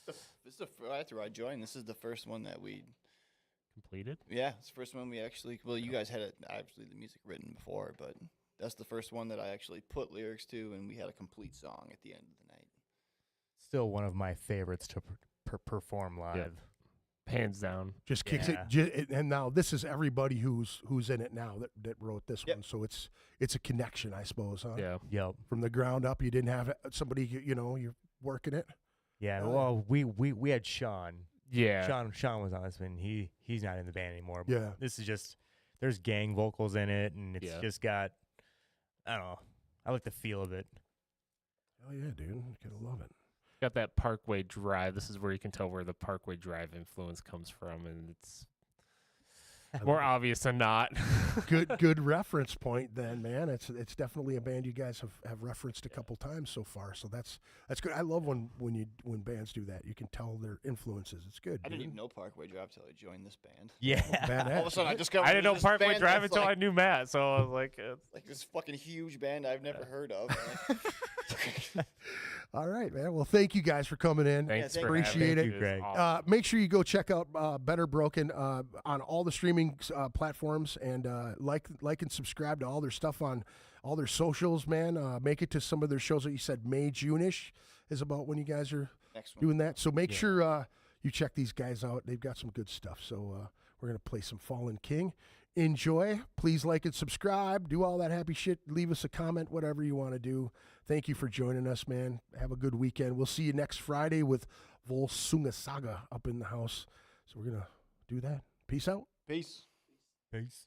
This is after I joined. This is the first one that we. Completed? Yeah, it's the first one we actually. Well, you guys had obviously the music written before, but that's the first one that I actually put lyrics to, and we had a complete song at the end of the night. Still one of my favorites to perform live. Yeah. Hands down. Just kicks Yeah. it, and now this is everybody who's in it now that wrote this Yep. one. So it's a connection, I suppose, huh? Yeah. Yep. From the ground up, you didn't have somebody, you're working it. Yeah. Oh. Well, we had Sean. Yeah. Sean was on this one. He's not in the band anymore. But Yeah. This is just there's gang vocals in it, and it's just got I don't know. I like the feel of it. Oh yeah, dude, you gotta love it. Got that Parkway Drive. This is where you can tell where the Parkway Drive influence comes from, and it's more obvious than not. Good reference point then, man. It's definitely a band you guys have referenced a couple times so far. So that's good. I love when bands do that. You can tell their influences. It's good. I didn't dude. even know Parkway Drive till I joined this band. Yeah. Badass. All of a sudden, I discovered I didn't know this Parkway band Drive that's until I like, knew Matt, so I was like, like this fucking huge band I've never heard of. All right, man. Well, thank you guys for coming in. thanks thank for you. Appreciate having it. me. Greg. It's awesome. Make sure you go check out Better Broken on all the streaming platforms and like and subscribe to all their stuff on all their socials, man. Make it to some of their shows that you said May, June-ish is about when you guys are Next one. doing that. So make sure you check these guys out. They've got some good stuff. So we're going to play some Fallen King. Enjoy. Please like and subscribe. Do all that happy shit. Leave us a comment, whatever you want to do. Thank you for joining us, man. Have a good weekend. We'll see you next Friday with Volsunga Saga up in the house. So we're going to do that. Peace out. Peace. Peace.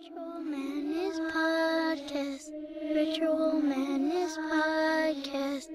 Ritual Madness Podcast. Ritual Madness Podcast.